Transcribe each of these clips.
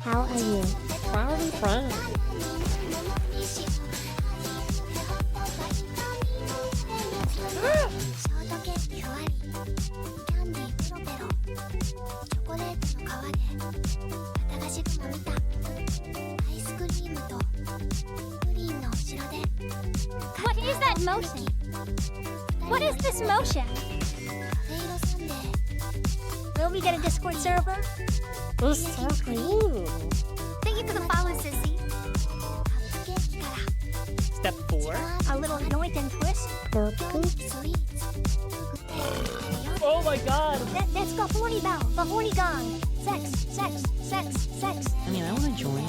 How are you? Probably fine. What is that motion? What is this motion? Will we get a Discord server? This is so cool. Thank you for the follow, Sissy. Step 4. A little yoink and twist. Oh my god. That's the horny bell, the horny gong. Sex, sex, sex, sex. I mean, I want to join.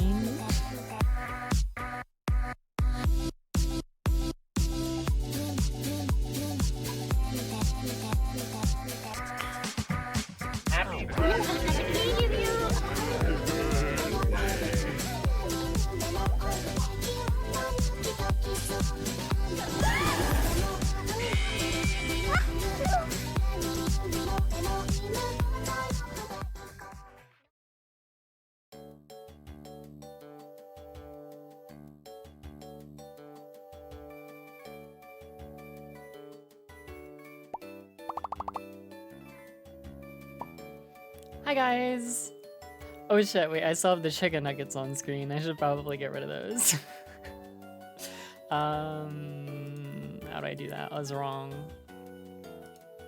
Hi guys! Oh shit, wait, I still have the chicken nuggets on screen. I should probably get rid of those. How do I do that? I was wrong.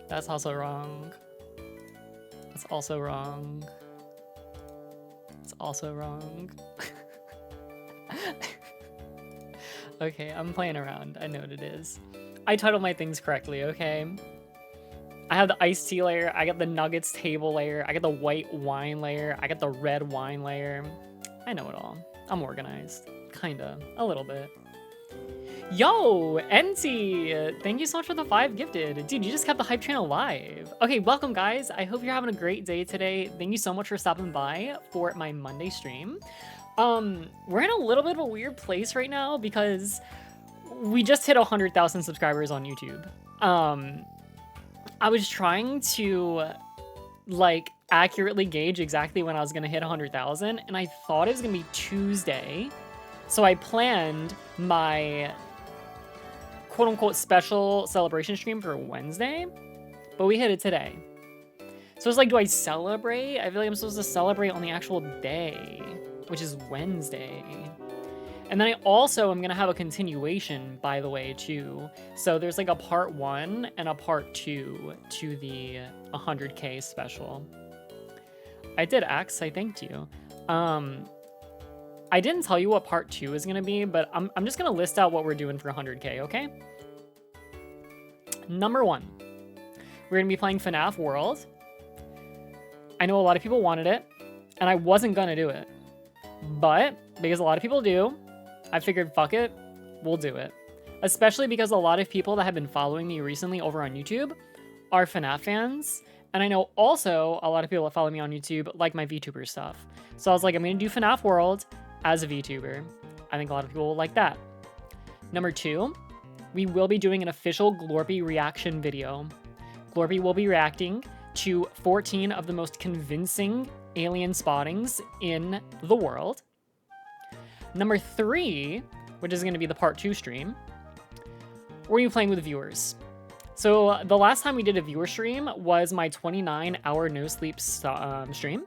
That's also wrong. That's also wrong. It's also wrong. Okay, I'm playing around. I know what it is. I titled my things correctly, okay? I have the iced tea layer, I got the nuggets table layer, I got the white wine layer, I got the red wine layer. I know it all. I'm organized. Kinda. A little bit. Yo, NT! Thank you so much for the 5 gifted. Dude, you just kept the hype train alive. Okay, welcome guys. I hope you're having a great day today. Thank you so much for stopping by for my Monday stream. We're in a little bit of a weird place right now because we just hit 100,000 subscribers on YouTube. I was trying to, like, accurately gauge exactly when I was gonna hit 100,000, and I thought it was gonna be Tuesday. So I planned my quote-unquote special celebration stream for Wednesday, but we hit it today. So it's like, do I celebrate? I feel like I'm supposed to celebrate on the actual day, which is Wednesday. And then I also am going to have a continuation, by the way, too. So there's like a part 1 and a part 2 to the 100K special. I did X, I thanked you. I didn't tell you what part 2 is going to be, but I'm just going to list out what we're doing for 100K, okay? Number 1, we're going to be playing FNAF World. I know a lot of people wanted it, and I wasn't going to do it. But, because a lot of people do, I figured, fuck it, we'll do it. Especially because a lot of people that have been following me recently over on YouTube are FNAF fans. And I know also a lot of people that follow me on YouTube like my VTuber stuff. So I was like, I'm going to do FNAF World as a VTuber. I think a lot of people will like that. Number 2, we will be doing an official Glorpy reaction video. Glorpy will be reacting to 14 of the most convincing alien spottings in the world. Number 3, which is going to be the part 2 stream, we're going to be playing with viewers. So the last time we did a viewer stream was my 29-hour no sleep stream.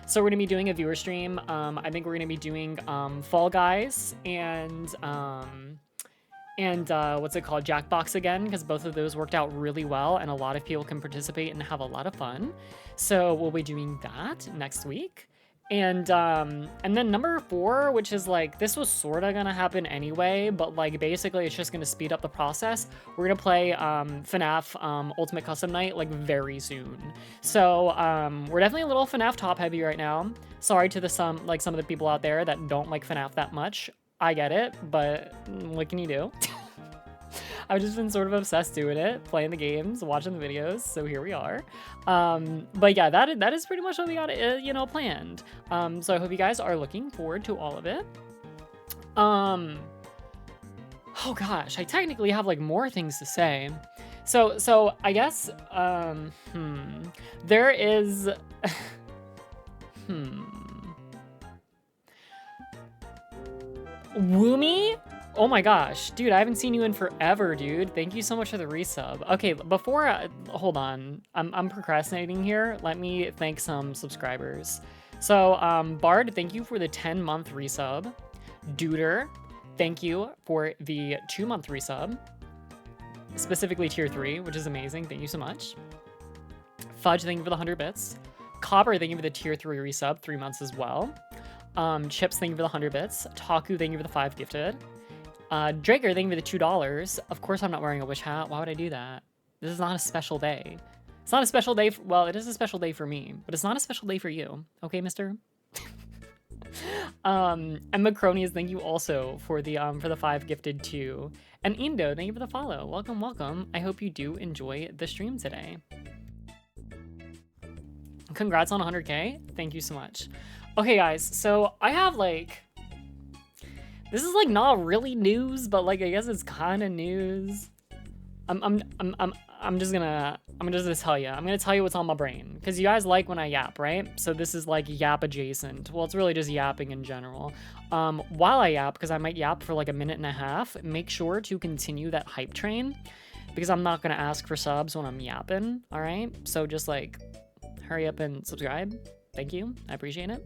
So we're going to be doing a viewer stream. I think we're going to be doing Fall Guys and what's it called, Jackbox again, because both of those worked out really well and a lot of people can participate and have a lot of fun. So we'll be doing that next week. And then number 4, which is like, this was sort of gonna happen anyway, but like basically it's just gonna speed up the process. We're gonna play FNAF Ultimate Custom Night like very soon. So we're definitely a little FNAF top heavy right now. Sorry to some of the people out there that don't like FNAF that much. I get it, but what can you do? I've just been sort of obsessed doing it, playing the games, watching the videos, so here we are. But yeah, that is pretty much what we got, planned. So I hope you guys are looking forward to all of it. Oh gosh, I technically have like more things to say. So I guess, there is, Woomy? Oh my gosh, dude, I haven't seen you in forever, dude. Thank you so much for the resub. Okay, before, hold on, I'm procrastinating here. Let me thank some subscribers. So, Bard, thank you for the 10-month resub. Duder, thank you for the 2-month resub. Specifically tier 3, which is amazing. Thank you so much. Fudge, thank you for the 100 bits. Copper, thank you for the tier 3 resub, 3 months as well. Chips, thank you for the 100 bits. Taku, thank you for the 5 gifted. Draker, thank you for the $2. Of course I'm not wearing a witch hat. Why would I do that? This is not a special day. It's not a special day. Well, it is a special day for me, but it's not a special day for you. Okay, mister? And Macronius, thank you also for the 5 gifted too. And Indo, thank you for the follow. Welcome, welcome. I hope you do enjoy the stream today. Congrats on 100K. Thank you so much. Okay, guys, so I have like, this is like not really news, but like I guess it's kind of news. I'm just gonna tell you. I'm gonna tell you what's on my brain because you guys like when I yap, right? So this is like yap adjacent. Well, it's really just yapping in general. While I yap, because I might yap for like a minute and a half, make sure to continue that hype train because I'm not gonna ask for subs when I'm yapping. All right, so just like hurry up and subscribe. Thank you, I appreciate it.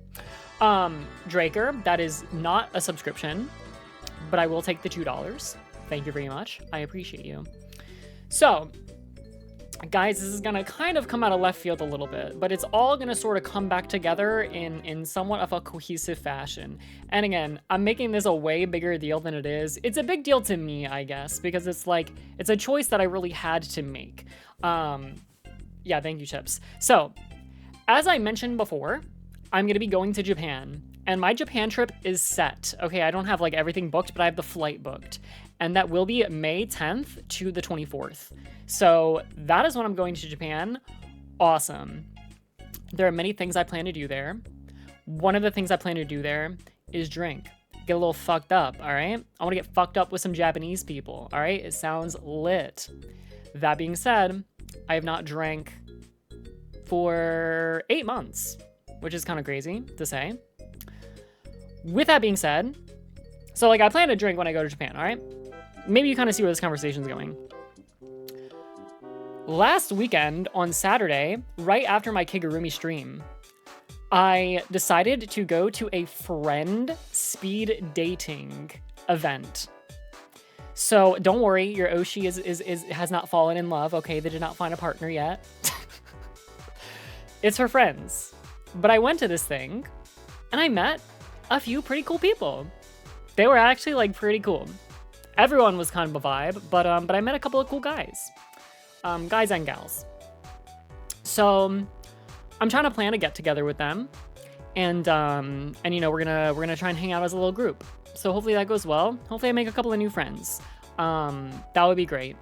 Draker, that is not a subscription, but I will take the $2. Thank you very much. I appreciate you. So, guys, this is gonna kind of come out of left field a little bit, but it's all gonna sort of come back together in somewhat of a cohesive fashion. And again, I'm making this a way bigger deal than it is. It's a big deal to me, I guess, because it's like, it's a choice that I really had to make. Yeah, thank you, Chips. So, as I mentioned before, I'm gonna be going to Japan, and my Japan trip is set. Okay, I don't have like everything booked, but I have the flight booked, and that will be May 10th to the 24th. So that is when I'm going to Japan. Awesome. There are many things I plan to do there. One of the things I plan to do there is drink. Get a little fucked up, all right? I wanna get fucked up with some Japanese people, all right? It sounds lit. That being said, I have not drank for 8 months, which is kind of crazy to say. With that being said, so like I plan to drink when I go to Japan, all right? Maybe you kind of see where this conversation's going. Last weekend on Saturday, right after my Kigurumi stream, I decided to go to a friend speed dating event. So don't worry, your Oshi has not fallen in love, okay? They did not find a partner yet. It's her friends. But I went to this thing, and I met a few pretty cool people. They were actually, like, pretty cool. Everyone was kind of a vibe, but I met a couple of cool guys. Guys and gals. So, I'm trying to plan a get-together with them, and you know, we're gonna try and hang out as a little group. So hopefully that goes well. Hopefully I make a couple of new friends. That would be great.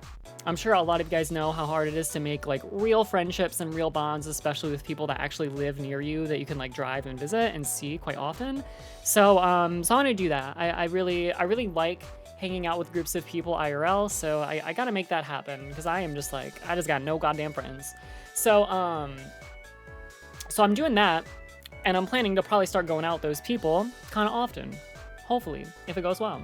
I'm sure a lot of you guys know how hard it is to make like real friendships and real bonds, especially with people that actually live near you that you can like drive and visit and see quite often. So I want to do that. I really like hanging out with groups of people IRL. So I got to make that happen because I am just like, I just got no goddamn friends. So I'm doing that, and I'm planning to probably start going out with those people kind of often. Hopefully, if it goes well.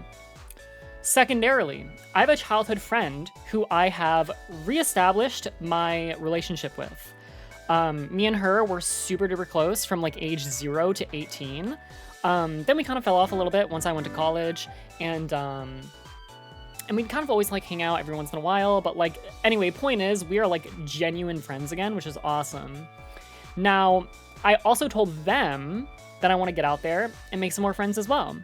Secondarily, I have a childhood friend who I have reestablished my relationship with. Me and her were super duper close from like age 0 to 18. Then we kind of fell off a little bit once I went to college, and we'd kind of always like hang out every once in a while, but like, anyway, point is, we are like genuine friends again, which is awesome. Now, I also told them that I want to get out there and make some more friends as well.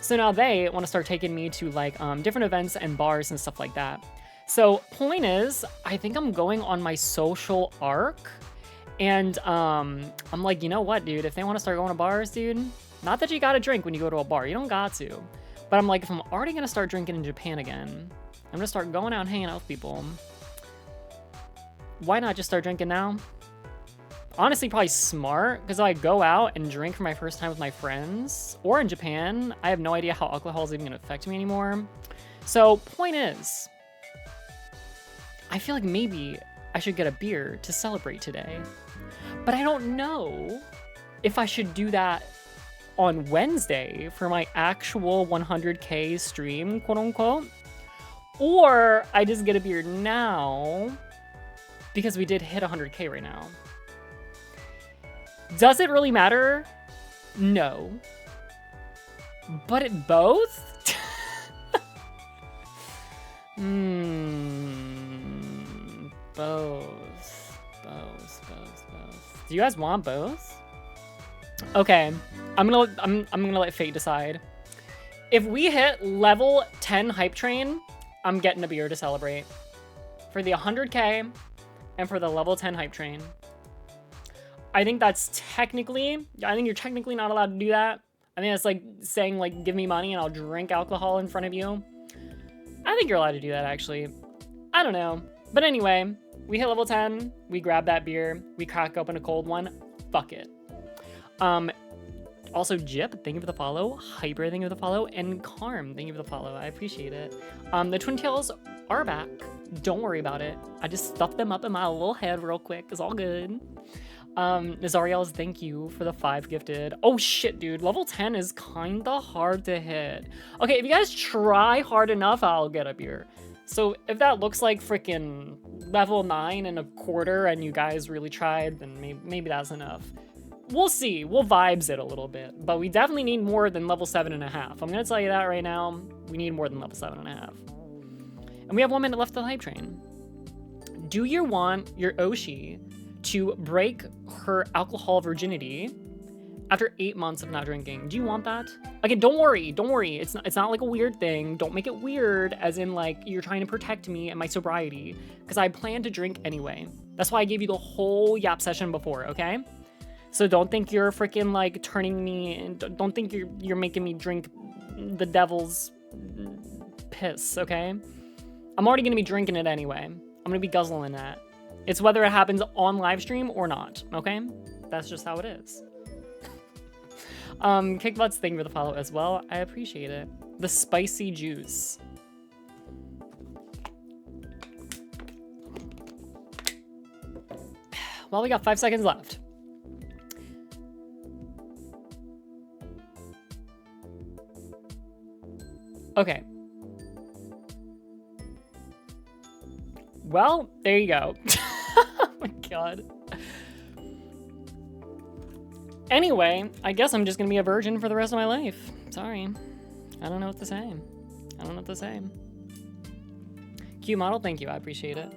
So now they want to start taking me to like different events and bars and stuff like that. So point is, I think I'm going on my social arc, and I'm like, you know what, dude, if they want to start going to bars, dude, not that you got to drink when you go to a bar, you don't got to, but I'm like, if I'm already going to start drinking in Japan again, I'm going to start going out and hanging out with people. Why not just start drinking now? Honestly, probably smart, because I go out and drink for my first time with my friends, or in Japan, I have no idea how alcohol is even going to affect me anymore. So, point is, I feel like maybe I should get a beer to celebrate today. But I don't know if I should do that on Wednesday for my actual 100K stream, quote unquote, or I just get a beer now because we did hit 100K right now. Does it really matter? No. But it both? Both. Do you guys want both? Okay, I'm gonna let fate decide. If we hit level 10 hype train, I'm getting a beer to celebrate for the 100K and for the level 10 hype train. I think you're technically not allowed to do that. I think that's like saying like, give me money and I'll drink alcohol in front of you. I think you're allowed to do that actually. I don't know. But anyway, we hit level 10, we grab that beer, we crack open a cold one, fuck it. Also Jip, thank you for the follow, Hyper, thank you for the follow, and Carm, thank you for the follow, I appreciate it. The Twin Tails are back, don't worry about it. I just stuffed them up in my little head real quick, it's all good. Nazariel's, thank you for the 5 gifted. Oh shit, dude, level 10 is kinda hard to hit. Okay, if you guys try hard enough, I'll get a beer. So if that looks like freaking level 9 and a quarter and you guys really tried, then maybe that's enough. We'll see, we'll vibes it a little bit, but we definitely need more than level 7.5. I'm gonna tell you that right now, we need more than level 7.5. And we have 1 minute left of the hype train. Do you want your Oshi to break her alcohol virginity after 8 months of not drinking? Do you want that? Again, don't worry. It's not like a weird thing. Don't make it weird as in like you're trying to protect me and my sobriety, because I plan to drink anyway. That's why I gave you the whole yap session before, okay? So don't think you're freaking like turning me, and don't think you're making me drink the devil's piss, okay? I'm already gonna be drinking it anyway. I'm gonna be guzzling that. It's whether it happens on live stream or not, okay? That's just how it is. Kickbutts, thank you for the follow as well. I appreciate it. The spicy juice. Well, we got 5 seconds left. Okay. Well, there you go. Oh my god. Anyway, I guess I'm just gonna be a virgin for the rest of my life. Sorry. I don't know what to say. Q model, thank you. I appreciate it.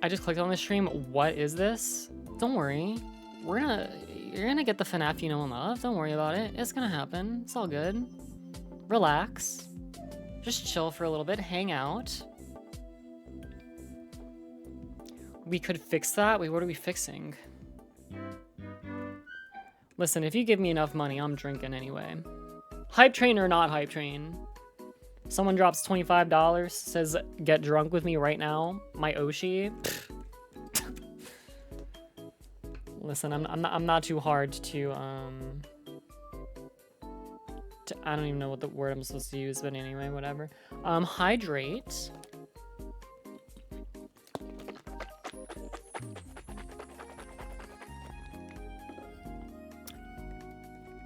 I just clicked on the stream. What is this? Don't worry. You're gonna get the FNAF you know and love. Don't worry about it. It's gonna happen. It's all good. Relax. Just chill for a little bit. Hang out. We could fix that. Wait, what are we fixing? Listen, if you give me enough money, I'm drinking anyway. Hype train or not hype train? Someone drops $25, says get drunk with me right now. My Oshi. Listen, I'm not too hard to I don't even know what the word I'm supposed to use, but anyway, whatever. Hydrate.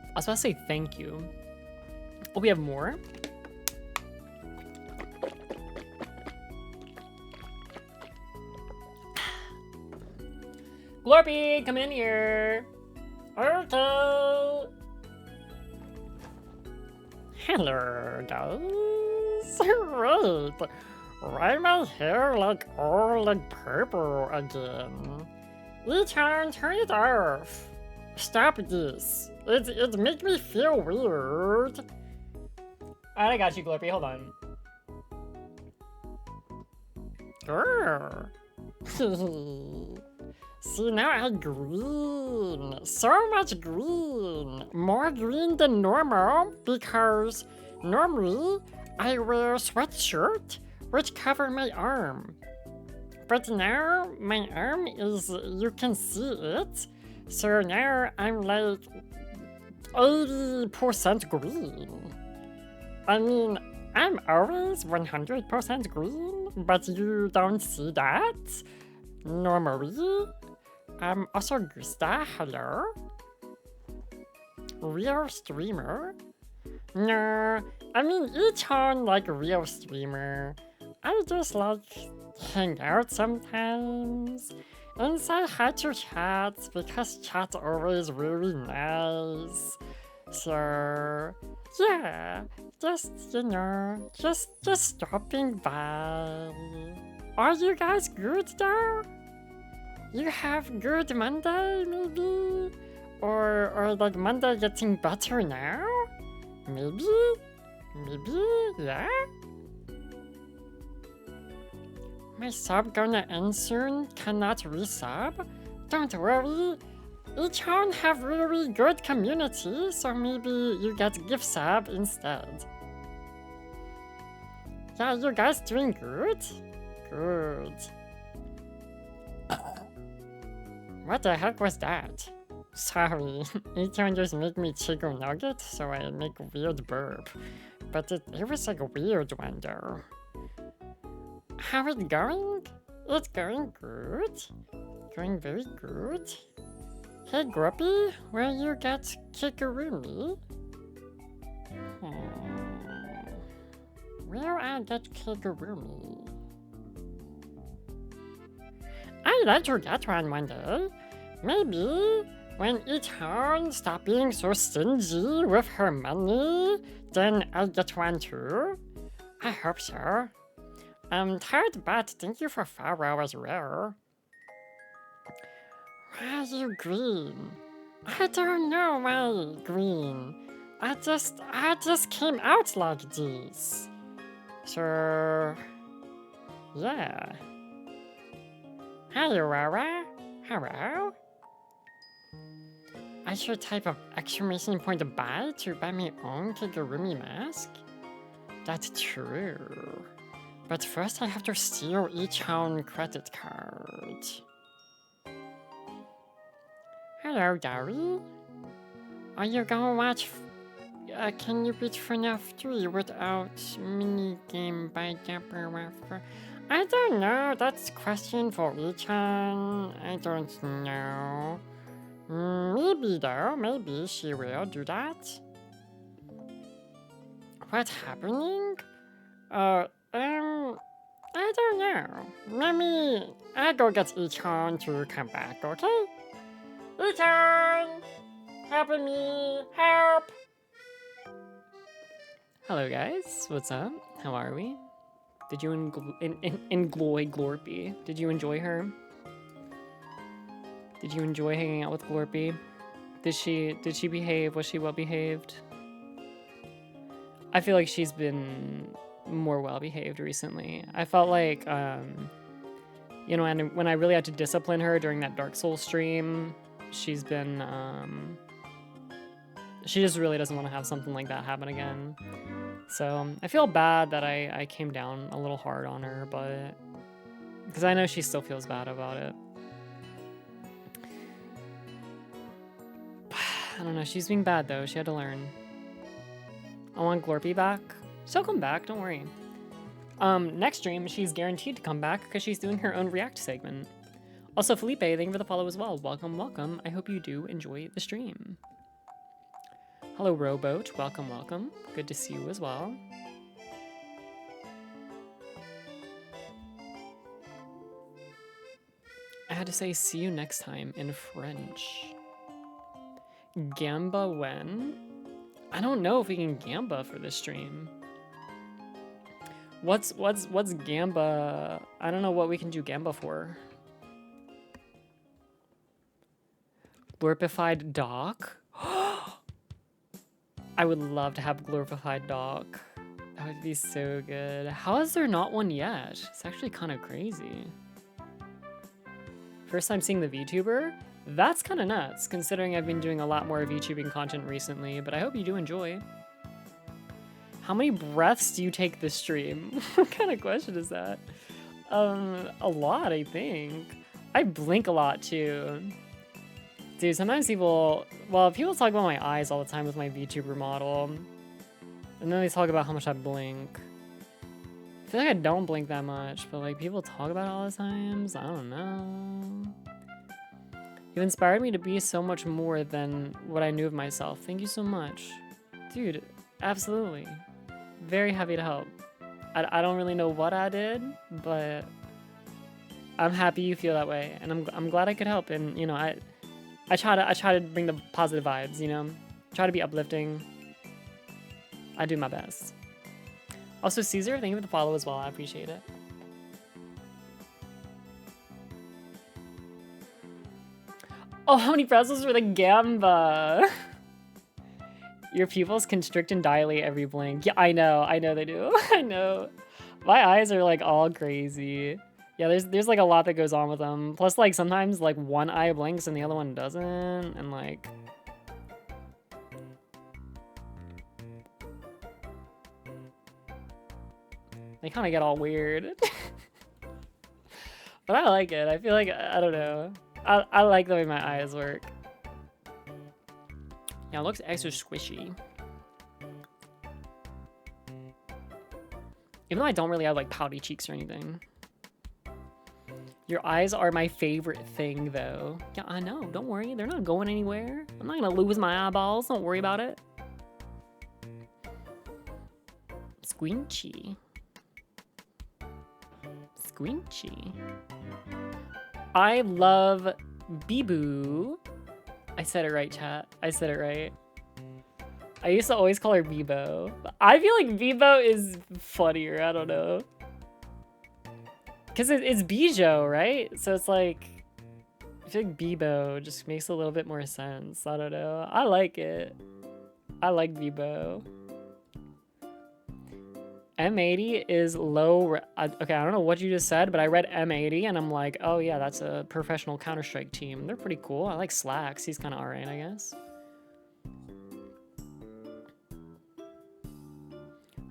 I was about to say thank you. Oh, we have more? Glorpy, come in here. Urto. Hello, guys. Right. Why my hair like all like purple again? turn it off. Stop this. It makes me feel weird. Alright, I got you, Glorpy. Hold on. See, now I have green. So much green. More green than normal because normally I wear a sweatshirt which cover my arm. But now my arm is, you can see it. So now I'm like 80% green. I mean, I'm always 100% green, but you don't see that? Normally. Also Gusta, hello? Real streamer? No, I mean each on like a real streamer. I just like hang out sometimes and say hi to chat because chat's always really nice. So yeah, just just stopping by. Are you guys good though? You have good Monday maybe? Or like Monday getting better now? Maybe? Maybe? Yeah? My sub gonna end soon, cannot resub? Don't worry, each one have really good community, so maybe you get gift sub instead. Yeah, you guys doing good? Good. What the heck was that? Sorry, each one just make me chicken nugget, so I make weird burp. But it was like a weird one though. How it going? It's going good. Going very good. Hey Grumpy, where you get Kigurumi? Where I get Kigurumi? I'd like to get one day. Maybe when Iton stop being so stingy with her money, then I'll get one too. I hope so. Tired but thank you for 4 hours rare. Why are you green? I don't know why green. I just came out like this. So yeah. Hi Aurora. Hello? I should type of exclamation point buy to buy my own Kigurumi mask? That's true. But first I have to steal each own credit card. Hello, Gary. Are you gonna watch Can You Beat FNAF 3 without minigame by Dapper Wafer? I don't know, that's a question for Ichan. I don't know. Maybe though, maybe she will do that. What's happening? I don't know. Maybe I go get Ichan to come back, okay? Ichan! Help me! Help! Hello guys, what's up? How are we? Did you enjoy Glorpy? Did you enjoy her? Did you enjoy hanging out with Glorpy? Did she behave? Was she well behaved? I feel like she's been more well behaved recently. I felt like you know, and when I really had to discipline her during that Dark Souls stream, she's been she just really doesn't want to have something like that happen again. So I feel bad that I came down a little hard on her, but because I know she still feels bad about it. I don't know, she's being bad though, she had to learn. I want Glorpy back. She'll come back, don't worry. Next stream, she's guaranteed to come back because she's doing her own React segment. Also, Felipe, thank you for the follow as well. Welcome, welcome. I hope you do enjoy the stream. Hello, Rowboat. Welcome, welcome. Good to see you as well. I had to say see you next time in French. Gamba when? I don't know if we can Gamba for this stream. What's Gamba? I don't know what we can do Gamba for. Glorified Doc? I would love to have Glorified Doc. That would be so good. How is there not one yet? It's actually kind of crazy. First time seeing the VTuber? That's kind of nuts, considering I've been doing a lot more VTubing content recently, but I hope you do enjoy. How many breaths do you take this stream? What kind of question is that? A lot, I think. I blink a lot, too. Dude, sometimes people talk about my eyes all the time with my VTuber model. And then they talk about how much I blink. I feel like I don't blink that much, but like people talk about it all the times. I don't know. You inspired me to be so much more than what I knew of myself. Thank you so much. Dude, absolutely. Very happy to help. I don't really know what I did, but I'm happy you feel that way, and I'm glad I could help. And you know, I try to bring the positive vibes, you know? Try to be uplifting. I do my best. Also, Caesar, thank you for the follow as well. I appreciate it. Oh, how many pretzels for the gamba? Your pupils constrict and dilate every blink. Yeah, I know they do. I know. My eyes are like all crazy. Yeah, there's like a lot that goes on with them. Plus, like sometimes like one eye blinks and the other one doesn't, and like. They kind of get all weird. But I like it. I feel like, I don't know. I like the way my eyes work. Yeah, it looks extra squishy. Even though I don't really have like pouty cheeks or anything. Your eyes are my favorite thing though. Yeah, I know. Don't worry. They're not going anywhere. I'm not gonna lose my eyeballs. Don't worry about it. Squinchy. Squinchy. I love Bibu. I said it right, chat. I said it right. I used to always call her Bibo. But I feel like Bibo is funnier. I don't know. Because it's Bijo, right? So it's like... I feel like Bibo just makes a little bit more sense. I don't know. I like it. I like Bibo. M80 is low. Okay, I don't know what you just said, but I read M80 and I'm like, oh yeah, that's a professional Counter-Strike team. They're pretty cool. I like Slacks. He's kind of alright, I guess.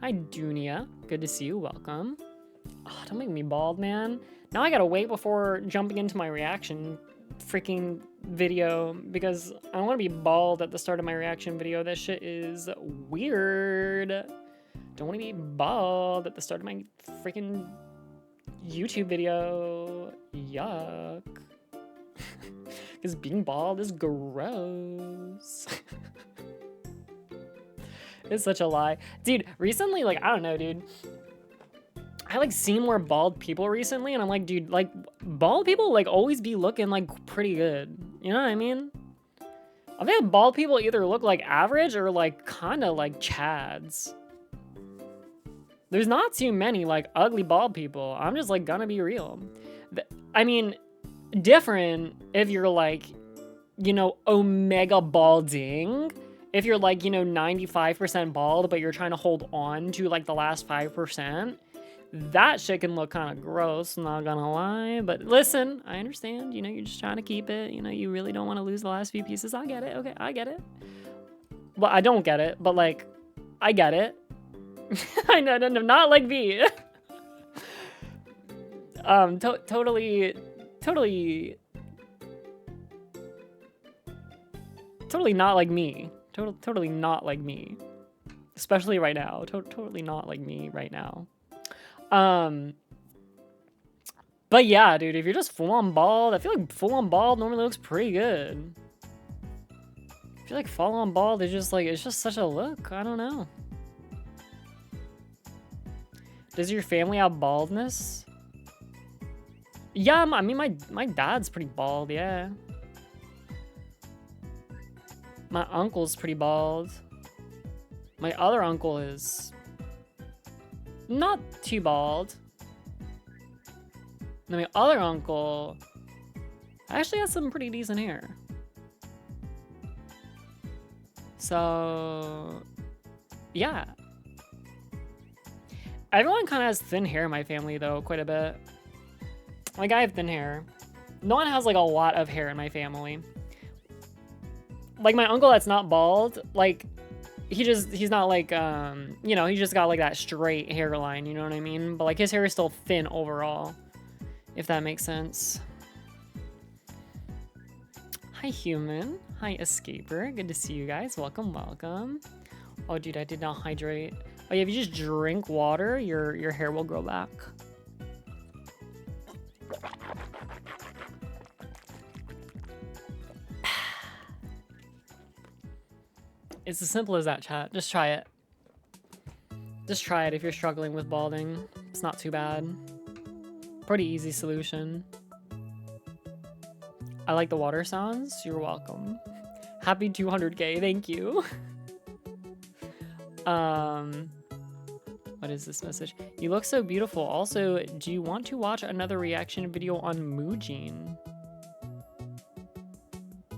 Hi, Dunia. Good to see you. Welcome. Oh, don't make me bald, man. Now I gotta wait before jumping into my reaction freaking video because I don't want to be bald at the start of my reaction video. That shit is weird. Don't want to be bald at the start of my freaking YouTube video. Yuck. Because being bald is gross. It's such a lie. Dude, recently, like, I don't know, dude. I, like, seen more bald people recently, and I'm like, dude, like, bald people, like, always be looking, like, pretty good. You know what I mean? I think bald people either look, like, average or, like, kind of like Chads. There's not too many, like, ugly bald people. I'm just, like, gonna be real. I mean, different if you're, like, you know, omega balding. If you're, like, you know, 95% bald, but you're trying to hold on to, like, the last 5%. That shit can look kind of gross, not gonna lie. But listen, I understand. You know, you're just trying to keep it. You know, you really don't want to lose the last few pieces. I get it. Okay, I get it. Well, I don't get it, but, like, I get it. I know, no, not like me. Totally not like me. Totally not like me. Especially right now. Totally not like me right now. But yeah, dude, if you're just full-on bald, I feel like full-on bald normally looks pretty good. I feel like full-on bald is just like, it's just such a look. I don't know. Does your family have baldness? Yeah, I mean, my dad's pretty bald, yeah. My uncle's pretty bald. My other uncle is not too bald. And my other uncle actually has some pretty decent hair. So, yeah. Everyone kind of has thin hair in my family, though, quite a bit. Like, I have thin hair. No one has, like, a lot of hair in my family. Like, my uncle that's not bald, like, he's not, like, you know, he just got, like, that straight hairline, you know what I mean? But, like, his hair is still thin overall, if that makes sense. Hi, human. Hi, escaper. Good to see you guys. Welcome, welcome. Oh, dude, I did not hydrate. Oh yeah, if you just drink water, your hair will grow back. It's as simple as that, chat. Just try it. Just try it if you're struggling with balding. It's not too bad. Pretty easy solution. I like the water sounds. You're welcome. Happy 200K. Thank you. What is this message? You look so beautiful. Also, do you want to watch another reaction video on Moojine?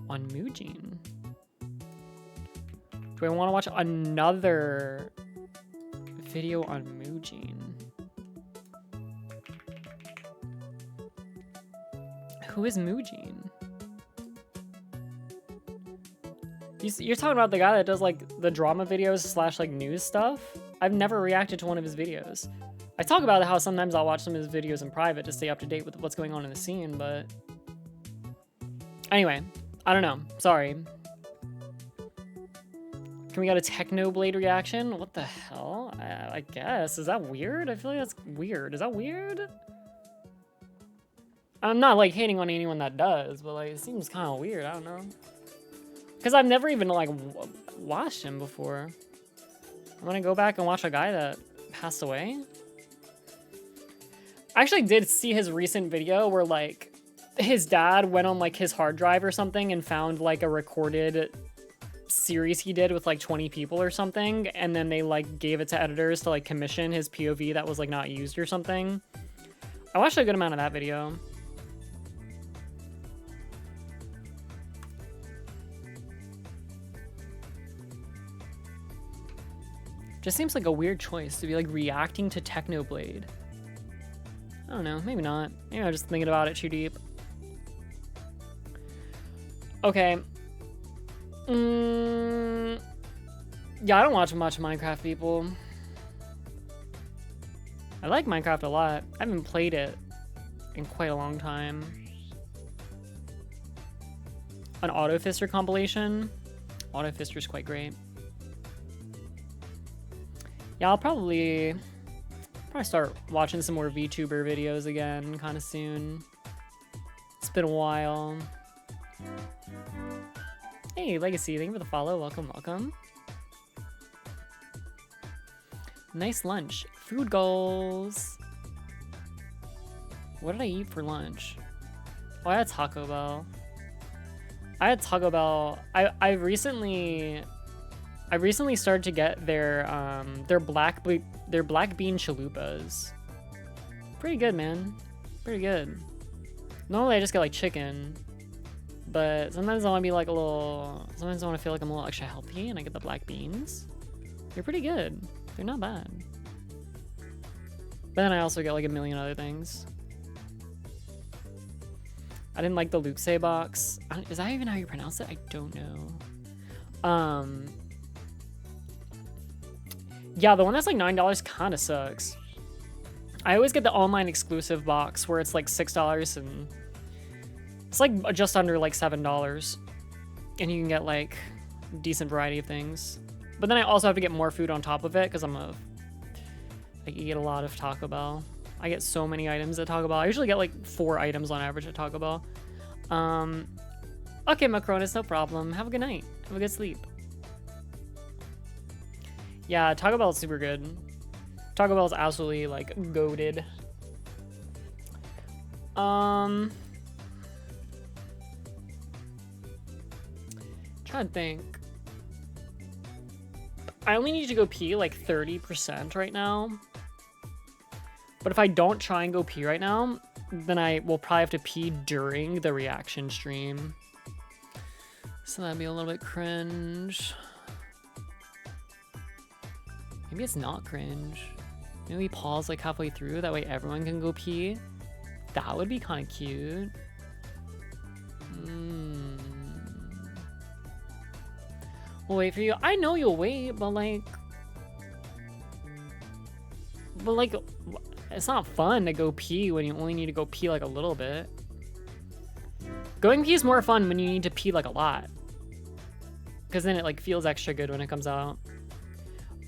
On Moojine? Do I want to watch another video on Moojine? Who is Moojine? You're talking about the guy that does like the drama videos / like news stuff? I've never reacted to one of his videos. I talk about how sometimes I'll watch some of his videos in private to stay up to date with what's going on in the scene, but anyway, I don't know. Sorry. Can we get a Technoblade reaction? What the hell? I guess. Is that weird? I feel like that's weird. Is that weird? I'm not like hating on anyone that does, but like it seems kind of weird. I don't know. Because I've never even like watched him before. I'm gonna go back and watch a guy that passed away. I actually did see his recent video where like his dad went on like his hard drive or something and found like a recorded series he did with like 20 people or something, and then they like gave it to editors to like commission his POV that was like not used or something. I watched a good amount of that video. Just seems like a weird choice to be like reacting to Technoblade. I don't know, maybe not. Maybe I'm just thinking about it too deep. Okay. Yeah, I don't watch much Minecraft, people. I like Minecraft a lot. I haven't played it in quite a long time. An Auto Fister compilation. Auto Fister's quite great. Yeah, I'll probably start watching some more VTuber videos again kind of soon. It's been a while. Hey, Legacy, thank you for the follow. Welcome, welcome. Nice lunch. Food goals. What did I eat for lunch? Oh, I had Taco Bell. I recently started to get their black bean chalupas. Pretty good, man. Pretty good. Normally I just get like chicken, but sometimes I want to be like a little. Sometimes I want to feel like I'm a little extra healthy, and I get the black beans. They're pretty good. They're not bad. But then I also get like a million other things. I didn't like the Luxe box. Is that even how you pronounce it? I don't know. Yeah, the one that's like $9 kind of sucks. I always get the online exclusive box where it's like $6 and it's like just under like $7, and you can get like decent variety of things. But then I also have to get more food on top of it because I eat a lot of Taco Bell. I get so many items at Taco Bell. I usually get like 4 items on average at Taco Bell. Okay, Macronus, no problem. Have a good night. Have a good sleep. Yeah, Taco Bell is super good. Taco Bell is absolutely like goated. Trying to think. I only need to go pee like 30% right now. But if I don't try and go pee right now, then I will probably have to pee during the reaction stream. So that'd be a little bit cringe. Maybe it's not cringe. Maybe we pause like halfway through, that way everyone can go pee. That would be kind of cute. We'll wait for you. I know you'll wait, but like, it's not fun to go pee when you only need to go pee like a little bit. Going pee is more fun when you need to pee like a lot, because then it like feels extra good when it comes out.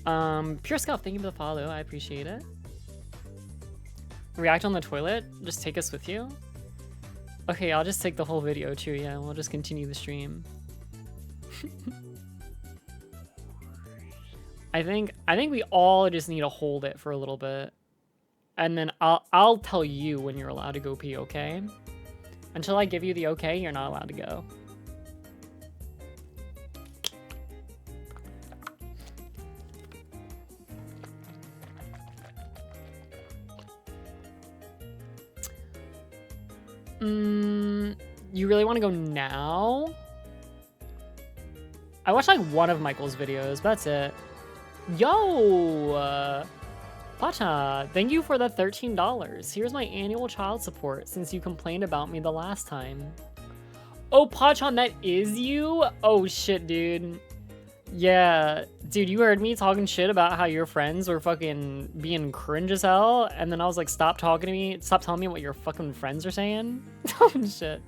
Pure Scout, thank you for the follow. I appreciate it. React on the toilet? Just take us with you? Okay, I'll just take the whole video too, yeah. We'll just continue the stream. I think we all just need to hold it for a little bit. And then I'll tell you when you're allowed to go pee, okay? Until I give you the okay, you're not allowed to go. You really want to go now? I watched like one of Michael's videos, but that's it. Yo! Pacha, thank you for the $13. Here's my annual child support since you complained about me the last time. Oh, Pachan, that is you? Oh shit, dude. Yeah, dude, you heard me talking shit about how your friends were fucking being cringe as hell, and then I was like, stop talking to me, stop telling me what your fucking friends are saying. Oh shit.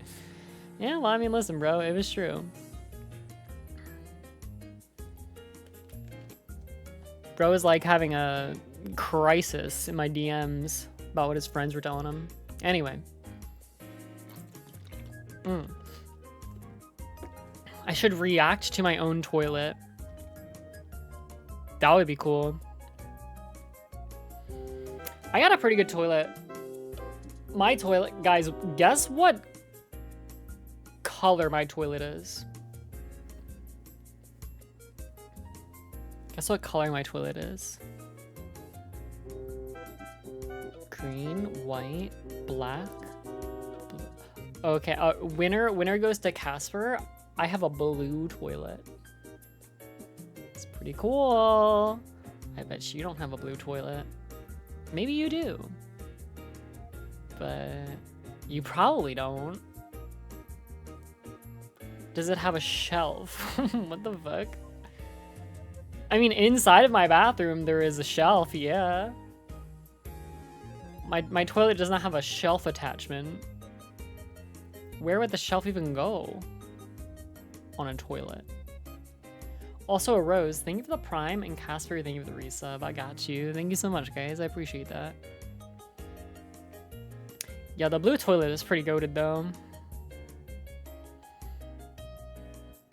Yeah, well, I mean, listen, bro, it was true. Bro is like having a crisis in my DMs about what his friends were telling him. Anyway. I should react to my own toilet. That would be cool. I got a pretty good toilet. My toilet, guys, guess what color my toilet is? Guess what color my toilet is? Green, white, black. Okay, winner goes to Casper. I have a blue toilet. It's pretty cool. I bet you don't have a blue toilet. Maybe you do. But you probably don't. Does it have a shelf? What the fuck? I mean, inside of my bathroom, there is a shelf, yeah. My toilet does not have a shelf attachment. Where would the shelf even go on a toilet? Also, a Rose, thank you for the Prime, and Casper, thank you for the resub. I got you. Thank you so much, guys. I appreciate that. Yeah, the blue toilet is pretty goated, though.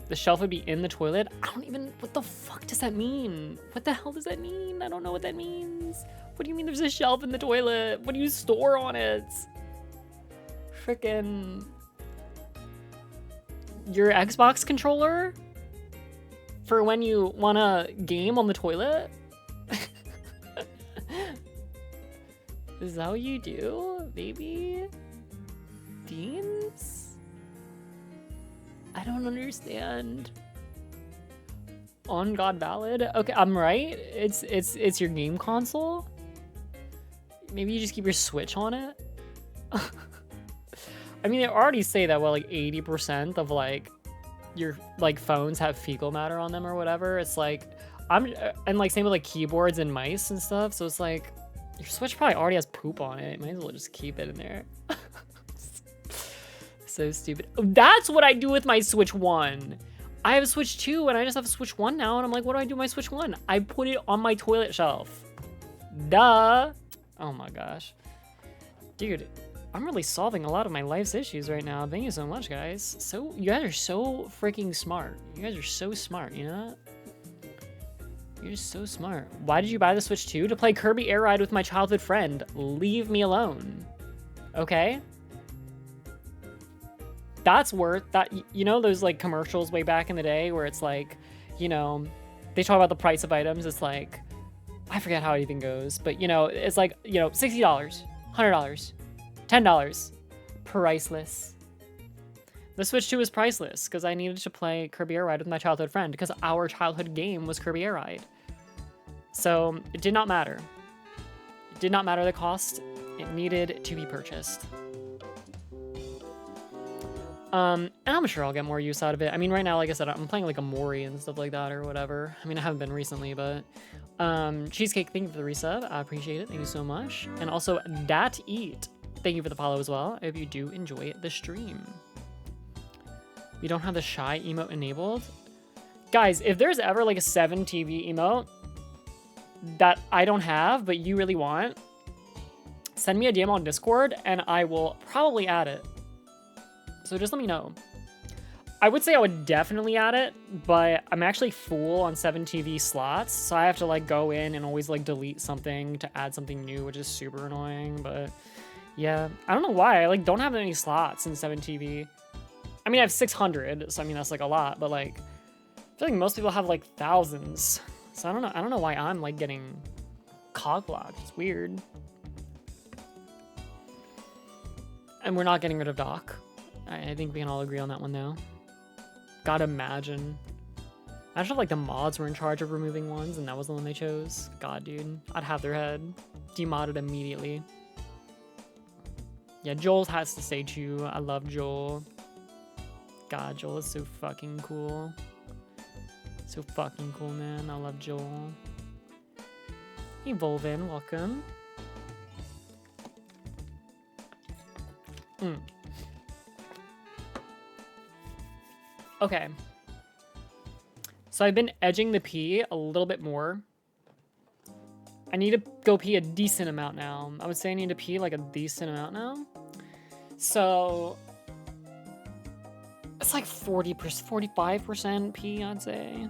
The shelf would be in the toilet? I don't even... What the fuck does that mean? What the hell does that mean? I don't know what that means. What do you mean there's a shelf in the toilet? What do you store on it? Frickin'... Your Xbox controller? For when you wanna game on the toilet? Is that what you do, baby? Games? I don't understand. On God valid? Okay, I'm right. It's your game console? Maybe you just keep your Switch on it? I mean, they already say that, well, like 80% of like your like phones have fecal matter on them or whatever. It's like, and like same with like keyboards and mice and stuff. So it's like, your Switch probably already has poop on it. Might as well just keep it in there. So stupid. That's what I do with my Switch 1. I have a Switch 2 and I just have a Switch 1 now. And I'm like, what do I do with my Switch 1? I put it on my toilet shelf. Duh. Oh my gosh. Dude, I'm really solving a lot of my life's issues right now. Thank you so much, guys. So, you guys are so freaking smart. You guys are so smart, you know that? You're just so smart. Why did you buy the Switch 2? To play Kirby Air Ride with my childhood friend. Leave me alone. Okay? That's worth that. You know those like commercials way back in the day where it's like, you know, they talk about the price of items. It's like, I forget how it even goes, but you know, it's like, you know, $60, $100, $10, priceless. The Switch 2 was priceless because I needed to play Kirby Air Ride with my childhood friend because our childhood game was Kirby Air Ride. So it did not matter. It did not matter the cost. It needed to be purchased. And I'm sure I'll get more use out of it. I mean, right now, like I said, I'm playing like a Mori and stuff like that or whatever. I mean, I haven't been recently, but Cheesecake, thank you for the resub. I appreciate it. Thank you so much. And also, Dat Eat, thank you for the follow as well. I hope you do enjoy the stream. We don't have the shy emote enabled. Guys, if there's ever like a 7 TV emote, that I don't have, but you really want, send me a DM on Discord and I will probably add it. So just let me know. I would say I would definitely add it, but I'm actually full on 7TV slots, so I have to like go in and always like delete something to add something new, which is super annoying. But yeah, I don't know why I like don't have any slots in 7TV. I mean, I have 600, so I mean that's like a lot, but like I feel like most people have like thousands, so I don't know why I'm like getting cog blocked. It's weird. And we're not getting rid of Doc. I think we can all agree on that one though. God, imagine if like the mods were in charge of removing ones and that was the one they chose. God, dude, I'd have their head demodded immediately. Yeah, Joel has to stay too. I love Joel. God, Joel is so fucking cool. So fucking cool, man. I love Joel. Hey, Volvin, welcome. Okay. So I've been edging the pee a little bit more. I need to go pee a decent amount now. I would say I need to pee like a decent amount now. So it's like 40%, 45% pee, I'd say.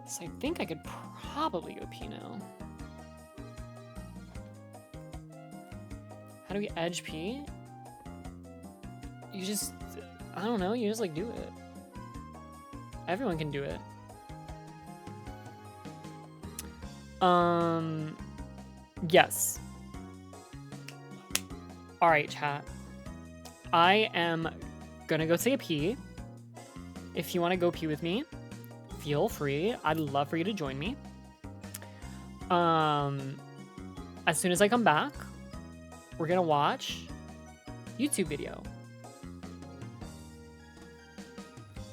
So I think I could probably go pee now. How do we edge pee? You just, I don't know, you just like do it. Everyone can do it. Yes. All right, chat. I am gonna go take a pee. If you want to go pee with me, feel free. I'd love for you to join me. As soon as I come back, we're gonna watch YouTube video.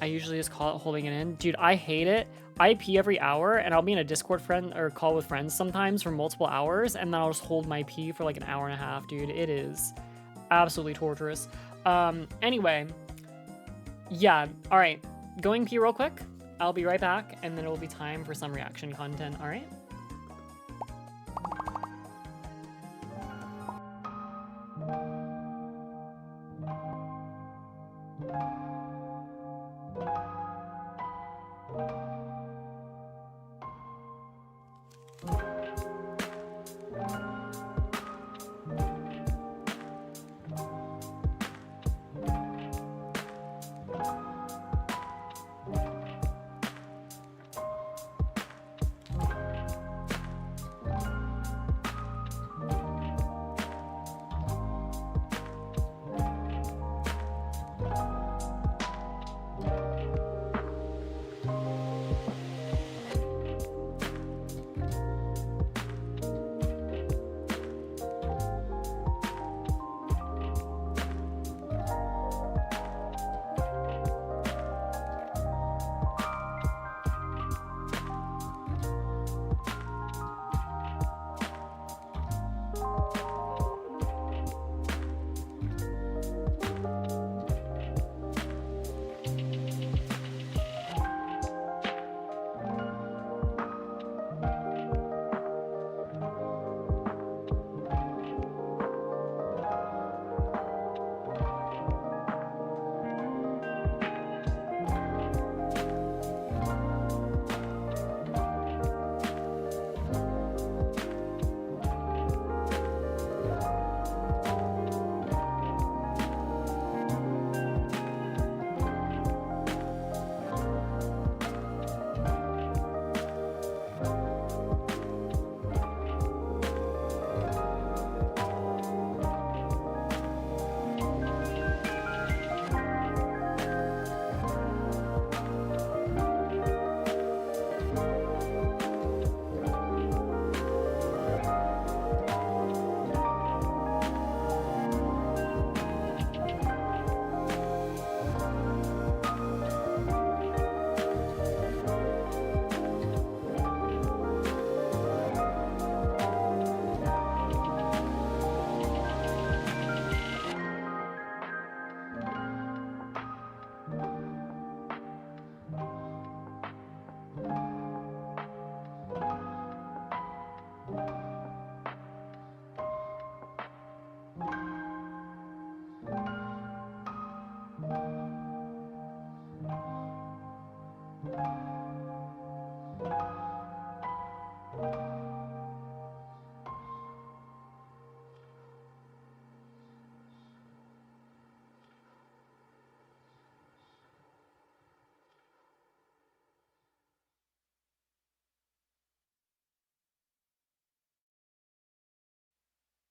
I usually just call it holding it in. Dude, I hate it. I pee every hour and I'll be in a Discord friend or call with friends sometimes for multiple hours and then I'll just hold my pee for like an hour and a half, dude. It is absolutely torturous. Anyway, yeah, all right. Going pee real quick. I'll be right back and then it'll be time for some reaction content, all right?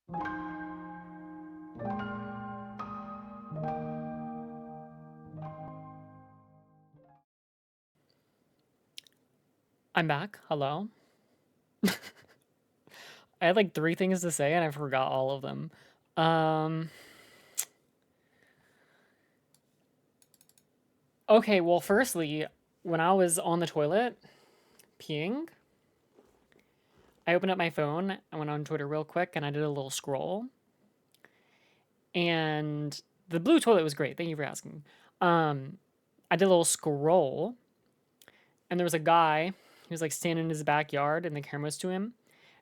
I'm back. Hello. I had like 3 things to say and I forgot all of them. Okay, well, firstly, when I was on the toilet peeing, I opened up my phone, I went on Twitter real quick, and I did a little scroll. And the blue toilet was great. Thank you for asking. I did a little scroll, and there was a guy who was like standing in his backyard, and the camera was to him.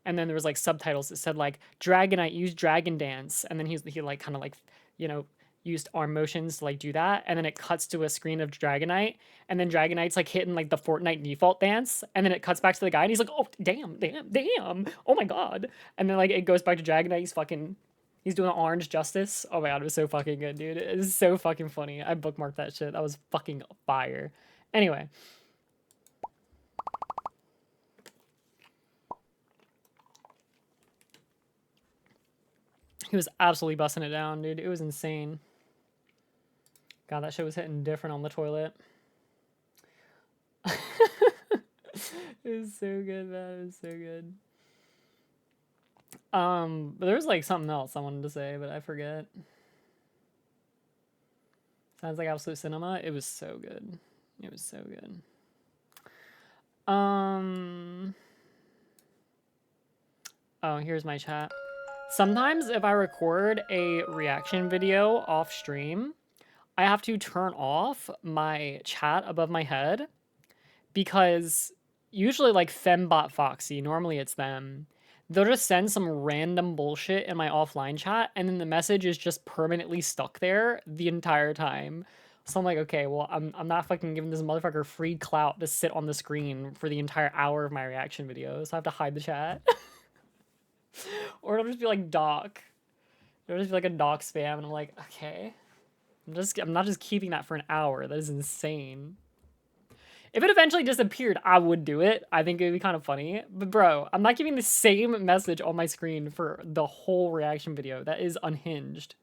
And then there was like subtitles that said like Dragonite use dragon dance, and then he like kind of like, you know, used arm motions to like do that, and then it cuts to a screen of Dragonite, and then Dragonite's like hitting like the Fortnite default dance, and then it cuts back to the guy, and he's like, oh damn, oh my god, and then like it goes back to Dragonite, he's doing orange justice. Oh my god, it was so fucking good, dude. It was so fucking funny. I bookmarked that shit. That was fucking fire. Anyway. He was absolutely busting it down, dude. It was insane. God, that shit was hitting different on the toilet. It was so good, man. It was so good. But there was like something else I wanted to say, but I forget. Sounds like absolute cinema. It was so good. It was so good. Oh, here's my chat. Sometimes if I record a reaction video off stream, I have to turn off my chat above my head because usually like Fembot Foxy, normally it's them, they'll just send some random bullshit in my offline chat and then the message is just permanently stuck there the entire time. So I'm like, okay, well, I'm not fucking giving this motherfucker free clout to sit on the screen for the entire hour of my reaction video, so I have to hide the chat. Or it'll just be like doc. It'll just be like a doc spam, and I'm like, okay. I'm not just keeping that for an hour. That is insane. If it eventually disappeared, I would do it. I think it would be kind of funny. But bro, I'm not giving the same message on my screen for the whole reaction video. That is unhinged.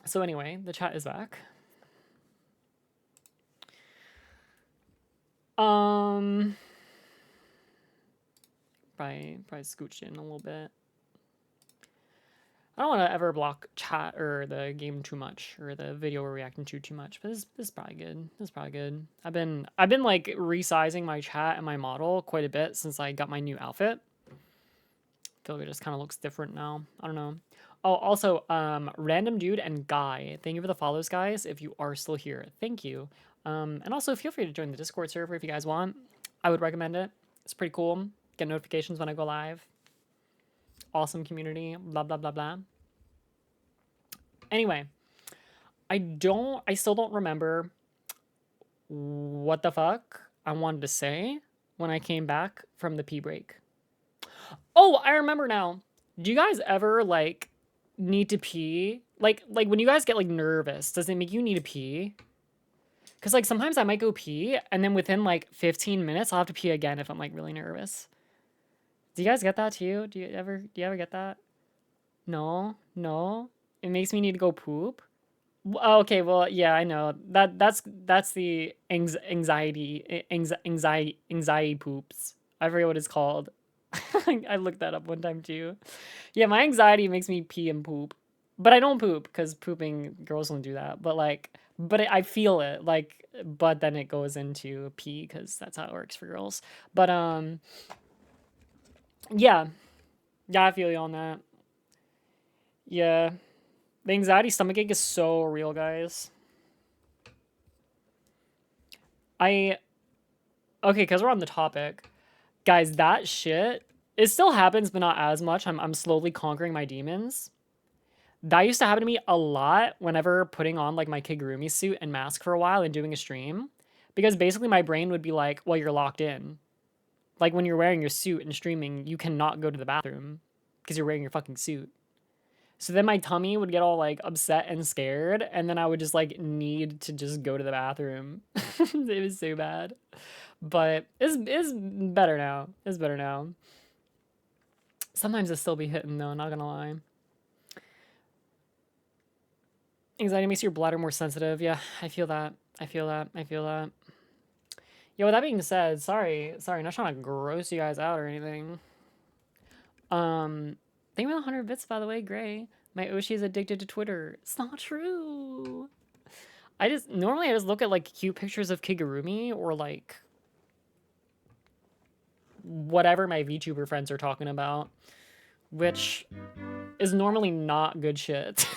So anyway, the chat is back. Probably scooch in a little bit. I don't want to ever block chat or the game too much or the video we're reacting to too much, but this is probably good. This is probably good. I've been like resizing my chat and my model quite a bit since I got my new outfit. I feel like it just kind of looks different now. I don't know. Oh, also, Random Dude and Guy, thank you for the follows, guys. If you are still here, thank you. And also feel free to join the Discord server if you guys want. I would recommend it. It's pretty cool. Get notifications when I go live. Awesome community, blah, blah, blah, blah. Anyway, I still don't remember what the fuck I wanted to say when I came back from the pee break. Oh, I remember now. Do you guys ever, like, need to pee? Like when you guys get, like, nervous, does it make you need to pee? Because, like, sometimes I might go pee, and then within, like, 15 minutes, I'll have to pee again if I'm, like, really nervous. Do you guys get that too? Do you ever get that? No? It makes me need to go poop? Okay, well, yeah, I know. That's the anxiety poops. I forget what it's called. I looked that up one time too. Yeah, my anxiety makes me pee and poop. But I don't poop because pooping, girls don't do that. But I feel it, like, but then it goes into pee because that's how it works for girls. But yeah, I feel you on that. Yeah, the anxiety stomachache is so real, guys. Okay, because we're on the topic, guys. That shit, it still happens, but not as much. I'm slowly conquering my demons. That used to happen to me a lot whenever putting on like my Kigurumi suit and mask for a while and doing a stream, because basically my brain would be like, well, you're locked in. Like when you're wearing your suit and streaming, you cannot go to the bathroom because you're wearing your fucking suit. So then my tummy would get all like upset and scared, and then I would just like need to just go to the bathroom. It was so bad. But it's better now. It's better now. Sometimes it still be hitting though, not gonna lie. Anxiety makes your bladder more sensitive. Yeah, I feel that. I feel that. I feel that. Yo, with that being said, sorry, not trying to gross you guys out or anything. Thank you for the 100 bits, by the way, Gray. My Oshi is addicted to Twitter. It's not true. Normally I just look at like cute pictures of Kigurumi or like whatever my VTuber friends are talking about, which is normally not good shit.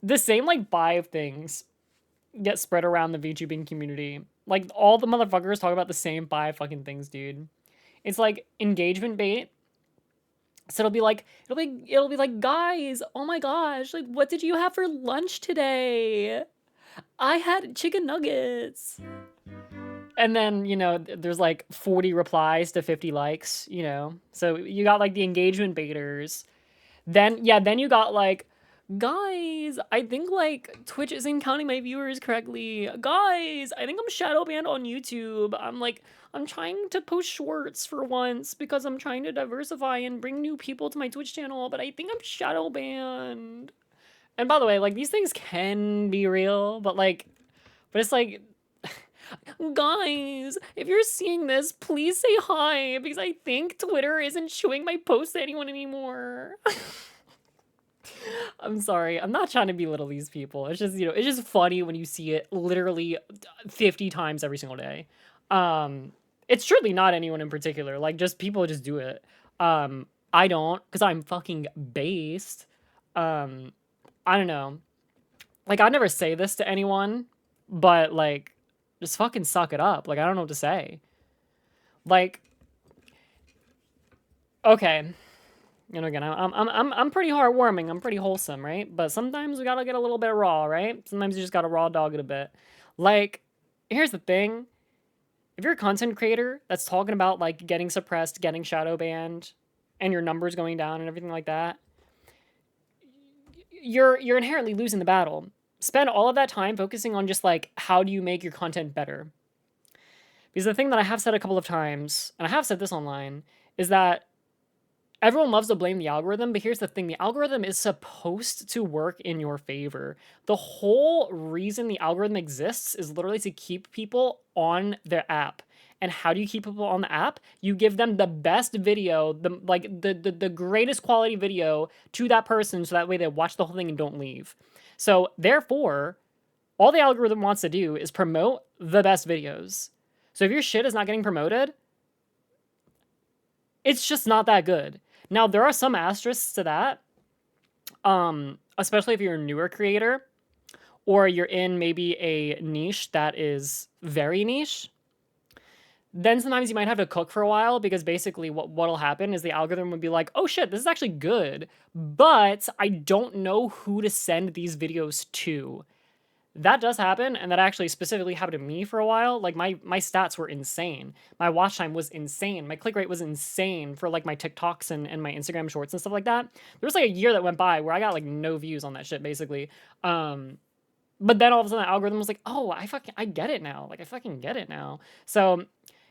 The same like five things get spread around the VTubing community. Like all the motherfuckers talk about the same 5 fucking things, dude. It's like engagement bait. So it'll be like, guys, oh my gosh, like what did you have for lunch today? I had chicken nuggets. And then, you know, there's like 40 replies to 50 likes, you know. So you got like the engagement baiters. Then you got like, guys, I think like Twitch isn't counting my viewers correctly. Guys, I think I'm shadow banned on YouTube. I'm trying to post shorts for once because I'm trying to diversify and bring new people to my Twitch channel, but I think I'm shadow banned. And by the way, like these things can be real, but it's like, guys, if you're seeing this, please say hi because I think Twitter isn't showing my posts to anyone anymore. I'm sorry. I'm not trying to belittle these people. It's just, you know, it's just funny when you see it literally 50 times every single day. It's surely not anyone in particular. Like, just people just do it. I don't, because I'm fucking based. I don't know. Like, I'd never say this to anyone, but, like, just fucking suck it up. Like, I don't know what to say. Like, okay. You know, again, I'm pretty heartwarming. I'm pretty wholesome, right? But sometimes we gotta get a little bit raw, right? Sometimes you just gotta raw dog it a bit. Like, here's the thing. If you're a content creator that's talking about, like, getting suppressed, getting shadow banned, and your numbers going down and everything like that, you're inherently losing the battle. Spend all of that time focusing on just, like, how do you make your content better? Because the thing that I have said a couple of times, and I have said this online, is that everyone loves to blame the algorithm, but here's the thing. The algorithm is supposed to work in your favor. The whole reason the algorithm exists is literally to keep people on their app. And how do you keep people on the app? You give them the best video, the greatest quality video to that person so that way they watch the whole thing and don't leave. So therefore, all the algorithm wants to do is promote the best videos. So if your shit is not getting promoted, it's just not that good. Now, there are some asterisks to that, especially if you're a newer creator or you're in maybe a niche that is very niche. Then sometimes you might have to cook for a while because basically what'll happen is the algorithm would be like, oh shit, this is actually good, but I don't know who to send these videos to. That does happen, and that actually specifically happened to me for a while. Like, my stats were insane. My watch time was insane. My click rate was insane for, like, my TikToks and my Instagram shorts and stuff like that. There was, like, a year that went by where I got, like, no views on that shit, basically. But then all of a sudden the algorithm was like, oh, I get it now. Like, I fucking get it now. So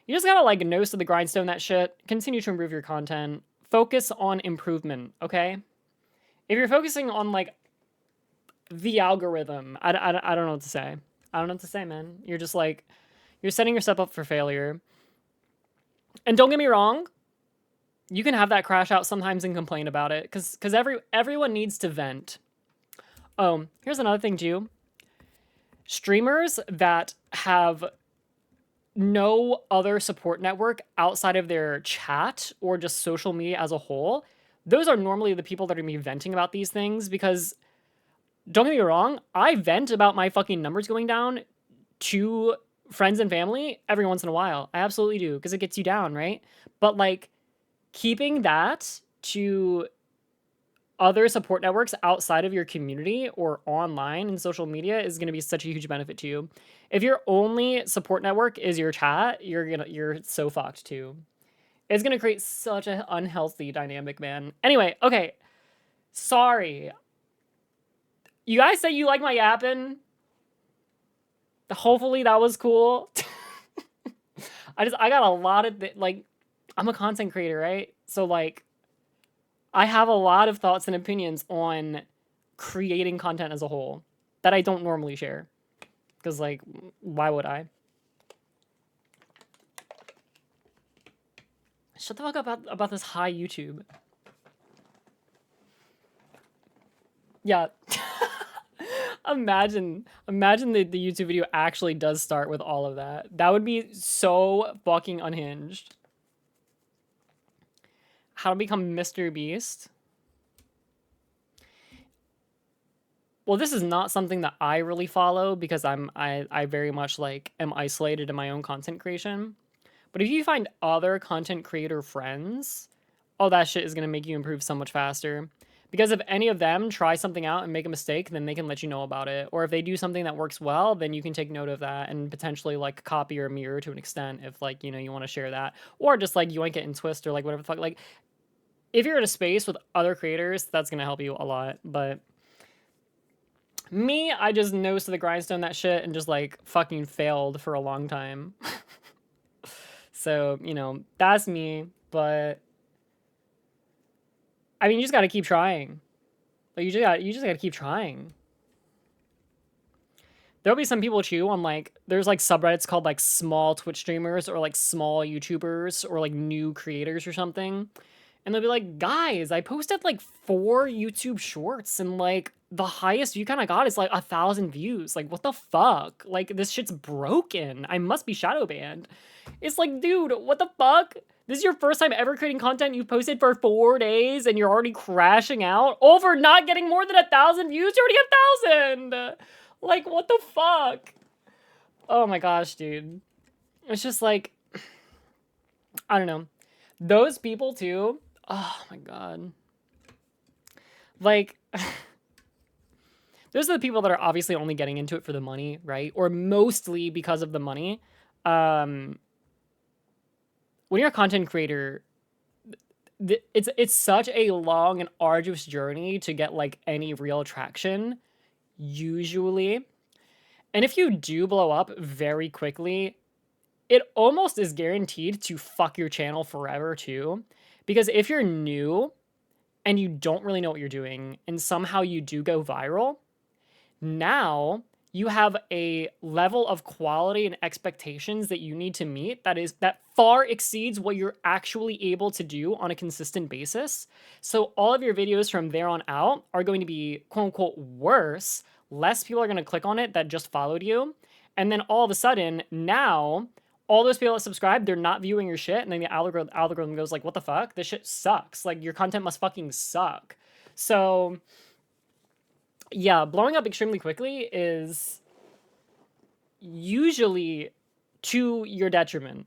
you just gotta, like, nose to the grindstone that shit. Continue to improve your content. Focus on improvement, okay? If you're focusing on, like, the algorithm, I don't know what to say. I don't know what to say, man. You're just like, you're setting yourself up for failure. And don't get me wrong, you can have that crash out sometimes and complain about it, because everyone needs to vent. Oh, here's another thing too. Streamers that have no other support network outside of their chat or just social media as a whole, those are normally the people that are going to be venting about these things, because don't get me wrong, I vent about my fucking numbers going down to friends and family every once in a while. I absolutely do, because it gets you down, right? But, like, keeping that to other support networks outside of your community or online in social media is going to be such a huge benefit to you. If your only support network is your chat, you're so fucked too. It's going to create such an unhealthy dynamic, man. Anyway, okay. Sorry. You guys say you like my yapping. Hopefully that was cool. I got a lot of, I'm a content creator, right? So like, I have a lot of thoughts and opinions on creating content as a whole that I don't normally share. Because like, why would I? Shut the fuck up about this high YouTube. Yeah. Imagine the YouTube video actually does start with all of that. That would be so fucking unhinged. How to become Mr. Beast? Well, this is not something that I really follow because I very much like am isolated in my own content creation. But if you find other content creator friends, oh, that shit is gonna make you improve so much faster. Because if any of them try something out and make a mistake, then they can let you know about it. Or if they do something that works well, then you can take note of that and potentially like copy or mirror to an extent if like, you know, you want to share that. Or just like yoink it and twist or like whatever the fuck. Like if you're in a space with other creators, that's gonna help you a lot. But me, I just nose to the grindstone that shit and just like fucking failed for a long time. So, you know, that's me, but I mean, you just got to keep trying. Like you just got to keep trying. There'll be some people too on like there's like subreddits called like small Twitch streamers or like small YouTubers or like new creators or something. And they'll be like, "Guys, I posted like 4 YouTube shorts and like the highest view count I got is like 1,000 views. Like what the fuck? Like this shit's broken. I must be shadow banned." It's like, dude, what the fuck? This is your first time ever creating content. You've posted for 4 days and you're already crashing out over not getting more than 1,000 views. You already got 1,000. Like, what the fuck? Oh my gosh, dude. It's just like, I don't know. Those people too. Oh my god. Like, those are the people that are obviously only getting into it for the money, right? Or mostly because of the money. When you're a content creator, it's such a long and arduous journey to get like any real traction, usually. And if you do blow up very quickly, it almost is guaranteed to fuck your channel forever too. Because if you're new and you don't really know what you're doing and somehow you do go viral, now you have a level of quality and expectations that you need to meet that far exceeds what you're actually able to do on a consistent basis. So all of your videos from there on out are going to be quote unquote worse. Less people are going to click on it that just followed you. And then all of a sudden now all those people that subscribe, they're not viewing your shit. And then the algorithm goes like, what the fuck? This shit sucks. Like your content must fucking suck. So yeah, blowing up extremely quickly is usually to your detriment.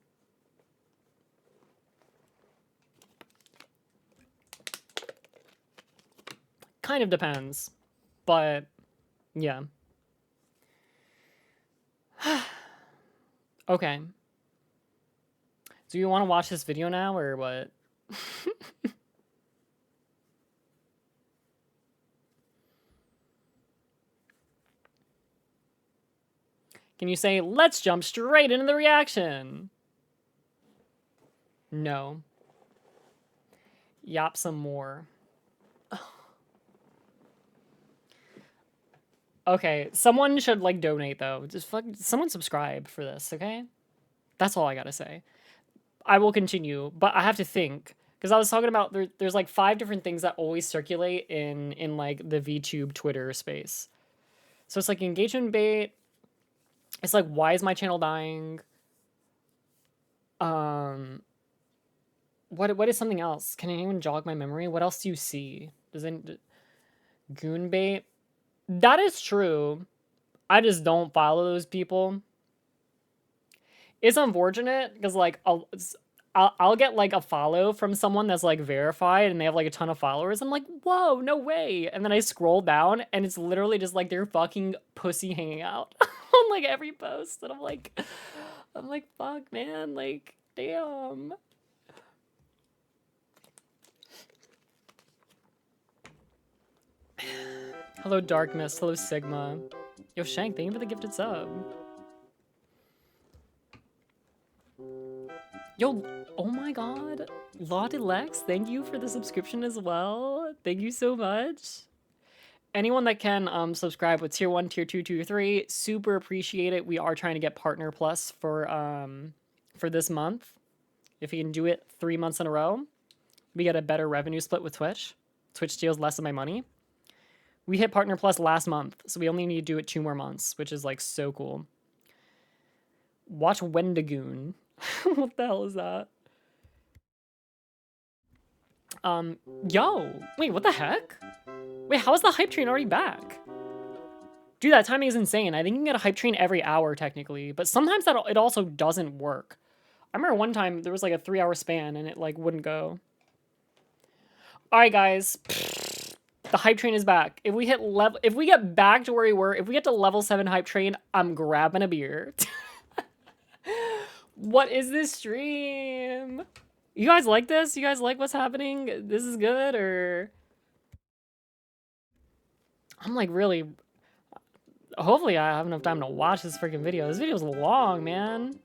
Kind of depends, but yeah. Okay. Do you want to watch this video now or what? Can you say, let's jump straight into the reaction? No. Yap some more. Okay, someone should like donate though. Just someone subscribe for this, okay? That's all I gotta say. I will continue, but I have to think. Because I was talking about there's like 5 different things that always circulate in like the VTube Twitter space. So it's like engagement bait. It's like, why is my channel dying? What is something else? Can anyone jog my memory? What else do you see? Goon bait? That is true. I just don't follow those people. It's unfortunate because like I'll get like a follow from someone that's like verified and they have like a ton of followers. I'm like, whoa, no way. And then I scroll down and it's literally just like their fucking pussy hanging out on like every post. And I'm like, fuck, man, like, damn. Hello, Dark Mist. Hello, Sigma. Yo, Shank, thank you for the gifted sub. Yo, oh my god. Lauded Lex, thank you for the subscription as well. Thank you so much. Anyone that can subscribe with tier 1, tier 2, tier 3, super appreciate it. We are trying to get Partner Plus for this month. If you can do it 3 months in a row, we get a better revenue split with Twitch. Twitch steals less of my money. We hit Partner Plus last month, so we only need to do it 2 more months, which is like so cool. Watch Wendigoon. What the hell is that? Yo, wait, what the heck? Wait, how is the hype train already back? Dude, that timing is insane. I think you can get a hype train every hour, technically, but sometimes it also doesn't work. I remember one time there was like a 3-hour span and it like wouldn't go. All right, guys. The hype train is back. If we get back to where we were, if we get to level 7 hype train, I'm grabbing a beer. What is this stream? You guys like this? You guys like what's happening? This is good, or... I'm like really... Hopefully I have enough time to watch this freaking video. This video's long, man.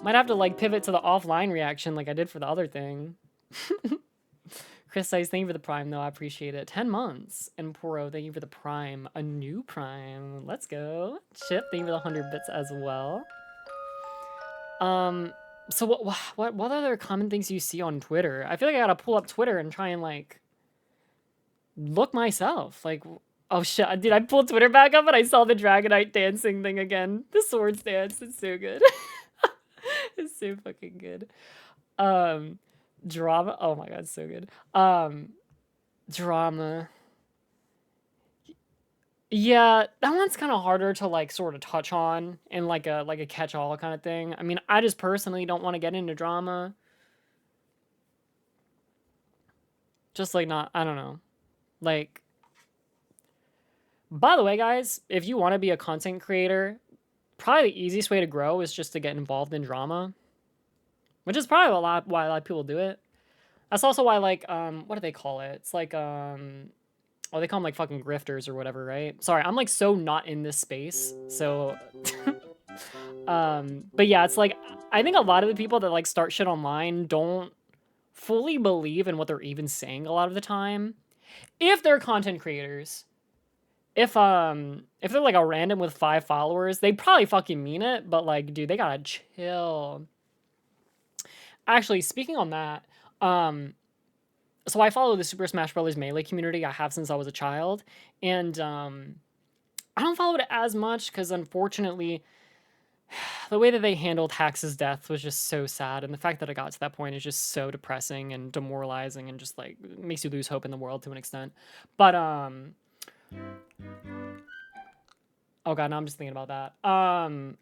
Might have to like pivot to the offline reaction like I did for the other thing. Chris says, thank you for the prime, though. I appreciate it. 10 months. And Poro, thank you for the prime. A new prime. Let's go. Chip, thank you for the 100 bits as well. So what other common things you see on Twitter? I feel like I gotta pull up Twitter and try and like look myself. Like, oh shit, dude, I pulled Twitter back up and I saw the Dragonite dancing thing again. The swords dance, it's so good. It's so fucking good. Drama, oh my god, so good. Drama. Yeah, that one's kind of harder to like sort of touch on in like a catch-all kind of thing. I mean, I just personally don't want to get into drama. Just like not, I don't know. Like, by the way, guys, if you want to be a content creator, probably the easiest way to grow is just to get involved in drama, which is probably why a lot of people do it. That's also why, like, what do they call it? It's like, oh, they call them like fucking grifters or whatever, right? Sorry, I'm like so not in this space. So, but yeah, it's like, I think a lot of the people that like start shit online don't fully believe in what they're even saying a lot of the time. If they're content creators, if they're like a random with 5 followers, they probably fucking mean it, but like, dude, they gotta chill. Actually, speaking on that, so I follow the Super Smash Bros. Melee community. I have since I was a child, and I don't follow it as much because unfortunately, the way that they handled Hax's death was just so sad, and the fact that it got to that point is just so depressing and demoralizing, and just like makes you lose hope in the world to an extent. But oh god, now I'm just thinking about that.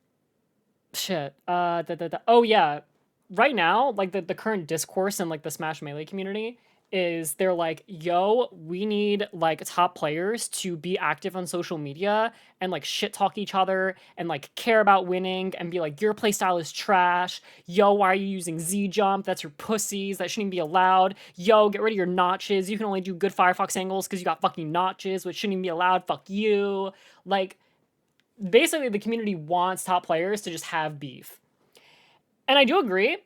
Shit. Oh yeah. Right now, like the current discourse in like the Smash Melee community is they're like, yo, we need like top players to be active on social media and like shit talk each other and like care about winning and be like, your playstyle is trash. Yo, why are you using Z jump? That's your pussies. That shouldn't even be allowed. Yo, get rid of your notches. You can only do good Firefox angles because you got fucking notches, which shouldn't even be allowed. Fuck you. Like, basically the community wants top players to just have beef. And I do agree.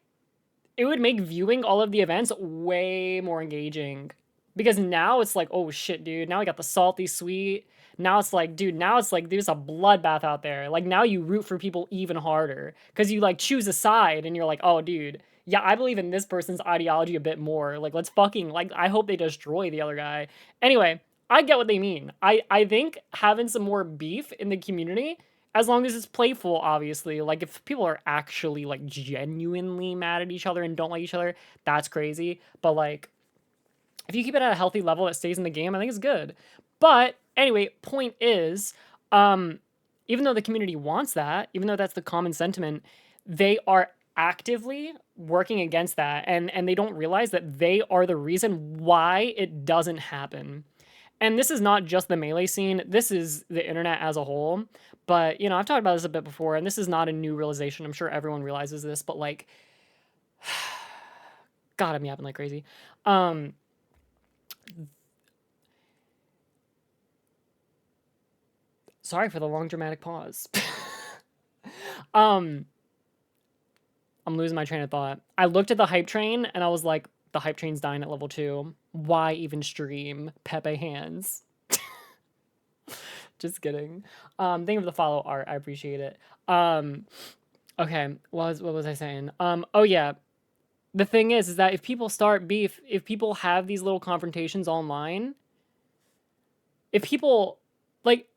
It would make viewing all of the events way more engaging. Because now it's like, oh shit, dude. Now we got the salty sweet. Now it's like, dude, there's a bloodbath out there. Like, now you root for people even harder. Because you, like, choose a side and you're like, oh, dude, yeah, I believe in this person's ideology a bit more. Like, let's fucking, like, I hope they destroy the other guy. Anyway, I get what they mean. I think having some more beef in the community, as long as it's playful, obviously. Like, if people are actually, like, genuinely mad at each other and don't like each other, that's crazy. But, like, if you keep it at a healthy level that stays in the game, I think it's good. But, anyway, point is, even though the community wants that, even though that's the common sentiment, they are actively working against that. And they don't realize that they are the reason why it doesn't happen. And this is not just the Melee scene. This is the internet as a whole. But, you know, I've talked about this a bit before, and this is not a new realization. I'm sure everyone realizes this, but, like, God, I'm yapping like crazy. Sorry for the long dramatic pause. I'm losing my train of thought. I looked at the hype train and I was like, the hype train's dying at level 2. Why even stream Pepe hands? Just kidding. Thank you for the follow, Art. I appreciate it. Okay, what was I saying? Oh yeah. The thing is that if people start beef, if people have these little confrontations online, if people, like,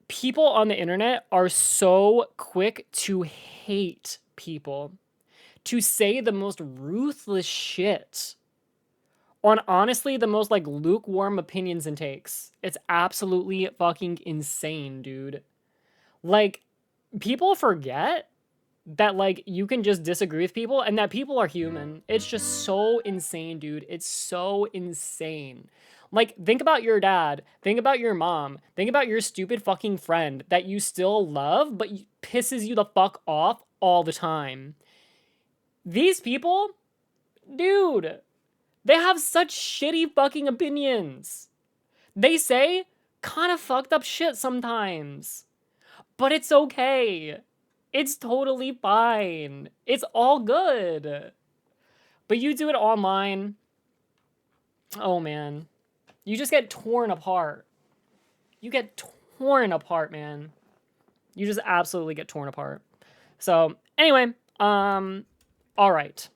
people on the internet are so quick to hate people, to say the most ruthless shit on honestly the most like lukewarm opinions and takes. It's absolutely fucking insane, dude. Like, people forget that like you can just disagree with people and that people are human. It's just so insane, dude. It's so insane. Like, think about your dad, think about your mom, think about your stupid fucking friend that you still love but pisses you the fuck off all the time. These people, dude, they have such shitty fucking opinions. They say kind of fucked up shit sometimes. But it's okay. It's totally fine. It's all good. But you do it online. Oh man. You just get torn apart. You get torn apart, man. You just absolutely get torn apart. So, anyway, all right.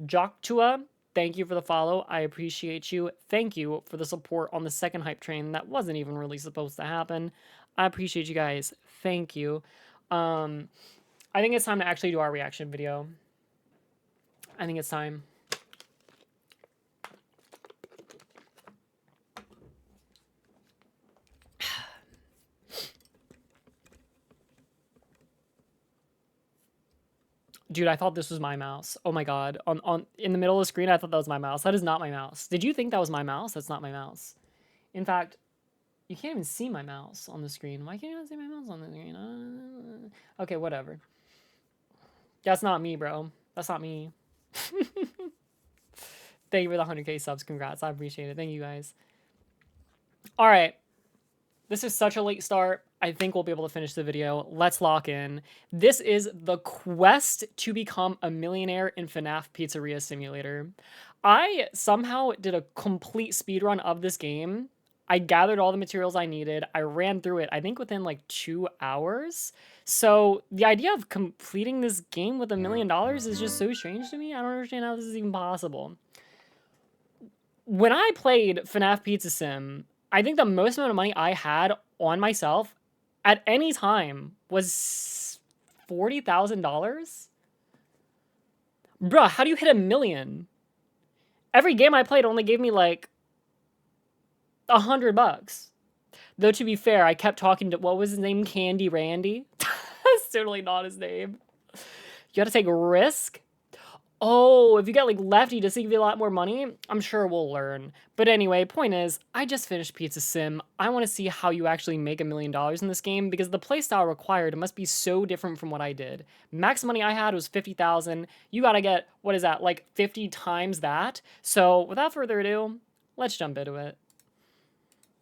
Joktua, thank you for the follow. I appreciate you. Thank you for the support on the second hype train that wasn't even really supposed to happen. I appreciate you guys. Thank you. I think it's time to actually do our reaction video. I think it's time. Dude, I thought this was my mouse. Oh my god. In the middle of the screen, I thought that was my mouse. That is not my mouse. Did you think that was my mouse? That's not my mouse. In fact, you can't even see my mouse on the screen. Why can't you not see my mouse on the screen? Okay, whatever. That's not me, bro. That's not me. Thank you for the 100k subs. Congrats. I appreciate it. Thank you, guys. All right. This is such a late start. I think we'll be able to finish the video. Let's lock in. This is the quest to become a millionaire in FNAF Pizzeria Simulator. I somehow did a complete speedrun of this game. I gathered all the materials I needed. I ran through it, I think within like 2 hours. So the idea of completing this game with $1 million is just so strange to me. I don't understand how this is even possible. When I played FNAF Pizza Sim, I think the most amount of money I had on myself at any time was $40,000. Bruh, how do you hit $1 million? Every game I played only gave me like $100. Though to be fair, I kept talking to, what was his name? Candy Randy? That's totally not his name. You gotta take a risk? Oh, if you get like Lefty to give you a lot more money, I'm sure we'll learn. But anyway, point is, I just finished Pizza Sim. I want to see how you actually make $1 million in this game because the playstyle required must be so different from what I did. Max money I had was 50,000. You gotta get, what is that, like 50 times that? So without further ado, let's jump into it.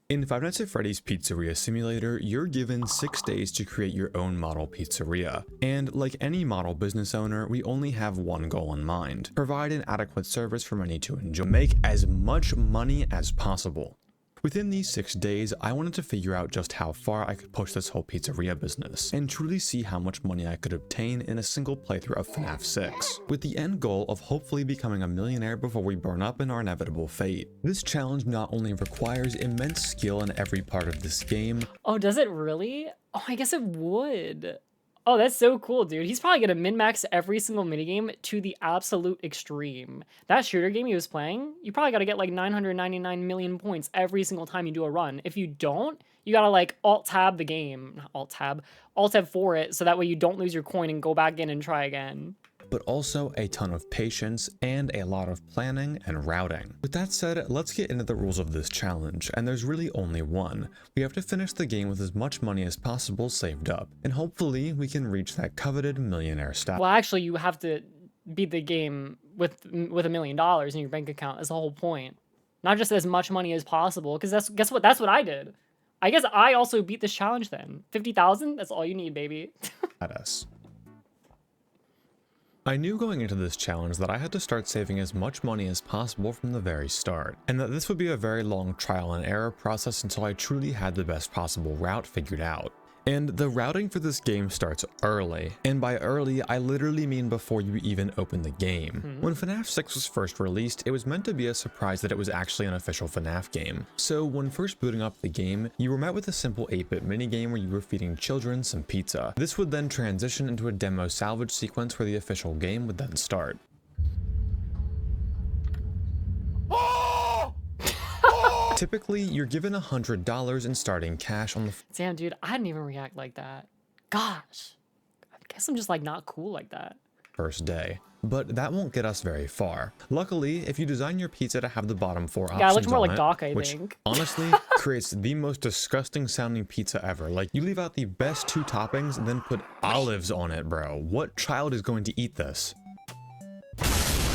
In Five Nights at Freddy's Pizzeria Simulator, you're given 6 days to create your own model pizzeria. And like any model business owner, we only have one goal in mind: provide an adequate service for many to enjoy. Make as much money as possible. Within these 6 days, I wanted to figure out just how far I could push this whole pizzeria business, and truly see how much money I could obtain in a single playthrough of FNAF 6, with the end goal of hopefully becoming a millionaire before we burn up in our inevitable fate. This challenge not only requires immense skill in every part of this game. Oh, does it really? Oh, I guess it would. Oh, that's so cool, dude. He's probably gonna min-max every single minigame to the absolute extreme. That shooter game he was playing, you probably gotta get like 999 million points every single time you do a run. If you don't, you gotta like alt-tab the game. Not alt-tab. Alt-tab for it, so that way you don't lose your coin and go back in and try again. But also a ton of patience and a lot of planning and routing. With that said, let's get into the rules of this challenge, and there's really only one. We have to finish the game with as much money as possible saved up, and hopefully we can reach that coveted millionaire status. Well, actually, you have to beat the game with $1 million in your bank account. That's the whole point. Not just as much money as possible, because guess what? That's what I did. I guess I also beat this challenge then. 50,000? That's all you need, baby. At us. I knew going into this challenge that I had to start saving as much money as possible from the very start, and that this would be a very long trial and error process until I truly had the best possible route figured out. And the routing for this game starts early, and by early I literally mean before you even open the game. When FNAF 6 was first released, it was meant to be a surprise that it was actually an official FNAF game. So when first booting up the game, you were met with a simple 8-bit minigame where you were feeding children some pizza. This would then transition into a demo salvage sequence where the official game would then start. Typically, you're given $100 in starting cash on the Damn, dude, I didn't even react like that. Gosh. I guess I'm just like not cool like that. first day. But that won't get us very far. Luckily, if you design your pizza to have the bottom 4 options Yeah, it looks more on like it, Doc, I which think. honestly creates the most disgusting sounding pizza ever. Like, you leave out the best 2 toppings and then put olives on it, bro. What child is going to eat this?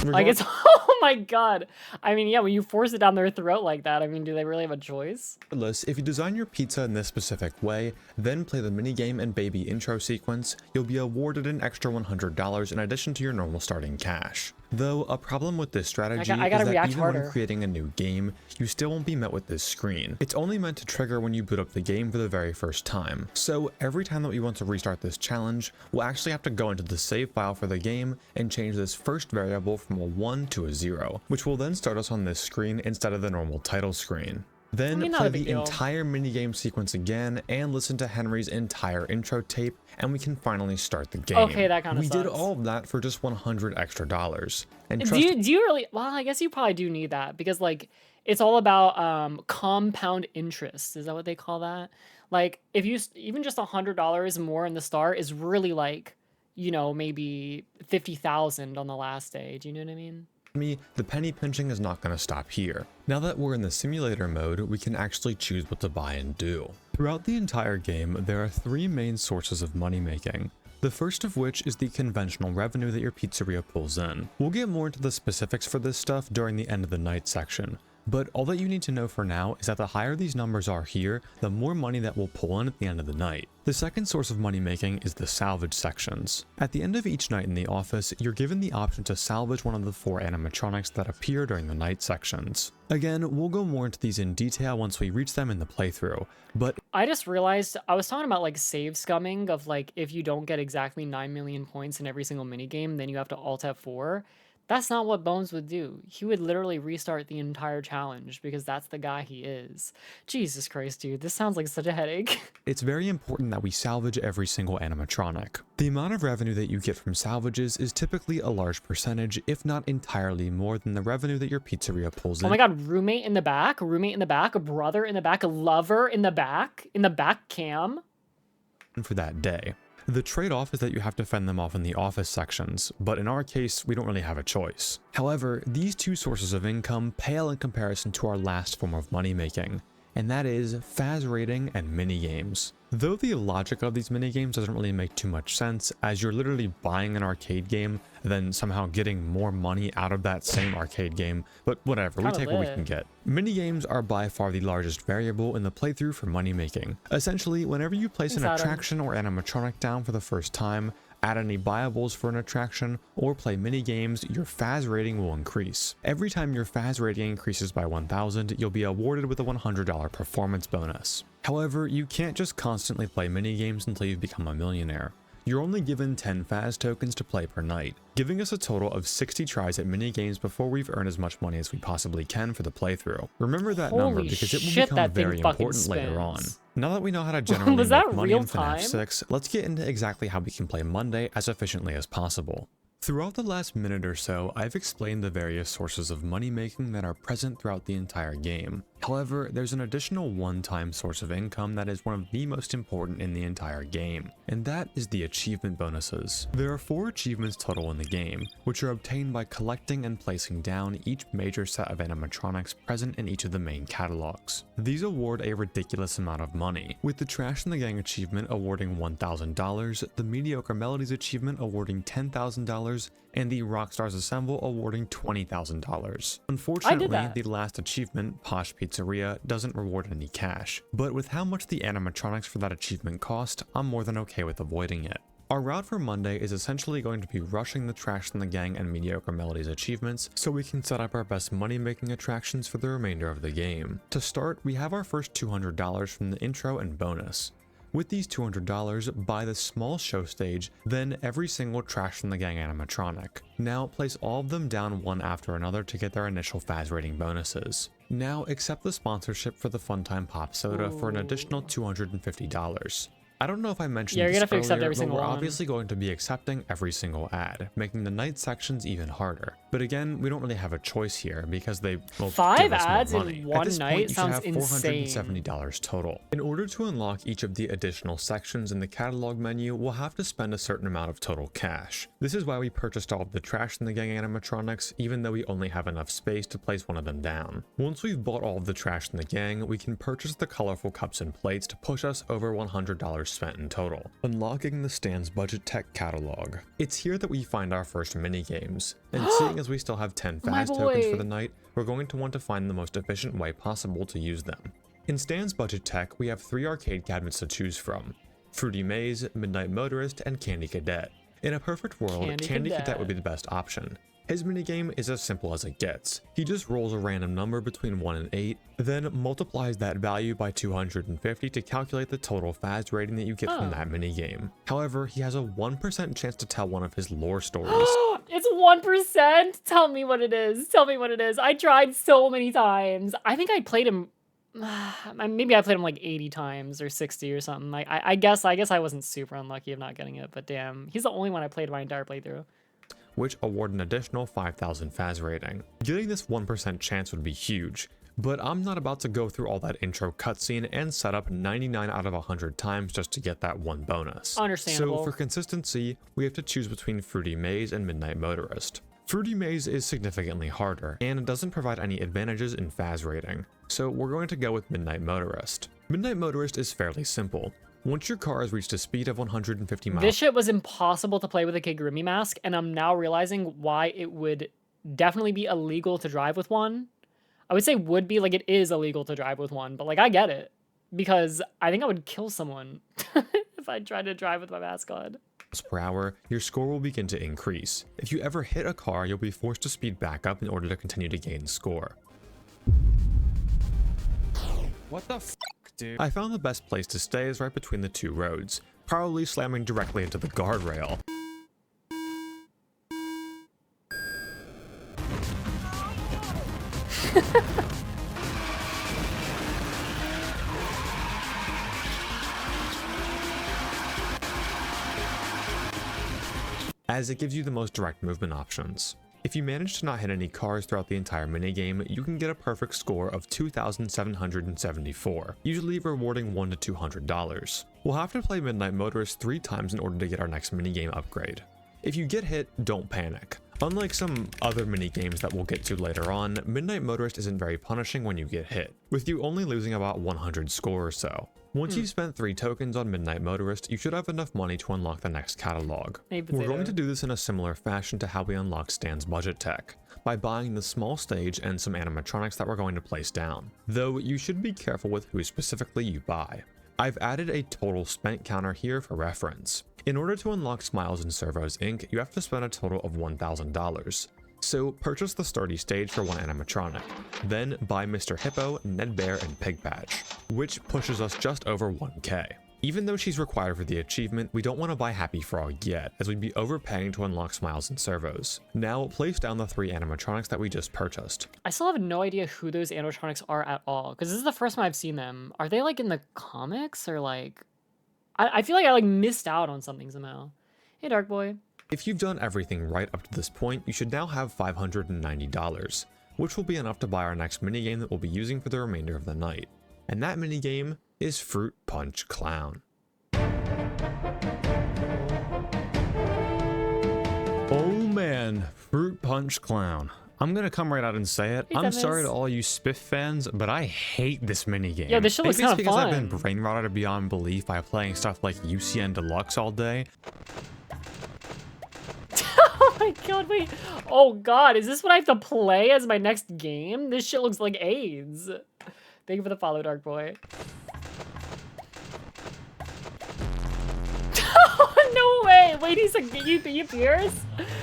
Like, it's, oh my god. I mean, yeah, when you force it down their throat like that, I mean, do they really have a choice? Regardless, if you design your pizza in this specific way, then play the minigame and baby intro sequence, you'll be awarded an extra $100 in addition to your normal starting cash. Though, a problem with this strategy I is gotta that react even harder. when creating a new game, you still won't be met with this screen. It's only meant to trigger when you boot up the game for the very first time. So every time that we want to restart this challenge, we'll actually have to go into the save file for the game and change this first variable from a 1 to a 0, which will then start us on this screen instead of the normal title screen. Then not play a big the deal. entire minigame sequence again and listen to Henry's entire intro tape, and we can finally start the game. Okay, that kinda We did sucks. all of that for just $100 extra. And Do trust you really? Well, I guess you probably do need that because like it's all about compound interest. Is that what they call that? Like if you even just $100 more in the start is really like, you know, maybe 50,000 on the last day. Do you know what I mean? me, the penny pinching is not going to stop here. Now that we're in the simulator mode, we can actually choose what to buy and do. Throughout the entire game, there are 3 main sources of money making. The first of which is the conventional revenue that your pizzeria pulls in. We'll get more into the specifics for this stuff during the end of the night section. But all that you need to know for now is that the higher these numbers are here, the more money that we'll pull in at the end of the night. The second source of money making is the salvage sections. At the end of each night in the office, you're given the option to salvage one of the 4 animatronics that appear during the night sections. Again, we'll go more into these in detail once we reach them in the playthrough, but I just realized I was talking about like save scumming of like if you don't get exactly 9 million points in every single minigame, then you have to alt F4. That's not what Bones would do. He would literally restart the entire challenge because that's the guy he is. Jesus Christ, dude, this sounds like such a headache. it's very important that we salvage every single animatronic. The amount of revenue that you get from salvages is typically a large percentage, if not entirely more than the revenue that your pizzeria pulls in. Oh my god, roommate in the back, a brother in the back, a lover in the back cam. For that day. The trade-off is that you have to fend them off in the office sections, but in our case, we don't really have a choice. However, these 2 sources of income pale in comparison to our last form of money making, and that is Faz rating and minigames. Though the logic of these minigames doesn't really make too much sense, as you're literally buying an arcade game, then somehow getting more money out of that same arcade game, but whatever, we Kinda take what we lit. can get. Minigames are by far the largest variable in the playthrough for money making. Essentially, whenever you place an Thanks, Adam. attraction or animatronic down for the first time, add any buyables for an attraction, or play minigames, your Faz rating will increase. Every time your Faz rating increases by 1,000, you'll be awarded with a $100 performance bonus. However, you can't just constantly play minigames until you've become a millionaire. You're only given 10 Faz tokens to play per night, giving us a total of 60 tries at minigames before we've earned as much money as we possibly can for the playthrough. Remember that number Holy because it will shit, become that thing very fucking important later on. spins. Now that we know how to generally Was make that money in real FNAF time? 6, let's get into exactly how we can play Monday as efficiently as possible. Throughout the last minute or so, I've explained the various sources of money making that are present throughout the entire game. However, there's an additional one-time source of income that is one of the most important in the entire game, and that is the achievement bonuses. There are 4 achievements total in the game, which are obtained by collecting and placing down each major set of animatronics present in each of the main catalogs. These award a ridiculous amount of money, with the Trash in the Gang achievement awarding $1,000, the Mediocre Melodies achievement awarding $10,000, and the Rockstars Assemble awarding $20,000. Unfortunately, that. the last achievement, Posh Pizzeria, doesn't reward any cash, but with how much the animatronics for that achievement cost, I'm more than okay with avoiding it. Our route for Monday is essentially going to be rushing the Trash in the Gang and Mediocre Melodies achievements so we can set up our best money-making attractions for the remainder of the game. To start, we have our first $200 from the intro and bonus. With these $200, buy the small show stage, then every single Trash in the Gang animatronic. Now place all of them down one after another to get their initial Faz rating bonuses. Now accept the sponsorship for the Funtime Pop Soda for an additional $250. I don't know if I mentioned You're this gonna have to accept earlier, every but single we're one. obviously going to be accepting every single ad, making the night sections even harder. But again, we don't really have a choice here because they will 5 give us more ads in money. one At this night point, you sounds should have insane. $470 total. In order to unlock each of the additional sections in the catalog menu, we'll have to spend a certain amount of total cash. This is why we purchased all of the Trash in the Gang animatronics, even though we only have enough space to place one of them down. Once we've bought all of the Trash in the Gang, we can purchase the colorful cups and plates to push us over $100 spent in total. Unlocking the Stan's Budget Tech catalog. It's here that we find our first mini games, and seeing as we still have 10 My Faz tokens boy. for the night, we're going to want to find the most efficient way possible to use them. In Stan's Budget Tech, we have 3 arcade cabinets to choose from: Fruity Maze, Midnight Motorist, and Candy Cadet. In a perfect world, Candy Cadet would be the best option. His minigame is as simple as it gets. He just rolls a random number between 1 and 8, then multiplies that value by 250 to calculate the total Faz rating that you get from that minigame. However, he has a 1% chance to tell one of his lore stories. It's 1%? Tell me what it is. Tell me what it is. I tried so many times. I think I played him... Maybe I played him like 80 times or 60 or something. Like I guess I wasn't super unlucky of not getting it, but damn. He's the only one I played my entire playthrough. Which award an additional 5,000 Faz rating. Getting this 1% chance would be huge, but I'm not about to go through all that intro cutscene and set up 99 out of 100 times just to get that one bonus. Understandable. So for consistency, we have to choose between Fruity Maze and Midnight Motorist. Fruity Maze is significantly harder, and it doesn't provide any advantages in Faz rating, so we're going to go with Midnight Motorist. Midnight Motorist is fairly simple. Once your car has reached a speed of 150 miles... This shit was impossible to play with a Kigurumi mask, and I'm now realizing why it would definitely be illegal to drive with one. I would say would be, like it is illegal to drive with one, but like I get it. Because I think I would kill someone if I tried to drive with my mask on. Per hour, your score will begin to increase. If you ever hit a car, you'll be forced to speed back up in order to continue to gain score. What the f***, dude? I found the best place to stay is right between the 2 roads, probably slamming directly into the guardrail. As it gives you the most direct movement options. If you manage to not hit any cars throughout the entire minigame, you can get a perfect score of 2,774, usually rewarding $100 to $200. We'll have to play Midnight Motorist 3 times in order to get our next minigame upgrade. If you get hit, don't panic. Unlike some other minigames that we'll get to later on, Midnight Motorist isn't very punishing when you get hit, with you only losing about 100 score or so. Once you've spent 3 tokens on Midnight Motorist, you should have enough money to unlock the next catalog. We're going to do this in a similar fashion to how we unlock Stan's Budget Tech, by buying the small stage and some animatronics that we're going to place down, though you should be careful with who specifically you buy. I've added a total spent counter here for reference. In order to unlock Smiles and Servos Inc., you have to spend a total of $1,000. So purchase the Sturdy stage for 1 animatronic, then buy Mr. Hippo, Ned Bear, and Pig Patch, which pushes us just over 1k. Even though she's required for the achievement, we don't want to buy Happy Frog yet, as we'd be overpaying to unlock Smiles and Servos. Now place down the 3 animatronics that we just purchased. I still have no idea who those animatronics are at all, because this is the first time I've seen them. Are they like in the comics, or like... I feel like I like missed out on something somehow. Hey, Dark Boy. If you've done everything right up to this point, you should now have $590, which will be enough to buy our next minigame that we'll be using for the remainder of the night. And that minigame is Fruit Punch Clown. Oh man, Fruit Punch Clown. I'm gonna come right out and say it. I'm sorry to all you Spiff fans, but I hate this minigame. Yeah, this shit looks Maybe it's kinda because I've fun. been brain rotted beyond belief by playing stuff like UCN Deluxe all day. Oh my god, wait. Oh god, is this what I have to play as my next game? This shit looks like AIDS. Thank you for the follow, Dark Boy. No way! Wait, he's a you Pierce?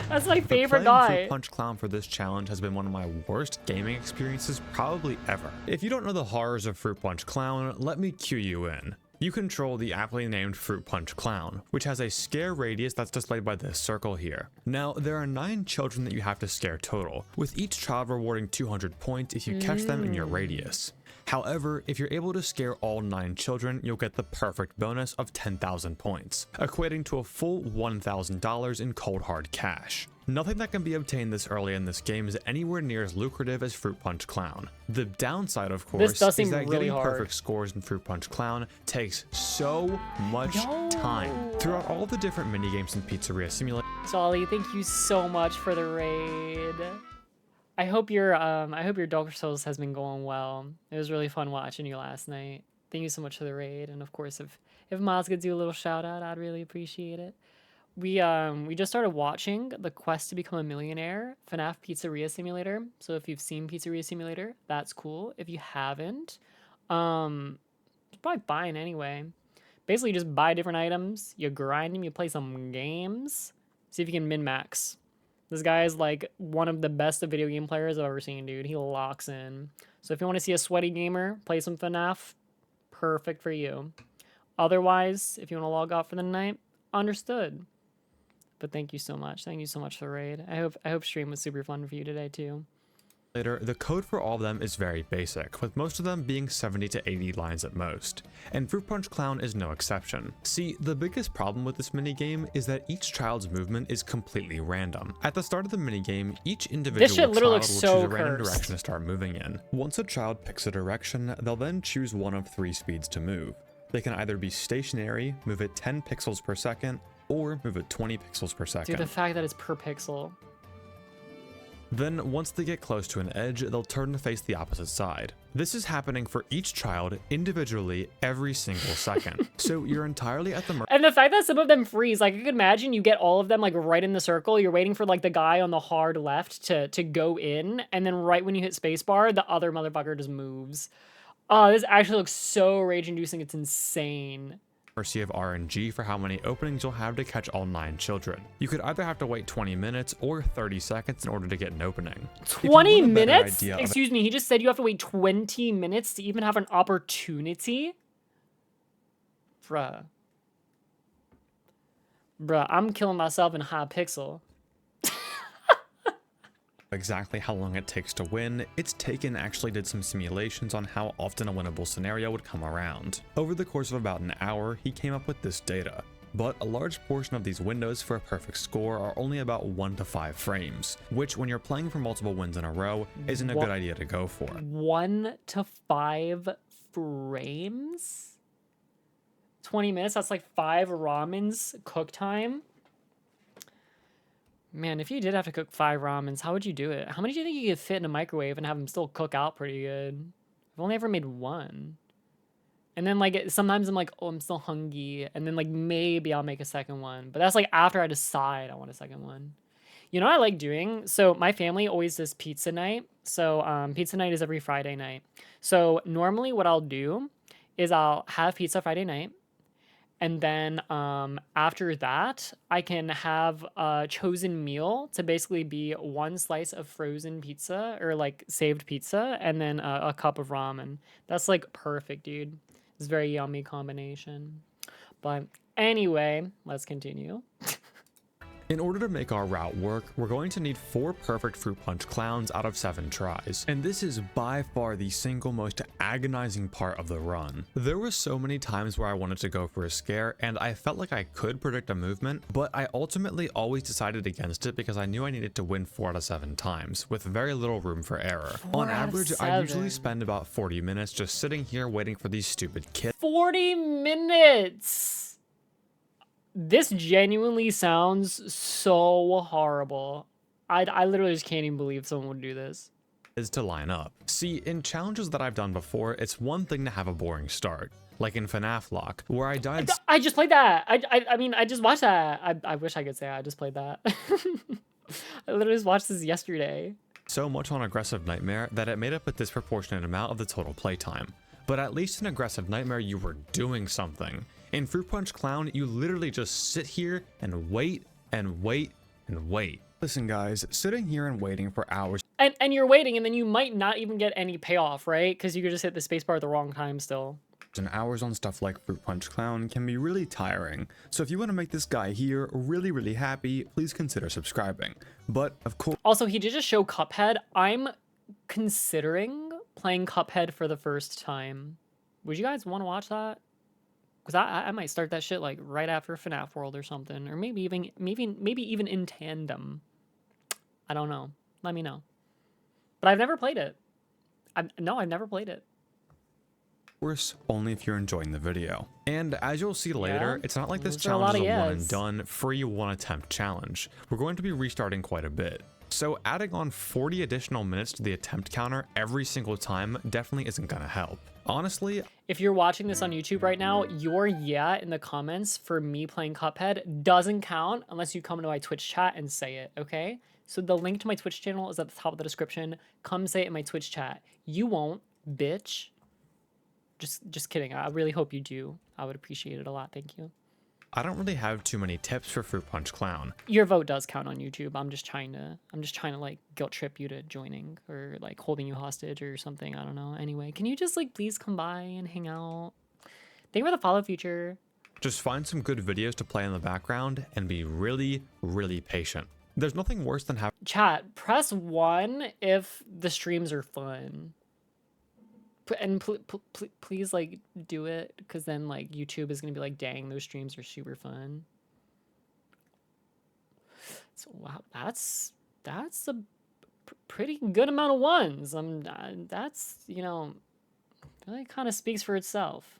That's my favorite Playing guy. Fruit Punch Clown for this challenge has been one of my worst gaming experiences probably ever. If you don't know the horrors of Fruit Punch Clown, let me cue you in. You control the aptly named Fruit Punch Clown, which has a scare radius that's displayed by this circle here. Now, there are 9 children that you have to scare total, with each child rewarding 200 points if you catch them in your radius. However, if you're able to scare all 9 children, you'll get the perfect bonus of 10,000 points, equating to a full $1,000 in cold hard cash. Nothing that can be obtained this early in this game is anywhere near as lucrative as Fruit Punch Clown. The downside, of course, is that getting perfect scores in Fruit Punch Clown takes so much time. Throughout all the different minigames in Pizzeria Simulator, Solly, thank you so much for the raid. I hope your Dark Souls has been going well. It was really fun watching you last night. Thank you so much for the raid, and of course, if Miles could do a little shout out, I'd really appreciate it. We just started watching the Quest to Become a Millionaire FNAF Pizzeria Simulator. So if you've seen Pizzeria Simulator, that's cool. If you haven't, you're probably buying anyway. Basically, you just buy different items, you grind them, you play some games, see if you can min-max. This guy is like one of the best video game players I've ever seen, dude. He locks in. So if you want to see a sweaty gamer play some FNAF, perfect for you. Otherwise, if you want to log off for the night, understood. But thank you so much. Thank you so much for the raid. I hope stream was super fun for you today too. the code for all of them is very basic, with most of them being 70 to 80 lines at most, and Fruit Punch Clown is no exception. See, the biggest problem with this minigame is that each child's movement is completely random. At the start of the minigame, each individual child will choose a random direction to start moving in. Once a child picks a direction, they'll then choose one of 3 speeds to move. They can either be stationary, move at 10 pixels per second, or move at 20 pixels per second. Dude, the fact that it's per pixel. Then, once they get close to an edge, they'll turn to face the opposite side. This is happening for each child individually every single second. So you're entirely at the mercy. And the fact that some of them freeze, like I could imagine you get all of them like right in the circle. You're waiting for like the guy on the hard left to go in, and then right when you hit spacebar, the other motherfucker just moves. Oh, this actually looks so rage-inducing. It's insane. Mercy of RNG for how many openings you'll have to catch all 9 children. You could either have to wait 20 minutes or 30 seconds in order to get an opening. 20 minutes? Excuse me, he just said you have to wait 20 minutes to even have an opportunity? Bruh, I'm killing myself in Hypixel. Exactly how long it takes to win, It's Taken actually did some simulations on how often a winnable scenario would come around. Over the course of about an hour, he came up with this data. But a large portion of these windows for a perfect score are only about 1 to 5 frames, which when you're playing for multiple wins in a row, isn't a good idea to go for. 1 to 5 frames? 20 minutes, that's like 5 ramens cook time. Man, if you did have to cook 5 ramens, how would you do it? How many do you think you could fit in a microwave and have them still cook out pretty good? I've only ever made 1. And then, like, sometimes I'm like, oh, I'm still hungry. And then, like, maybe I'll make a second one. But that's, like, after I decide I want a second one. You know what I like doing? So my family always does pizza night. So pizza night is every Friday night. So normally what I'll do is I'll have pizza Friday night. And then after that, I can have a chosen meal to basically be 1 slice of frozen pizza or like saved pizza and then a cup of ramen. That's like perfect, dude. It's a very yummy combination. But anyway, let's continue. In order to make our route work, we're going to need 4 perfect Fruit Punch Clowns out of 7 tries. And this is by far the single most agonizing part of the run. There were so many times where I wanted to go for a scare, and I felt like I could predict a movement, but I ultimately always decided against it because I knew I needed to win 4 out of 7 times, with very little room for error. On average, I usually spend about 40 minutes just sitting here waiting for these stupid kids. 40 minutes! This genuinely sounds so horrible. I literally just can't even believe someone would do this. Is to line up. See, in challenges that I've done before, it's one thing to have a boring start. Like in FNAF Lock, where I died. I just played that. I mean, I just watched that. I wish I could say I just played that. I literally just watched this yesterday. So much on Aggressive Nightmare that it made up a disproportionate amount of the total playtime. But at least in Aggressive Nightmare, you were doing something. In Fruit Punch Clown, you literally just sit here and wait and wait and wait. Listen guys, sitting here and waiting for hours And you're waiting, and then you might not even get any payoff, right? Because you could just hit the spacebar at the wrong time still. and hours on stuff like Fruit Punch Clown can be really tiring. So if you want to make this guy here really happy, please consider subscribing. But of course, Also, he did just show Cuphead. I'm considering playing Cuphead for the first time. Would you guys want to watch that? Because I might start that shit like right after FNAF World or something, or maybe even in tandem. I don't know. Let me know. But I've never played it. I've never played it. only if you're enjoying the video. And as you'll see later, it's not like this Those are a lot challenge is of a one and yes. done free one attempt challenge. We're going to be restarting quite a bit. So adding on 40 additional minutes to the attempt counter every single time definitely isn't gonna help. Honestly, If you're watching this on YouTube right now, your yeah in the comments for me playing Cuphead doesn't count unless you come into my Twitch chat and say it, okay? So the link to my Twitch channel is at the top of the description. Come say it in my Twitch chat. You won't, bitch. Just kidding. I really hope you do. I would appreciate it a lot. Thank you. I don't really have too many tips for Fruit Punch Clown. Your vote does count on YouTube. I'm just trying to like guilt trip you to joining or like holding you hostage or something. I don't know. Anyway, can you just like please come by and hang out? Thank you for the follow feature. Just find some good videos to play in the background and be really patient. There's nothing worse than having Chat, press 1 if the streams are fun. And please like do it, because then like YouTube is gonna be like, dang, those streams are super fun. So wow, that's a pretty good amount of ones. That's, you know, really kind of speaks for itself.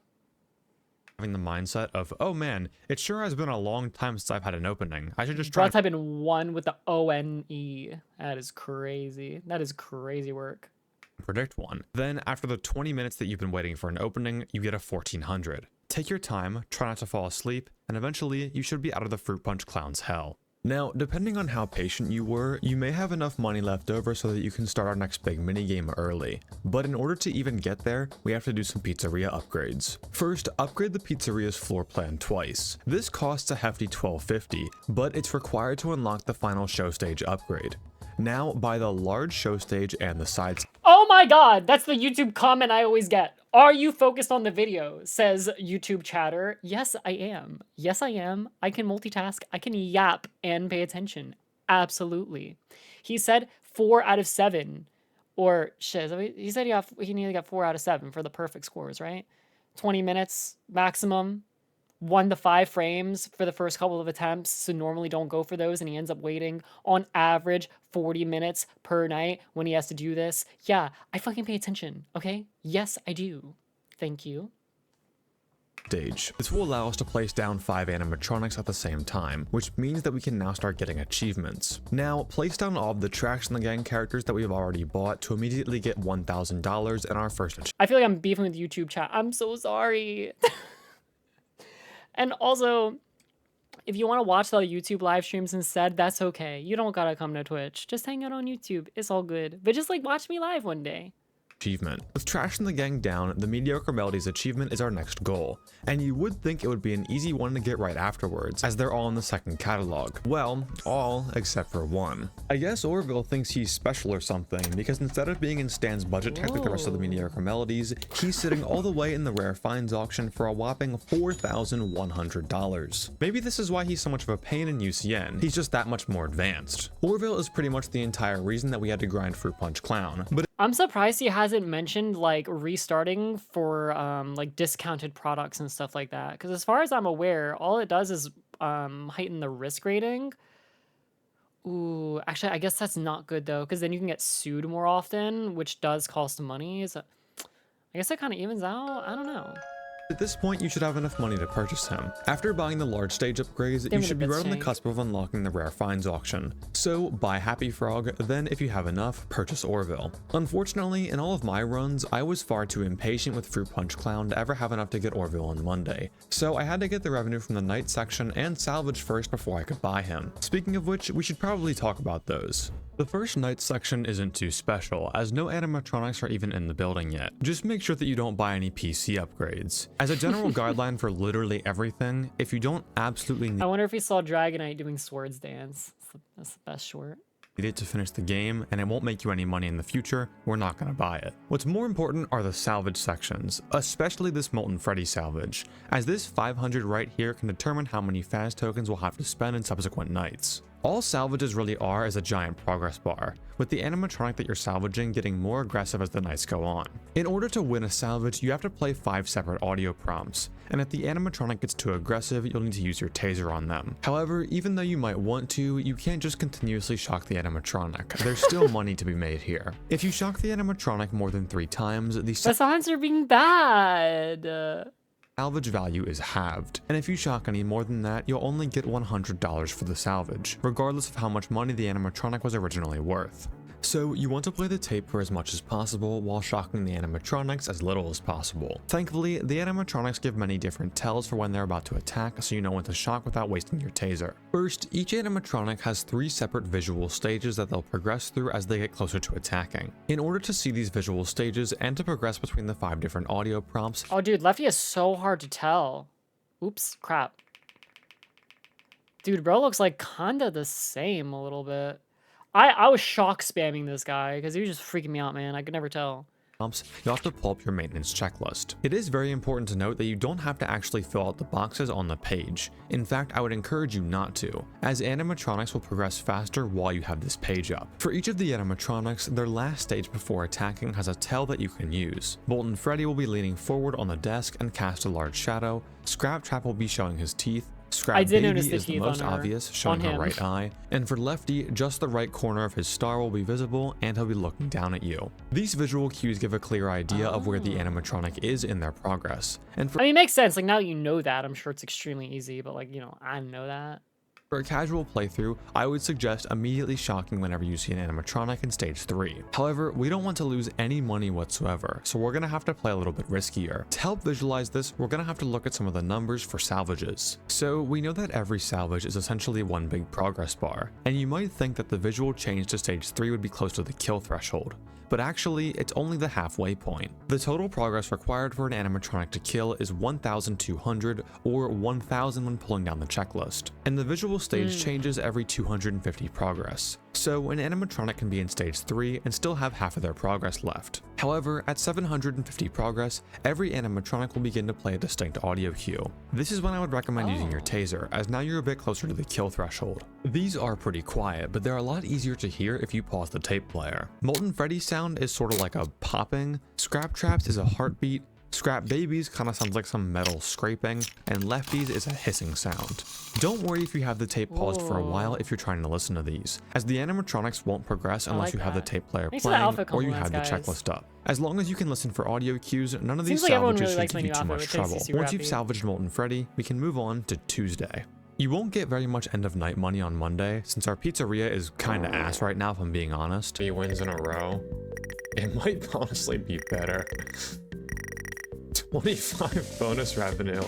the mindset of, oh man, it sure has been a long time since I've had an opening. I should just Try try to type in 1 with the O-N-E. That is crazy. That is crazy work. predict one. Then after the 20 minutes that you've been waiting for an opening, you get a 1400. Take your time, try not to fall asleep, and eventually you should be out of the Fruit Punch Clown's hell. Now, depending on how patient you were, you may have enough money left over so that you can start our next big minigame early. But in order to even get there, we have to do some pizzeria upgrades. First, upgrade the pizzeria's floor plan twice. This costs a hefty $12.50, but it's required to unlock the final show stage upgrade. Now, buy the large show stage and the sides. Oh my god, that's the YouTube comment I always get. Are you focused on the video? Says YouTube chatter. Yes, I am. Yes, I am. I can multitask. I can yap and pay attention. Absolutely. He said 4 out of 7. Or shit, he said he nearly got 4 out of 7 for the perfect scores, right? 20 minutes maximum. 1 to 5 frames for the first couple of attempts, so normally don't go for those, and he ends up waiting on average 40 minutes per night when he has to do this. Yeah, I fucking pay attention, okay? Yes, I do. Thank you. Stage. This will allow us to place down 5 animatronics at the same time, which means that we can now start getting achievements. Now, place down all of the Trash in the Gang characters that we have already bought to immediately get $1,000 in our first achievement. I feel like I'm beefing with YouTube chat. I'm so sorry. And also, if you want to watch the YouTube live streams instead, that's okay. You don't gotta come to Twitch. Just hang out on YouTube. It's all good. But just like watch me live one day. Achievement. With Trash in the Gang down, the Mediocre Melodies achievement is our next goal, and you would think it would be an easy one to get right afterwards, as they're all in the second catalog. Well, all except for one. I guess Orville thinks he's special or something, because instead of being in Stan's budget tag like the rest of the Mediocre Melodies, he's sitting all the way in the rare finds auction for a whopping $4,100. Maybe this is why he's so much of a pain in UCN, he's just that much more advanced. Orville is pretty much the entire reason that we had to grind Fruit Punch Clown, but I'm surprised he hasn't mentioned like restarting for like discounted products and stuff like that. Because as far as I'm aware, all it does is heighten the risk rating. Ooh, actually, I guess that's not good though, because then you can get sued more often, which does cost money. So I guess it kind of evens out. I don't know. at this point, you should have enough money to purchase him. After buying the large stage upgrades, you should be right on the cusp of unlocking the rare finds auction. So buy Happy Frog, then if you have enough, purchase Orville. Unfortunately, in all of my runs, I was far too impatient with Fruit Punch Clown to ever have enough to get Orville on Monday. So I had to get the revenue from the night section and salvage first before I could buy him. Speaking of which, we should probably talk about those. The first night section isn't too special, as no animatronics are even in the building yet. Just make sure that you don't buy any PC upgrades. As a general guideline for literally everything, if you don't absolutely need I wonder if he saw Dragonite doing Swords Dance. That's the best short. it to finish the game and it won't make you any money in the future, we're not going to buy it. What's more important are the salvage sections, especially this Molten Freddy salvage, as this 500 right here can determine how many fast tokens we'll have to spend in subsequent nights. All salvages really are is a giant progress bar, with the animatronic that you're salvaging getting more aggressive as the nights go on. In order to win a salvage, you have to play 5 separate audio prompts, and if the animatronic gets too aggressive, you'll need to use your taser on them. However, even though you might want to, you can't just continuously shock the animatronic. There's still money to be made here. If you shock the animatronic more than 3 times, the The signs are being bad. salvage value is halved, and if you shock any more than that, you'll only get $100 for the salvage, regardless of how much money the animatronic was originally worth. So you want to play the tape for as much as possible while shocking the animatronics as little as possible. Thankfully, the animatronics give many different tells for when they're about to attack, so you know when to shock without wasting your taser. First, each animatronic has 3 separate visual stages that they'll progress through as they get closer to attacking. In order to see these visual stages and to progress between the 5 different audio prompts, Oh, dude, Lefty is so hard to tell. Oops, crap. Dude, bro looks like kinda the same a little bit. I was shock spamming this guy because he was just freaking me out, man. I could never tell. you'll have to pull up your maintenance checklist. It is very important to note that you don't have to actually fill out the boxes on the page. In fact, I would encourage you not to, as animatronics will progress faster while you have this page up. For each of the animatronics, their last stage before attacking has a tell that you can use. Molten Freddy will be leaning forward on the desk and cast a large shadow, Scrap Trap will be showing his teeth, Scrap I did Baby notice the is the teeth most on her- obvious, showing on her him. right eye, and for Lefty, just the right corner of his star will be visible and he'll be looking down at you. These visual cues give a clear idea of where the animatronic is in their progress. And for I mean, it makes sense. Like, now that you know that, I'm sure it's extremely easy, but, like, you know, I know that. For a casual playthrough, I would suggest immediately shocking whenever you see an animatronic in stage 3. However, we don't want to lose any money whatsoever, so we're going to have to play a little bit riskier. To help visualize this, we're going to have to look at some of the numbers for salvages. So we know that every salvage is essentially one big progress bar, and you might think that the visual change to stage 3 would be close to the kill threshold. But actually, it's only the halfway point. The total progress required for an animatronic to kill is 1,200 or 1,000 when pulling down the checklist, and the visual stage changes every 250 progress. So an animatronic can be in stage 3 and still have half of their progress left. However, at 750 progress, every animatronic will begin to play a distinct audio cue. This is when I would recommend using your taser, as now you're a bit closer to the kill threshold. These are pretty quiet, but they're a lot easier to hear if you pause the tape player. Molten Freddy's sound is sort of like a popping, Scrap Traps is a heartbeat, Scrap Babies kind of sounds like some metal scraping, and Lefties is a hissing sound. Don't worry if you have the tape paused for a while if you're trying to listen to these, as the animatronics won't progress unless like you have the that. tape player Thanks for the playing outfit or you compliments, have the guys. checklist up. As long as you can listen for audio cues, none of these Seems like everyone salvages really should likes give my you new too much outfit, which makes me trouble. super Once you've happy. salvaged Molten Freddy, we can move on to Tuesday. You won't get very much end of night money on Monday, since our pizzeria is kinda ass right now if I'm being honest. 3 wins in a row. It might honestly be better. 25 bonus revenue.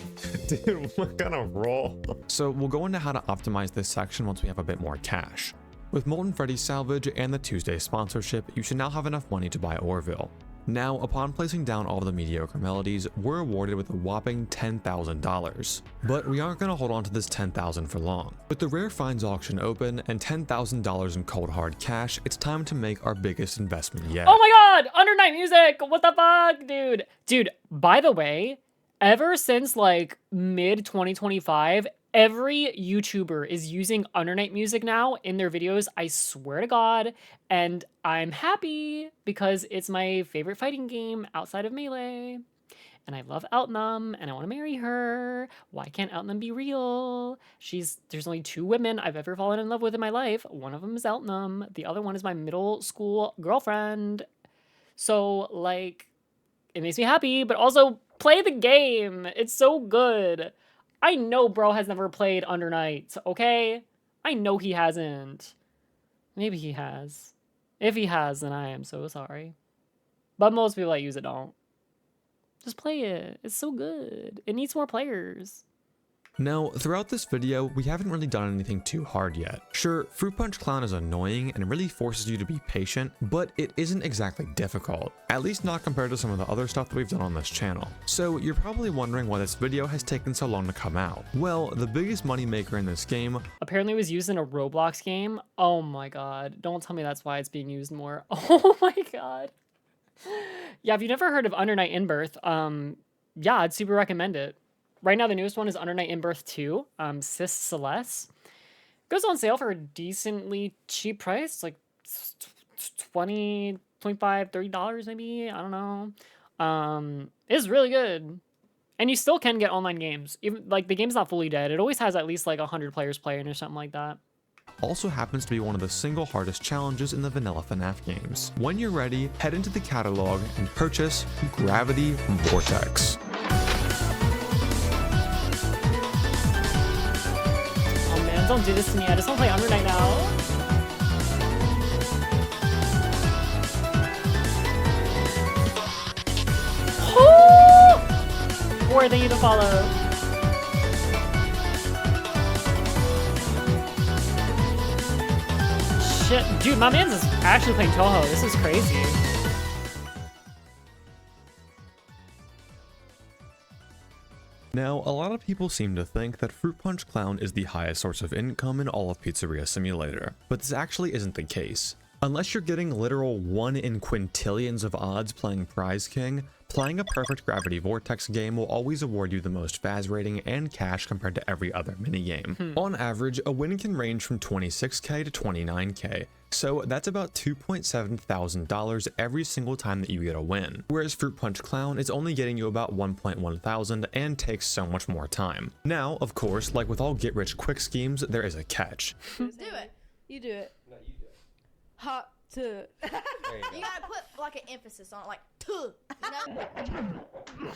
Dude, what kind of roll? So we'll go into how to optimize this section once we have a bit more cash. With Molten Freddy's salvage and the Tuesday sponsorship, you should now have enough money to buy Orville. Now, upon placing down all the mediocre melodies, we're awarded with a whopping $10,000. But we aren't going to hold on to this $10,000 for long. With the Rare Finds auction open and $10,000 in cold hard cash, it's time to make our biggest investment yet. Oh my god! Under night music! What the fuck, dude? Dude, by the way, ever since like mid 2025, every YouTuber is using Under night music now in their videos. I swear to God. And I'm happy because it's my favorite fighting game outside of Melee. And I love Outnum, and I want to marry her. Why can't Outnum be real? There's only 2 women I've ever fallen in love with in my life. One of them is Outnum. The other one is my middle school girlfriend. So, like, it makes me happy, but also play the game. It's so good. I know bro has never played Under Night, okay? I know he hasn't. Maybe he has. If he has, then I am so sorry. But most people that use it don't. Just play it. It's so good. It needs more players. Now, throughout this video, we haven't really done anything too hard yet. Sure, Fruit Punch Clown is annoying and really forces you to be patient, but it isn't exactly difficult, at least not compared to some of the other stuff that we've done on this channel. So you're probably wondering why this video has taken so long to come out. Well, the biggest money maker in this game Apparently it was used in a Roblox game. Oh my god. Don't tell me that's why it's being used more. Oh my god. Yeah, if you've never heard of Under Night In Birth, yeah, I'd super recommend it. Right now, the newest one is Under Night In Birth 2, Sis Celeste. Goes on sale for a decently cheap price, like $20, $25, $30 maybe, I don't know. It's really good. And you still can get online games. Even like the game's not fully dead. It always has at least like 100 players playing or something like that. also happens to be one of the single hardest challenges in the vanilla FNAF games. When you're ready, head into the catalog and purchase Gravity Vortex. Oh man, don't do this to me. I just want to play Under Night now. Or they need to follow. Shit, dude, my man's is actually playing Toho. This is crazy. Now, a lot of people seem to think that Fruit Punch Clown is the highest source of income in all of Pizzeria Simulator, but this actually isn't the case. Unless you're getting literal 1 in quintillions of odds playing Prize King, playing a perfect Gravity Vortex game will always award you the most Faz rating and cash compared to every other minigame. On average, a win can range from $26k to $29k, so that's about $2,700 every single time that you get a win. Whereas Fruit Punch Clown is only getting you about 1.1 thousand and takes so much more time. Now, of course, like with all get-rich-quick schemes, there is a catch. Do it. You do it. No, you do it. Hot to. You gotta put like an emphasis on it, like to. You know?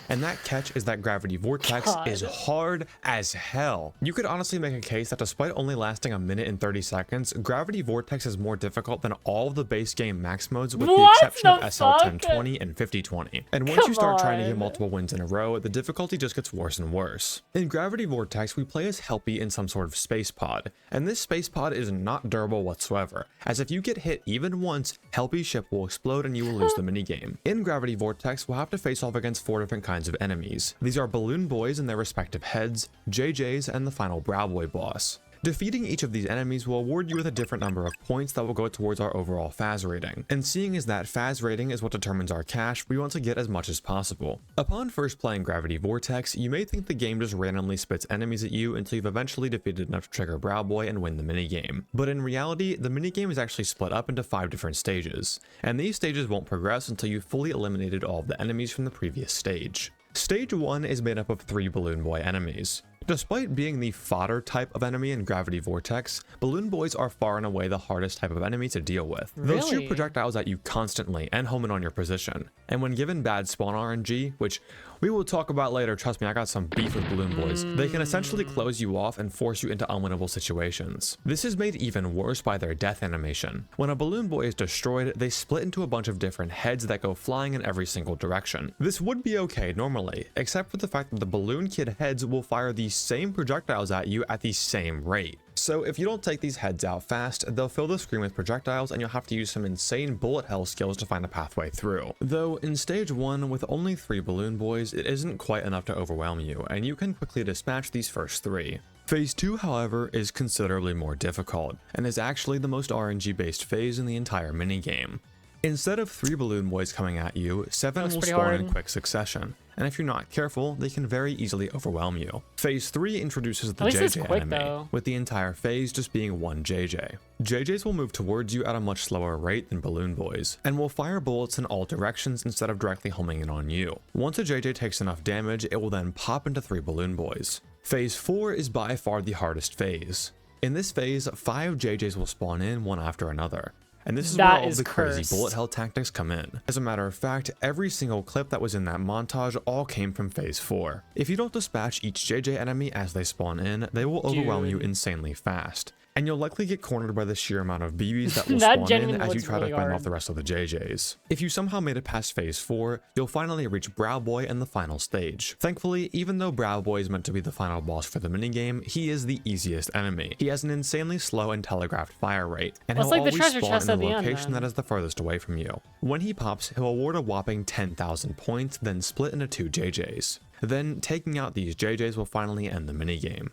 And that catch is that Gravity Vortex is hard as hell. You could honestly make a case that despite only lasting 1 minute and 30 seconds, Gravity Vortex is more difficult than all of the base game max modes with the exception of SL1020 and 5020. And once you start trying to get multiple wins in a row, the difficulty just gets worse and worse. In Gravity Vortex, we play as Helpy in some sort of space pod, and this space pod is not durable whatsoever, as if you get hit even once, Helpy's ship will explode and you will lose the minigame. In Gravity Vortex, we'll have to face off against 4 different kinds of enemies. These are Balloon Boys and their respective heads, JJs, and the final Brow Boy boss. Defeating each of these enemies will award you with a different number of points that will go towards our overall Faz rating. And seeing as that Faz rating is what determines our cash, we want to get as much as possible. Upon first playing Gravity Vortex, you may think the game just randomly spits enemies at you until you've eventually defeated enough to trigger Brow Boy and win the minigame. But in reality, the minigame is actually split up into 5 different stages, and these stages won't progress until you've fully eliminated all of the enemies from the previous stage. Stage 1 is made up of 3 Balloon Boy enemies. Despite being the fodder type of enemy in Gravity Vortex, Balloon Boys are far and away the hardest type of enemy to deal with. They'll shoot projectiles at you constantly and home in on your position. And when given bad spawn RNG, which we will talk about later, trust me, I got some beef with Balloon Boys, they can essentially close you off and force you into unwinnable situations. This is made even worse by their death animation. When a Balloon Boy is destroyed, they split into a bunch of different heads that go flying in every single direction. This would be okay normally, except for the fact that the Balloon Kid heads will fire the same projectiles at you at the same rate. So if you don't take these heads out fast, they'll fill the screen with projectiles and you'll have to use some insane bullet hell skills to find a pathway through. Though in stage 1, with only 3 Balloon Boys, it isn't quite enough to overwhelm you, and you can quickly dispatch these first 3. Phase 2, however, is considerably more difficult, and is actually the most RNG based phase in the entire minigame. Instead of 3 Balloon Boys coming at you, 7 will spawn in quick succession, and if you're not careful, they can very easily overwhelm you. Phase 3 introduces the JJ enemy, with the entire phase just being 1 JJ. JJs will move towards you at a much slower rate than Balloon Boys, and will fire bullets in all directions instead of directly homing in on you. Once a JJ takes enough damage, it will then pop into 3 Balloon Boys. Phase 4 is by far the hardest phase. In this phase, 5 JJs will spawn in one after another. And this is where all the crazy bullet hell tactics come in. As a matter of fact, every single clip that was in that montage all came from phase 4. If you don't dispatch each JJ enemy as they spawn in, they will overwhelm you insanely fast. and you'll likely get cornered by the sheer amount of BBs that will That spawn in genuinely as you looks try really to fend hard. off the rest of the JJs. If you somehow made it past phase 4, you'll finally reach Brow Boy in the final stage. Thankfully, even though Brow Boy is meant to be the final boss for the minigame, he is the easiest enemy. He has an insanely slow and telegraphed fire rate, and Well, it's he'll like the always treasure spawn chest in at the the end, location then. that is the furthest away from you. When he pops, he'll award a whopping 10,000 points, then split into 2 JJs. Then, taking out these JJs will finally end the minigame.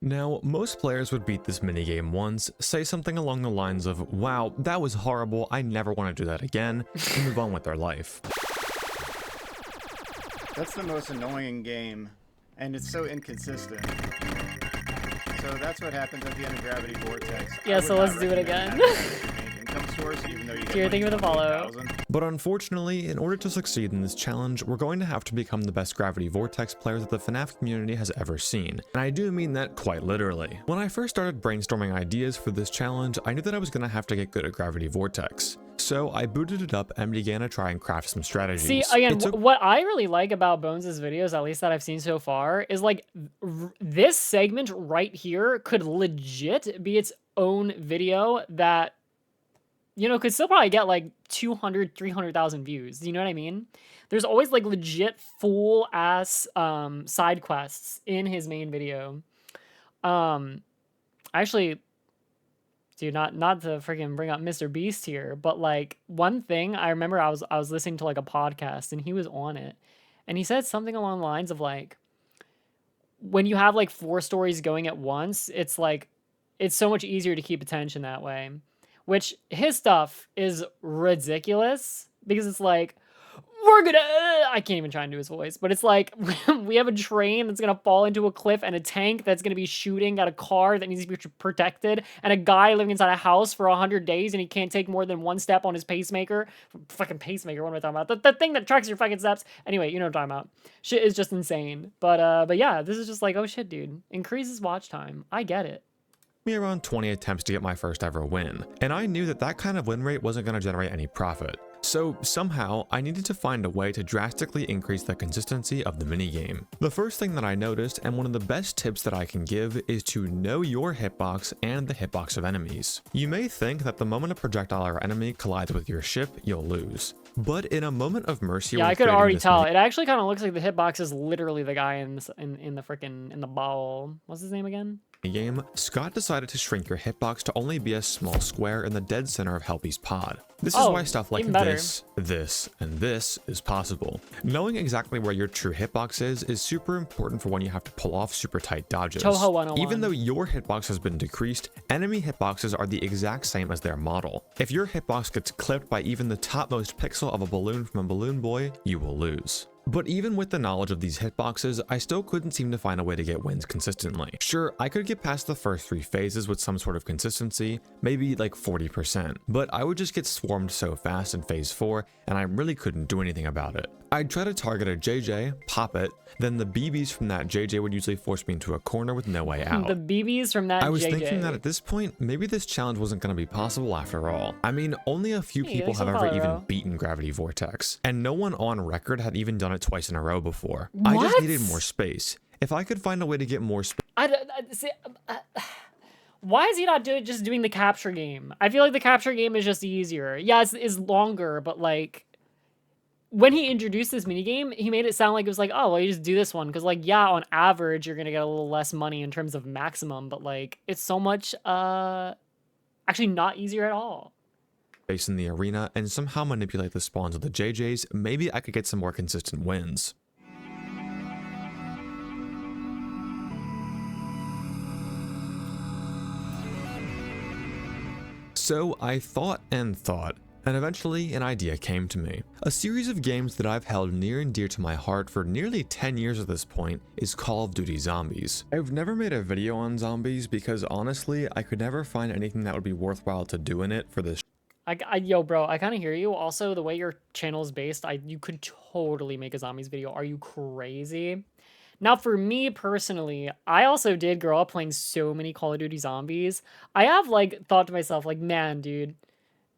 Now, most players would beat this minigame once, say something along the lines of, "Wow, that was horrible, I never want to do that again," and move on with their life. That's the most annoying game, and it's so inconsistent. So that's what happens at the end of Gravity Vortex. Yeah, I would so not let's do it recommend again. that as your main income source, even though you get Here, like thank you for the follow. 28,000. But unfortunately, in order to succeed in this challenge, we're going to have to become the best Gravity Vortex players that the FNAF community has ever seen. And I do mean that quite literally. When I first started brainstorming ideas for this challenge, I knew that I was going to have to get good at Gravity Vortex. So I booted it up and began to try and craft some strategies. See, again, It took what I really like about Bones' videos, at least that I've seen so far, is like this segment right here could legit be its own video that, you know, could still probably get like 200, 300,000 views. You know what I mean? There's always like legit full ass side quests in his main video. Actually, dude, not to freaking bring up Mr. Beast here, but like one thing I remember I was listening to like a podcast and he was on it and he said something along the lines of like, when you have like 4 stories going at once, it's like, it's so much easier to keep attention that way, which his stuff is ridiculous because it's like, we're gonna, I can't even try and do his voice, but it's like, we have a train that's gonna fall into a cliff and a tank that's gonna be shooting at a car that needs to be protected and a guy living inside a house for 100 days and he can't take more than 1 step on his pacemaker. Fucking pacemaker, what am I talking about? The thing that tracks your fucking steps. Anyway, you know what I'm talking about. Shit is just insane. But yeah, this is just like, oh shit, dude. Increases watch time. I get it. me around 20 attempts to get my first ever win, and I knew that that kind of win rate wasn't going to generate any profit. So somehow, I needed to find a way to drastically increase the consistency of the minigame. The first thing that I noticed, and one of the best tips that I can give, is to know your hitbox and the hitbox of enemies. You may think that the moment a projectile or enemy collides with your ship, you'll lose. But in a moment of mercy, Yeah, when I could creating already this tell. It actually kind of looks like the hitbox is literally the guy in the freaking, in the ball. What's his name again? game, Scott decided to shrink your hitbox to only be a small square in the dead center of Helpy's pod. This is Oh, why stuff like even better. this, and this is possible. Knowing exactly where your true hitbox is super important for when you have to pull off super tight dodges. Toho 101. Even though your hitbox has been decreased, enemy hitboxes are the exact same as their model. If your hitbox gets clipped by even the topmost pixel of a balloon from a balloon boy, you will lose. But even with the knowledge of these hitboxes, I still couldn't seem to find a way to get wins consistently. Sure, I could get past the first 3 phases with some sort of consistency, maybe like 40%, but I would just get swarmed so fast in phase 4, and I really couldn't do anything about it. I'd try to target a JJ, pop it, then the BBs from that JJ would usually force me into a corner with no way out. The BBs from that I was JJ. thinking that at this point, maybe this challenge wasn't going to be possible after all. I mean, only a few Hey, people thanks have for ever the even follow. beaten Gravity Vortex, and no one on record had even done it twice in a row before. I just What? needed more space. If I could find a way to get more space, See, why is he not just doing the capture game? I feel like the capture game is just easier. Yeah, it's longer, but like, when he introduced this minigame, he made it sound like it was like, oh, well, you just do this one. Because, like, yeah, on average, you're going to get a little less money in terms of maximum. But, like, it's so much, actually not easier at all. in the arena and somehow manipulate the spawns of the JJs, maybe I could get some more consistent wins. So I thought and thought, and eventually an idea came to me. A series of games that I've held near and dear to my heart for nearly 10 years at this point is Call of Duty Zombies. I've never made a video on zombies because honestly, I could never find anything that would be worthwhile to do in it for this Yo, bro, I kind of hear you. Also, the way your channel is based, you could totally make a zombies video. Are you crazy? Now, for me personally, I also did grow up playing so many Call of Duty Zombies. I have, like, thought to myself, like, man, dude,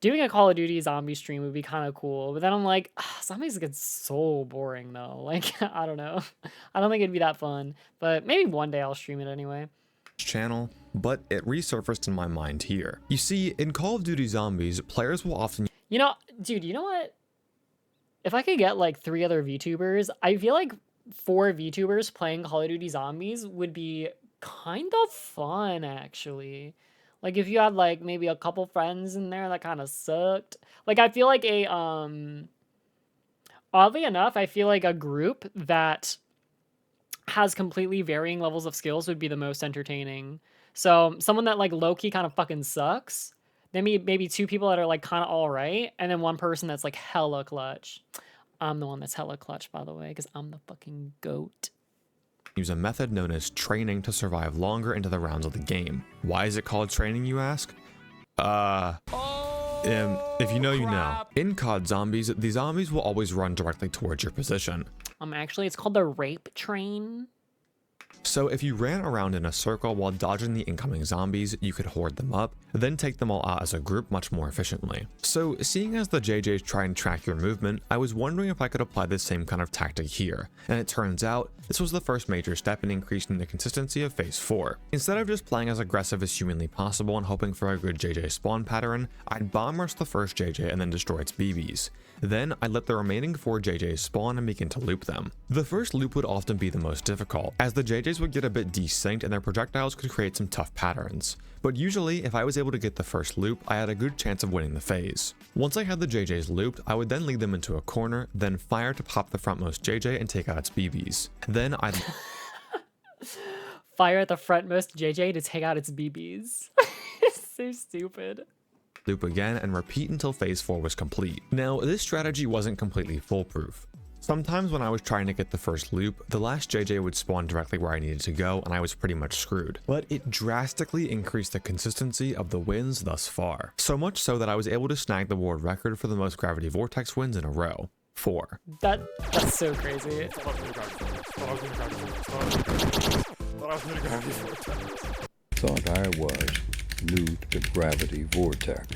doing a Call of Duty zombie stream would be kind of cool. But then I'm like, zombies get so boring, though. Like, I don't know. I don't think it'd be that fun. But maybe one day I'll stream it anyway. channel, but it resurfaced in my mind here. You see, in Call of Duty Zombies, players will often You know, dude, you know what? If I could get like 3 other VTubers, I feel like 4 VTubers playing Call of Duty Zombies would be kind of fun, actually. Like if you had like maybe a couple friends in there that kind of sucked. Like I feel like oddly enough, I feel like a group that has completely varying levels of skills would be the most entertaining. So someone that like low-key kind of fucking sucks, then maybe 2 people that are like kind of all right, and then 1 person that's like hella clutch. I'm the one that's hella clutch, by the way, because I'm the fucking GOAT. use a method known as training to survive longer into the rounds of the game. Why is it called training, you ask? If you know, you know. In COD Zombies, the zombies will always run directly towards your position. Actually, it's called the rape train. So if you ran around in a circle while dodging the incoming zombies, you could hoard them up, then take them all out as a group much more efficiently. So seeing as the JJs try and track your movement, I was wondering if I could apply the same kind of tactic here, and it turns out this was the first major step in increasing the consistency of Phase 4. Instead of just playing as aggressive as humanly possible and hoping for a good JJ spawn pattern, I'd bomb rush the first JJ and then destroy its BBs. Then I'd let the remaining 4 JJs spawn and begin to loop them. The first loop would often be the most difficult, as the JJs would get a bit desynced and their projectiles could create some tough patterns. But usually, if I was able to get the first loop, I had a good chance of winning the phase. Once I had the JJs looped, I would then lead them into a corner, then fire to pop the frontmost JJ and take out its BBs. Then I'd Fire at the frontmost JJ to take out its BBs. It's so stupid. Loop again and repeat until Phase 4 was complete. Now, this strategy wasn't completely foolproof. Sometimes when I was trying to get the first loop, the last JJ would spawn directly where I needed to go and I was pretty much screwed. But it drastically increased the consistency of the wins thus far. So much so that I was able to snag the world record for the most Gravity Vortex wins in a row. 4. That's so crazy. Thought I was new to the gravity vortex.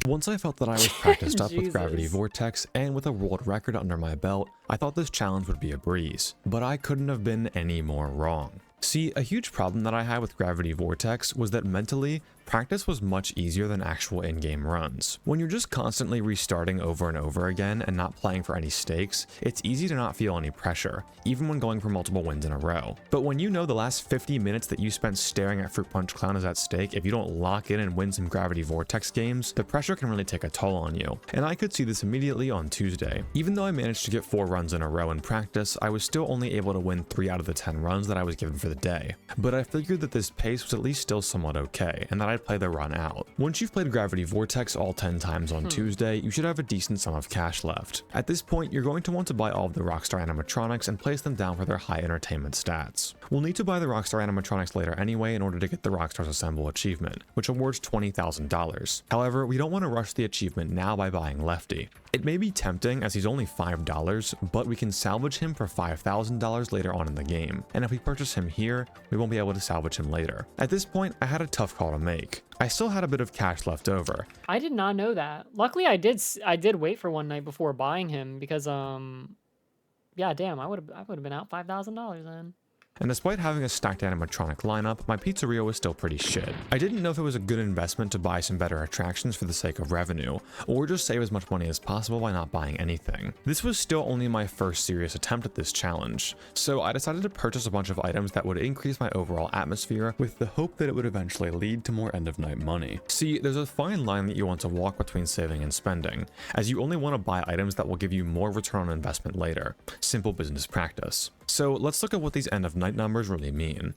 Once I felt that I was practiced up with Jesus. Gravity Vortex and with a world record under my belt, I thought this challenge would be a breeze. But I couldn't have been any more wrong. See, a huge problem that I had with Gravity Vortex was that mentally, practice was much easier than actual in-game runs. When you're just constantly restarting over and over again and not playing for any stakes, it's easy to not feel any pressure, even when going for multiple wins in a row. But when you know the last 50 minutes that you spent staring at Fruit Punch Clown is at stake, if you don't lock in and win some Gravity Vortex games, the pressure can really take a toll on you. And I could see this immediately on Tuesday. Even though I managed to get 4 runs in a row in practice, I was still only able to win 3 out of the 10 runs that I was given for the day. But I figured that this pace was at least still somewhat okay, and that I'd play the run out. Once you've played Gravity Vortex all 10 times on Tuesday, you should have a decent sum of cash left. At this point, you're going to want to buy all of the Rockstar animatronics and place them down for their high entertainment stats. We'll need to buy the Rockstar animatronics later anyway in order to get the Rockstars Assemble achievement, which awards $20,000. However, we don't want to rush the achievement now by buying Lefty. It may be tempting as he's only $5, but we can salvage him for $5,000 later on in the game, and if we purchase him here, we won't be able to salvage him later. At this point, I had a tough call to make. I still had a bit of cash left over. I did not know that. Luckily, I did wait for one night before buying him because yeah, damn, I would have been out $5,000 then. And despite having a stacked animatronic lineup, my pizzeria was still pretty shit. I didn't know if it was a good investment to buy some better attractions for the sake of revenue, or just save as much money as possible by not buying anything. This was still only my first serious attempt at this challenge, so I decided to purchase a bunch of items that would increase my overall atmosphere with the hope that it would eventually lead to more end-of-night money. See, there's a fine line that you want to walk between saving and spending, as you only want to buy items that will give you more return on investment later. Simple business practice. So let's look at what these end-of-night numbers really mean.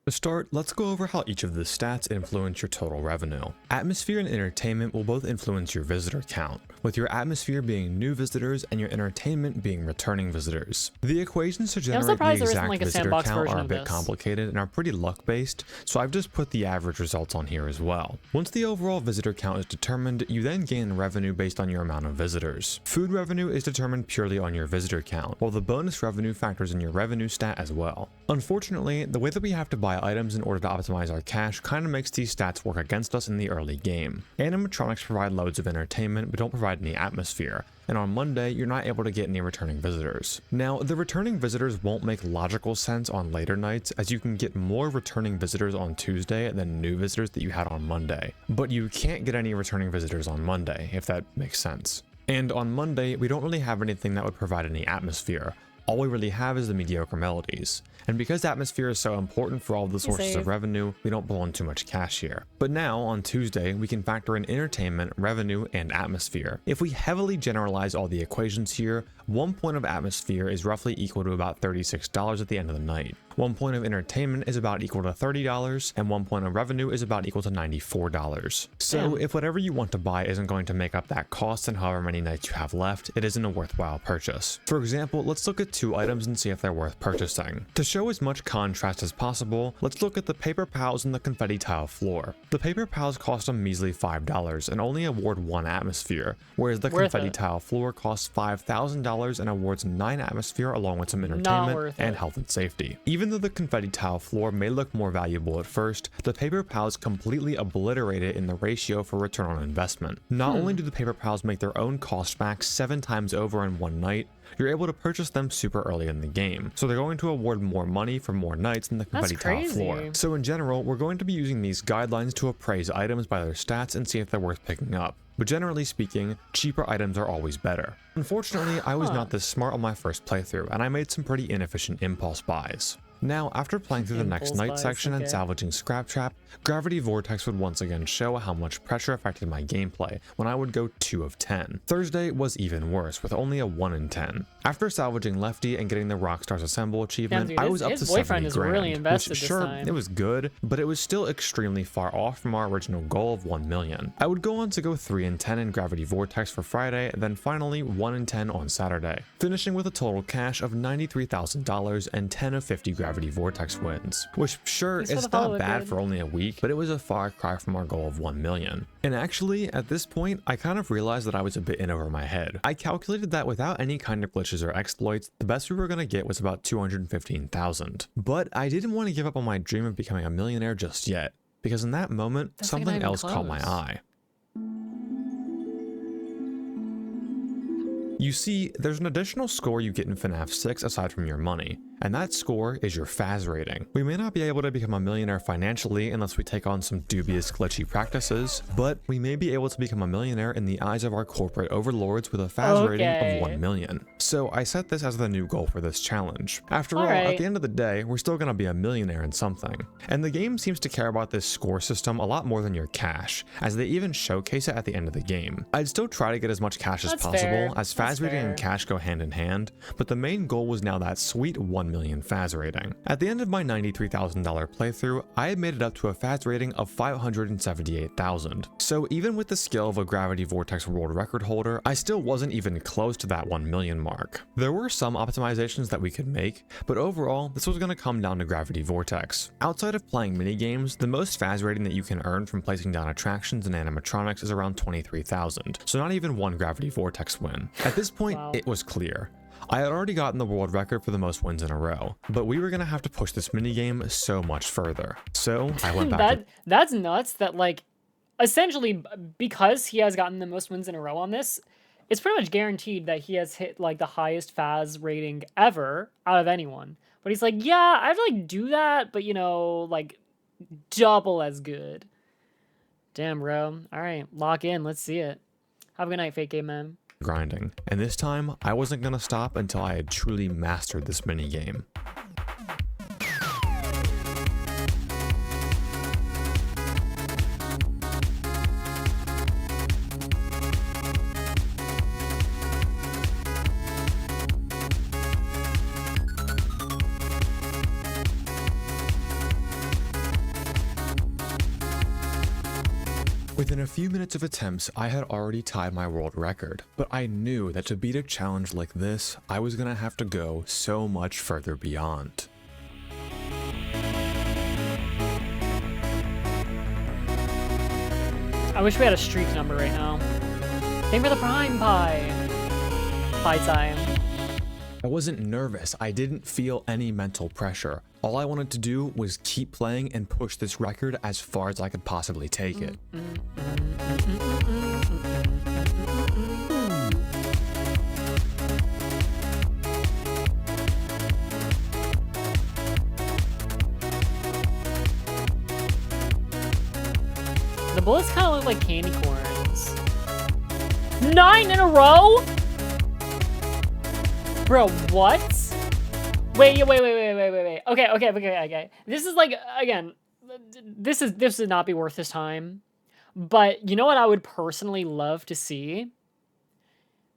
To start, let's go over how each of the stats influence your total revenue. Atmosphere and entertainment will both influence your visitor count, with your atmosphere being new visitors and your entertainment being returning visitors. The equations to generate the surprised there isn't, exact like, a visitor sandbox count version are a of bit this. complicated and are pretty luck-based, so I've just put the average results on here as well. Once the overall visitor count is determined, you then gain revenue based on your amount of visitors. Food revenue is determined purely on your visitor count, while the bonus revenue factors in your revenue stat as well. Unfortunately, the way that we have to buy items in order to optimize our cash kind of makes these stats work against us in the early game. Animatronics provide loads of entertainment but don't provide any atmosphere, and on Monday you're not able to get any returning visitors. Now, the returning visitors won't make logical sense on later nights, as you can get more returning visitors on Tuesday than new visitors that you had on Monday, but you can't get any returning visitors on Monday, if that makes sense. And on Monday, we don't really have anything that would provide any atmosphere. All we really have is the mediocre melodies. And because atmosphere is so important for all of the sources of revenue, we don't pull in too much cash here. But now, on Tuesday, we can factor in entertainment, revenue, and atmosphere. If we heavily generalize all the equations here, 1 point of atmosphere is roughly equal to about $36 at the end of the night. 1 point of entertainment is about equal to $30, and 1 point of revenue is about equal to $94. So if whatever you want to buy isn't going to make up that cost in however many nights you have left, it isn't a worthwhile purchase. For example, let's look at 2 items and see if they're worth purchasing. To show as much contrast as possible, let's look at the paper pals and the confetti tile floor. The paper pals cost a measly $5 and only award 1 atmosphere, whereas the confetti tile floor costs $5,000 and awards 9 atmosphere along with some entertainment and health and safety. Even though the confetti tile floor may look more valuable at first, the paper pals completely obliterate it in the ratio for return on investment. Not only do the paper pals make their own cost back 7 times over in one night, you're able to purchase them super early in the game, so they're going to award more money for more nights than the confetti tile floor. So in general, we're going to be using these guidelines to appraise items by their stats and see if they're worth picking up. But generally speaking, cheaper items are always better. Unfortunately, I was not this smart on my first playthrough, and I made some pretty inefficient impulse buys. Now, after playing through the next night section and salvaging Scrap Trap, Gravity Vortex would once again show how much pressure affected my gameplay when I would go 2 of 10. Thursday was even worse, with only a 1 in 10. After salvaging Lefty and getting the Rockstars Assemble achievement, I was up to 70 grand, really invested which sure, it was good, but it was still extremely far off from our original goal of 1 million. I would go on to go 3 in 10 in Gravity Vortex for Friday, then finally 1 in 10 on Saturday, finishing with a total cash of $93,000 and 10 of 50 Gravity Vortex wins, which sure is not bad for only a week, but it was a far cry from our goal of 1 million. And actually, at this point, I kind of realized that I was a bit in over my head. I calculated that without any kind of glitches or exploits, the best we were going to get was about 215,000. But I didn't want to give up on my dream of becoming a millionaire just yet, because in that moment, something else caught my eye. You see, there's an additional score you get in FNAF 6 aside from your money, and that score is your FAS rating. We may not be able to become a millionaire financially unless we take on some dubious glitchy practices, but we may be able to become a millionaire in the eyes of our corporate overlords with a FAS rating of 1 million. So I set this as the new goal for this challenge. After all, at the end of the day, we're still gonna be a millionaire in something. And the game seems to care about this score system a lot more than your cash, as they even showcase it at the end of the game. I'd still try to get as much cash as possible, as FAS rating and cash go hand in hand, but the main goal was now that sweet 1 million FAS rating. At the end of my $93,000 playthrough, I had made it up to a FAS rating of 578,000. So even with the skill of a Gravity Vortex world record holder, I still wasn't even close to that 1 million mark. There were some optimizations that we could make, but overall, this was going to come down to Gravity Vortex. Outside of playing minigames, the most FAS rating that you can earn from placing down attractions and animatronics is around 23,000, so not even 1 Gravity Vortex win. At this point, it was clear. I had already gotten the world record for the most wins in a row, but we were going to have to push this minigame so much further. So I went back That's nuts that, like, essentially, because he has gotten the most wins in a row on this, it's pretty much guaranteed that he has hit, like, the highest FAS rating ever out of anyone. But he's like, yeah, I have to, like, do that, but, you know, like, double as good. Damn, bro. All right, lock in. Let's see it. Have a good night, fake game man. grinding, and this time I wasn't gonna stop until I had truly mastered this minigame. Within a few minutes of attempts, I had already tied my world record, but I knew that to beat a challenge like this, I was gonna have to go so much further beyond. I wish we had a streak number right now. Thank for the prime pie. Pie time. I wasn't nervous, I didn't feel any mental pressure. All I wanted to do was keep playing and push this record as far as I could possibly take it. The bullets kind of look like candy corns. 9 in a row? Bro, what? Wait. Okay. This is like, again, this would not be worth his time. But you know what I would personally love to see?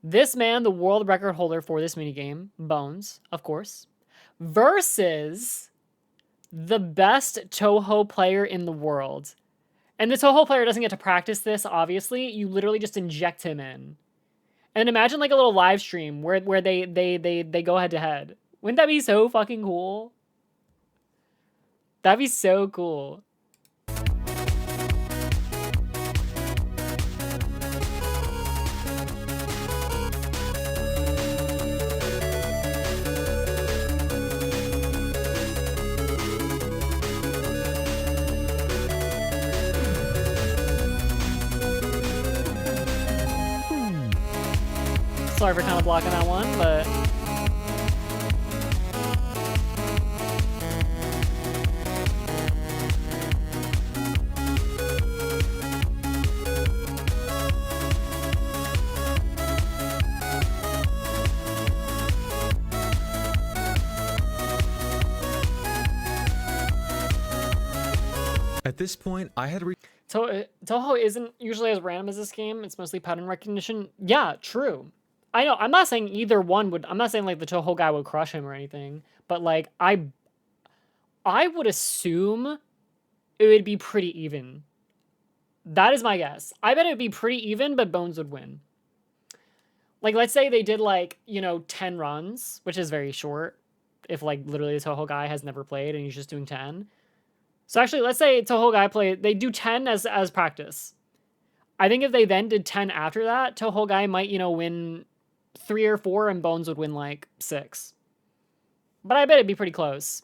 This man, the world record holder for this minigame, Bones, of course, versus the best Toho player in the world. And the Toho player doesn't get to practice this, obviously. You literally just inject him in. And imagine like a little live stream where they go head to head. Wouldn't that be so fucking cool? That'd be so cool. Sorry for kind of blocking that one, but... At this point, I had Toho isn't usually as random as this game. It's mostly pattern recognition. Yeah, true. I know. I'm not saying either one would... I'm not saying, like, the Toho guy would crush him or anything. But, like, I would assume it would be pretty even. That is my guess. I bet it would be pretty even, but Bones would win. Like, let's say they did, like, you know, 10 runs, which is very short. If, like, literally the Toho guy has never played and he's just doing 10. So, actually, let's say Toho guy they do 10 as practice. I think if they then did 10 after that, Toho guy might, you know, win 3 or 4 and Bones would win like 6. But I bet it'd be pretty close.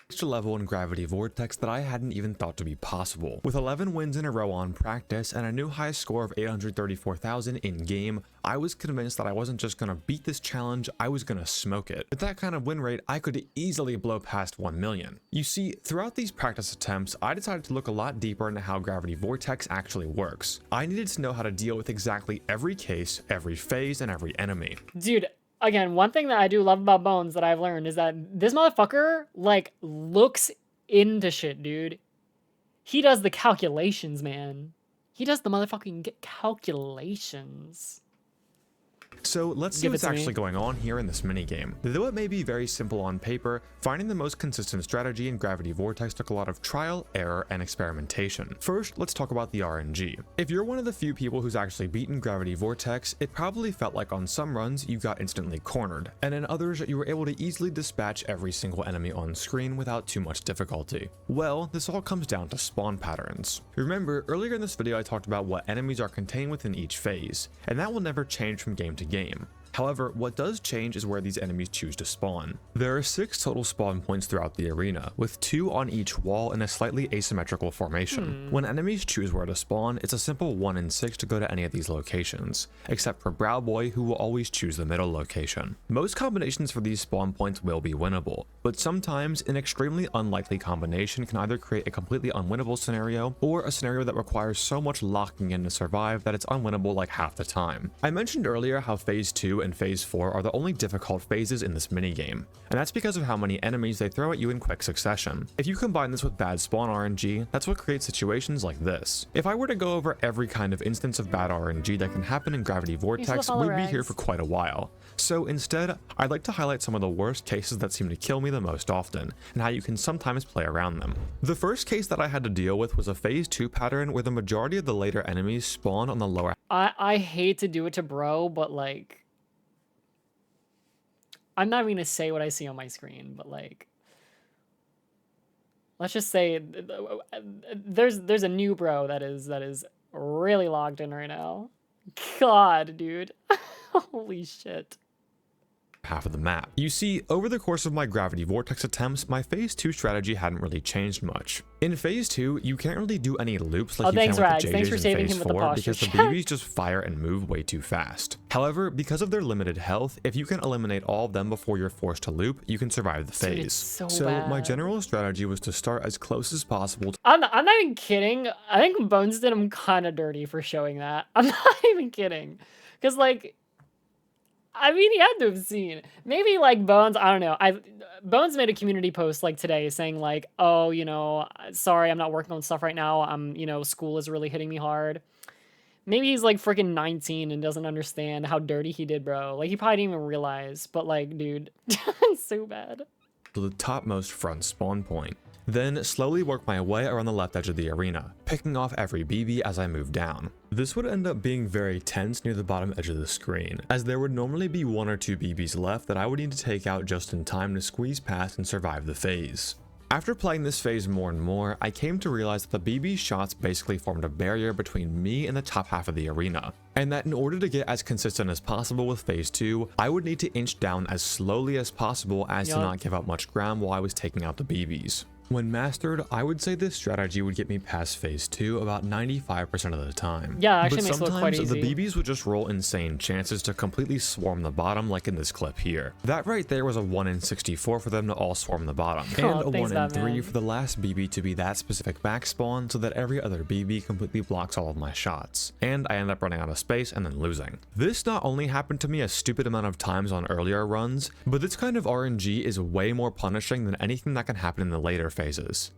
Extra level in Gravity Vortex that I hadn't even thought to be possible. With 11 wins in a row on practice and a new high score of 834,000 in game, I was convinced that I wasn't just gonna beat this challenge, I was gonna smoke it. With that kind of win rate, I could easily blow past 1 million. You see, throughout these practice attempts, I decided to look a lot deeper into how Gravity Vortex actually works. I needed to know how to deal with exactly every case, every phase, and every enemy. Dude, again, one thing that I do love about Bones that I've learned is that this motherfucker, like, looks into shit, dude. He does the calculations, man. He does the motherfucking calculations. So let's see what's actually going on here in this minigame. Though it may be very simple on paper, finding the most consistent strategy in Gravity Vortex took a lot of trial, error, and experimentation. First, let's talk about the RNG. If you're one of the few people who's actually beaten Gravity Vortex, it probably felt like on some runs you got instantly cornered, and in others you were able to easily dispatch every single enemy on screen without too much difficulty. Well, this all comes down to spawn patterns. Remember, earlier in this video I talked about what enemies are contained within each phase, and that will never change from game to game. However, what does change is where these enemies choose to spawn. There are 6 total spawn points throughout the arena, with 2 on each wall in a slightly asymmetrical formation. When enemies choose where to spawn, it's a simple 1 in 6 to go to any of these locations, except for Brow Boy, who will always choose the middle location. Most combinations for these spawn points will be winnable, but sometimes an extremely unlikely combination can either create a completely unwinnable scenario, or a scenario that requires so much locking in to survive that it's unwinnable like half the time. I mentioned earlier how Phase 2 2 and Phase 4 are the only difficult phases in this minigame, and that's because of how many enemies they throw at you in quick succession. If you combine this with bad spawn RNG, that's what creates situations like this. If I were to go over every kind of instance of bad RNG that can happen in Gravity Vortex, we'd be here for quite a while. So instead, I'd like to highlight some of the worst cases that seem to kill me the most often, and how you can sometimes play around them. The first case that I had to deal with was a Phase 2 pattern where the majority of the later enemies spawn on the lower. I hate to do it to bro, but like, I'm not even gonna say what I see on my screen, but like, let's just say there's a new bro that is really logged in right now. God, dude. Holy shit. Half of the map. You see, over the course of my Gravity Vortex attempts, my Phase 2 strategy hadn't really changed much. In Phase 2, you can't really do any loops like you can with the JJs in Phase 4 because the BBs just fire and move way too fast. However, because of their limited health, if you can eliminate all of them before you're forced to loop, you can survive the phase. Dude, so my general strategy was to start as close as possible. I'm not even kidding. I think Bones did him kind of dirty for showing that. I'm not even kidding. Because like, I mean, he had to have seen. Maybe like Bones, I don't know. Bones made a community post like today saying like, oh, you know, sorry, I'm not working on stuff right now. You know, school is really hitting me hard. Maybe he's like freaking 19 and doesn't understand how dirty he did, bro. Like he probably didn't even realize, but like, dude, it's so bad. To the topmost front spawn point. Then slowly work my way around the left edge of the arena, picking off every BB as I move down. This would end up being very tense near the bottom edge of the screen, as there would normally be 1 or 2 BBs left that I would need to take out just in time to squeeze past and survive the phase. After playing this phase more and more, I came to realize that the BB shots basically formed a barrier between me and the top half of the arena, and that in order to get as consistent as possible with Phase 2, I would need to inch down as slowly as possible as to not give up much ground while I was taking out the BBs. When mastered, I would say this strategy would get me past Phase 2 about 95% of the time. Yeah, actually makes it look quite easy. But sometimes the BBs would just roll insane chances to completely swarm the bottom like in this clip here. That right there was a 1 in 64 for them to all swarm the bottom, and a 1 in 3 for the last BB to be that specific back spawn so that every other BB completely blocks all of my shots, and I end up running out of space and then losing. This not only happened to me a stupid amount of times on earlier runs, but this kind of RNG is way more punishing than anything that can happen in the later phases.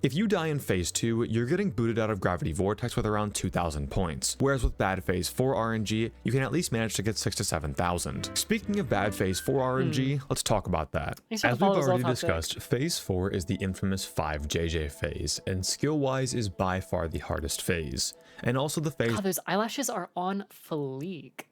If you die in Phase 2, you're getting booted out of Gravity Vortex with around 2,000 points, whereas with bad Phase 4 RNG, you can at least manage to get 6,000 to 7,000. Speaking of bad Phase 4 RNG, let's talk about that. As we've already discussed, Phase 4 is the infamous 5JJ phase, and skill-wise is by far the hardest phase, and also the phase God, those eyelashes are on fleek.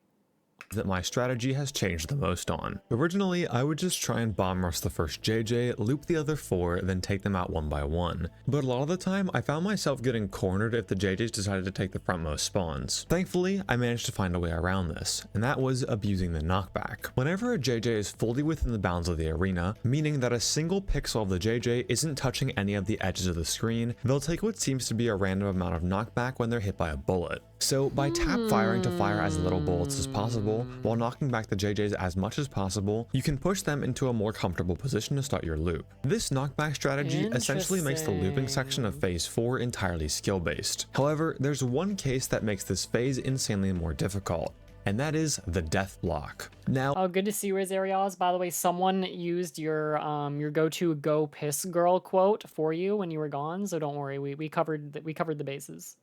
That my strategy has changed the most on. Originally, I would just try and bomb rush the first JJ, loop the other 4, then take them out one by one. But a lot of the time, I found myself getting cornered if the JJs decided to take the frontmost spawns. Thankfully, I managed to find a way around this, and that was abusing the knockback. Whenever a JJ is fully within the bounds of the arena, meaning that a single pixel of the JJ isn't touching any of the edges of the screen, they'll take what seems to be a random amount of knockback when they're hit by a bullet. So by tap firing to fire as little bullets as possible, while knocking back the JJs as much as possible, you can push them into a more comfortable position to start your loop. This knockback strategy essentially makes the looping section of Phase 4 entirely skill-based. However, there's one case that makes this phase insanely more difficult, and that is the death block. Now, oh, good to see you, Azarias. By the way, someone used your go-to "go piss girl" quote for you when you were gone, so don't worry, we covered the bases.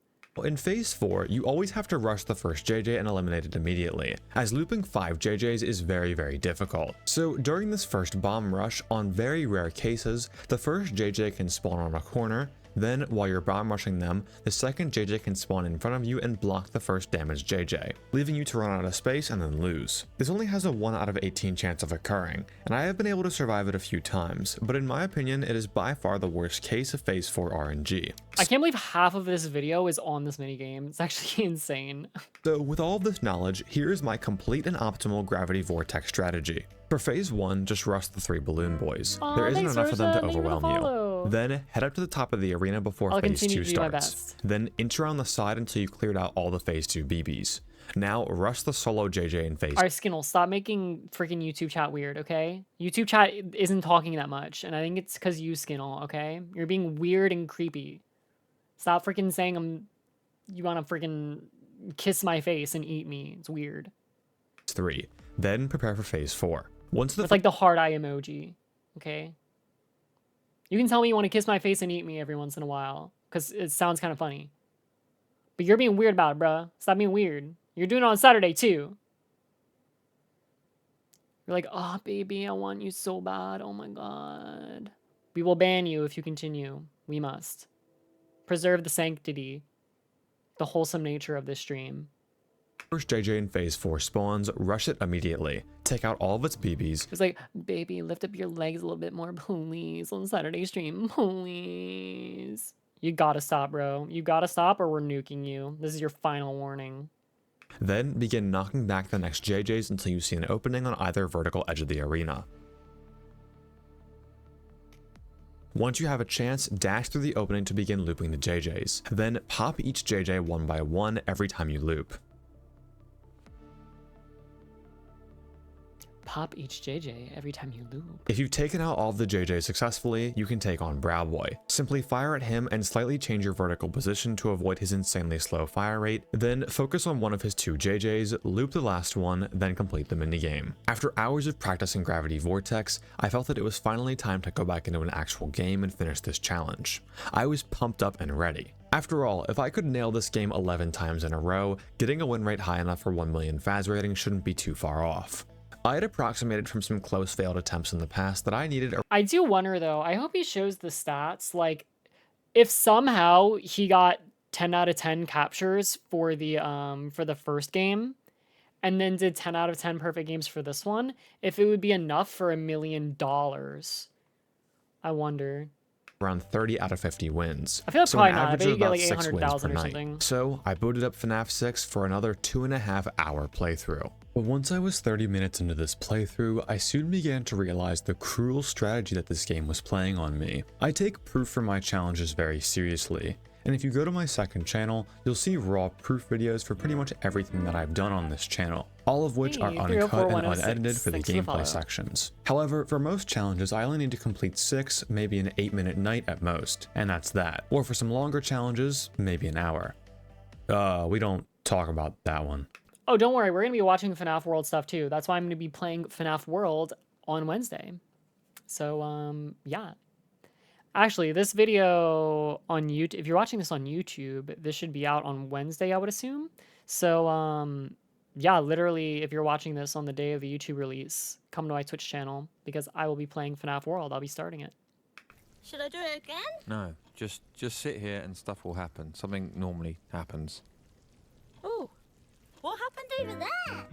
in Phase 4, you always have to rush the first JJ and eliminate it immediately, as looping 5 JJs is very, very difficult. So during this first bomb rush, on very rare cases, the first JJ can spawn on a corner. Then, while you're bomb rushing them, the second JJ can spawn in front of you and block the first damaged JJ, leaving you to run out of space and then lose. This only has a 1 out of 18 chance of occurring, and I have been able to survive it a few times, but in my opinion, it is by far the worst case of Phase 4 RNG. I can't believe half of this video is on this minigame. It's actually insane. So with all of this knowledge, here is my complete and optimal Gravity Vortex strategy. For Phase 1, just rush the 3 balloon boys. There isn't enough of them to overwhelm you. Then head up to the top of the arena before Phase 2 starts. Then inch around the side until you cleared out all the Phase 2 BBs. Now rush the solo JJ in Phase 2. Alright, Skinnle, stop making freaking YouTube chat weird, okay? YouTube chat isn't talking that much, and I think it's because you, Skinnle, okay? You're being weird and creepy. Stop freaking saying you want to freaking kiss my face and eat me. It's weird. 3. Then prepare for phase 4. Once the It's like the heart eye emoji. Okay. You can tell me you want to kiss my face and eat me every once in a while, because it sounds kind of funny. But you're being weird about it, bruh. Stop being weird. You're doing it on Saturday, too. You're like, oh, baby, I want you so bad. Oh, my God. We will ban you if you continue. We must. Preserve the sanctity, the wholesome nature of this stream. first JJ in phase 4 spawns, rush it immediately. Take out all of its BBs. It's like, baby, lift up your legs a little bit more, please, on Saturday stream, please. You gotta stop, bro. You gotta stop or we're nuking you. This is your final warning. Then begin knocking back the next JJs until you see an opening on either vertical edge of the arena. Once you have a chance, dash through the opening to begin looping the JJs. Then pop each JJ one by one every time you loop. Pop each JJ every time you loop. If you've taken out all of the JJs successfully, you can take on Brow Boy. Simply fire at him and slightly change your vertical position to avoid his insanely slow fire rate, then focus on one of his 2 JJs, loop the last one, then complete the minigame. After hours of practicing Gravity Vortex, I felt that it was finally time to go back into an actual game and finish this challenge. I was pumped up and ready. After all, if I could nail this game 11 times in a row, getting a win rate high enough for 1 million Faz rating shouldn't be too far off. I had approximated from some close failed attempts in the past that I needed a I do wonder though, I hope he shows the stats, like if somehow he got 10 out of 10 captures for the first game and then did 10 out of 10 perfect games for this one, if it would be enough for $1 million. I wonder. around 30 out of 50 wins. I feel like so probably an not. I average bet of you get about like 6 wins 800,000 per or night. something. So I booted up FNAF 6 for another 2.5-hour playthrough. But once I was 30 minutes into this playthrough, I soon began to realize the cruel strategy that this game was playing on me. I take proof for my challenges very seriously, and if you go to my second channel, you'll see raw proof videos for pretty much everything that I've done on this channel, all of which are Hey, uncut and 304-106, unedited for the thanks for the follow. gameplay sections. However, for most challenges, I only need to complete 6, maybe an 8-minute night at most, and that's that. Or for some longer challenges, maybe an hour. We don't talk about that one. Oh, don't worry. We're going to be watching FNAF World stuff too. That's why I'm going to be playing FNAF World on Wednesday. So, yeah. Actually, this video on YouTube, if you're watching this on YouTube, this should be out on Wednesday, I would assume. So, yeah, literally, if you're watching this on the day of the YouTube release, come to my Twitch channel because I will be playing FNAF World. I'll be starting it. Should I do it again? No, just sit here and stuff will happen. Something normally happens. Oh, what happened over there?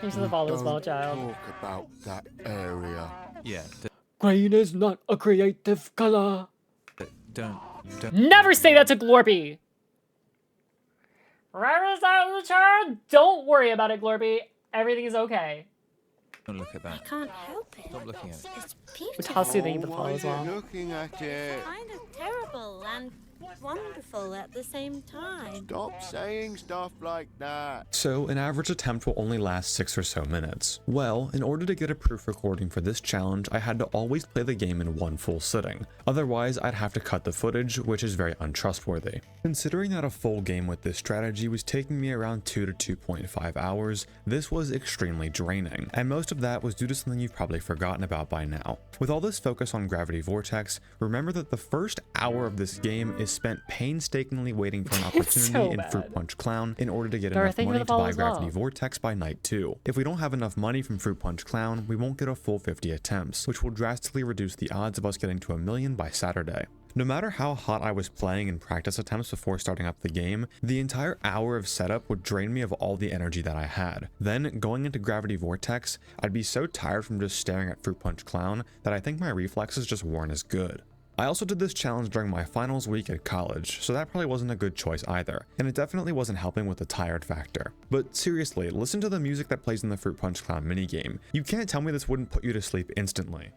Thanks for the follow as well, child. Talk about that area. Yeah, Green is not a creative color. don't. Never say that to Glorpy! Where is that, Richard? Don't worry about it, Glorpy. Everything is okay. Don't look at I that. can't help it. Stop looking at it. It's Which I'll beautiful. see thank you for the Why follow are as you well. looking at it? Kind of terrible and wonderful at the same time. Stop saying stuff like that. So an average attempt will only last 6 or so minutes. Well, in order to get a proof recording for this challenge, I had to always play the game in one full sitting. Otherwise, I'd have to cut the footage, which is very untrustworthy. Considering that a full game with this strategy was taking me around 2 to 2.5 hours, this was extremely draining, and most of that was due to something you've probably forgotten about by now. With all this focus on Gravity Vortex, remember that the first hour of this game is spent painstakingly waiting for an opportunity so in bad. Fruit Punch Clown in order to get Dara, enough thank you for money the to follow buy as well. Gravity Vortex by night 2. If we don't have enough money from Fruit Punch Clown, we won't get a full 50 attempts, which will drastically reduce the odds of us getting to 1 million by Saturday. No matter how hot I was playing in practice attempts before starting up the game, the entire hour of setup would drain me of all the energy that I had. Then, going into Gravity Vortex, I'd be so tired from just staring at Fruit Punch Clown that I think my reflexes just weren't as good. I also did this challenge during my finals week at college, so that probably wasn't a good choice either, and it definitely wasn't helping with the tired factor. But seriously, listen to the music that plays in the Fruit Punch Clown minigame. You can't tell me this wouldn't put you to sleep instantly.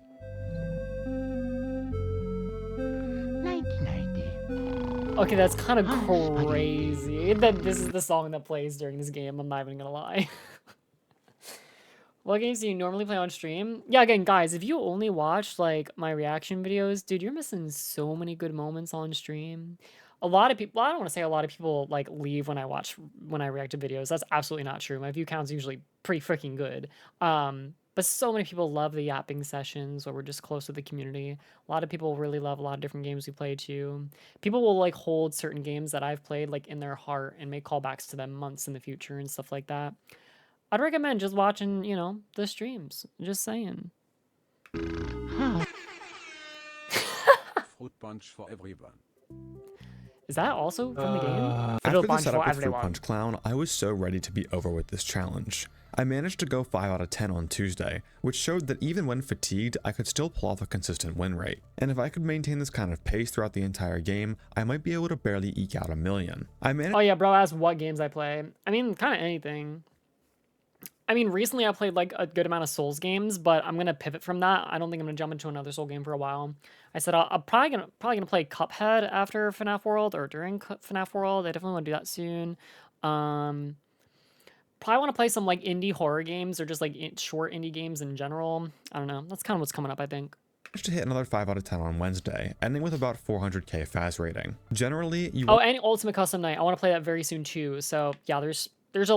Okay, that's kind of crazy that this is the song that plays during this game. I'm not even gonna lie. What games do you normally play on stream? Yeah, again, guys, if you only watch like my reaction videos, dude, you're missing so many good moments on stream. A lot of people, well, I don't want to say a lot of people like leave when I react to videos. That's absolutely not true. My view count's usually pretty freaking good. But so many people love the yapping sessions where we're just close with the community. A lot of people really love a lot of different games we play too. People will like hold certain games that I've played like in their heart and make callbacks to them months in the future and stuff like that. I'd recommend just watching, you know, the streams. Just saying. Fruit punch for everyone. Is that also from the game? After the setup with Fruit Punch Clown, I was so ready to be over with this challenge. I managed to go 5 out of 10 on Tuesday, which showed that even when fatigued, I could still pull off a consistent win rate. And if I could maintain this kind of pace throughout the entire game, I might be able to barely eke out 1 million. Oh yeah, bro asked what games I play. I mean, kind of anything. I mean, recently I played like a good amount of Souls games, but I'm gonna pivot from that. I don't think I'm gonna jump into another Soul game for a while. I said I'm probably gonna play Cuphead after FNAF World or during FNAF World. I definitely want to do that soon. Probably want to play some like indie horror games or just like short indie games in general. I don't know. That's kind of what's coming up, I think. To hit another 5 out of 10 on Wednesday, ending with about 400k Faz rating. Generally, you. Oh, and Ultimate Custom Night. I want to play that very soon too. So yeah, there's a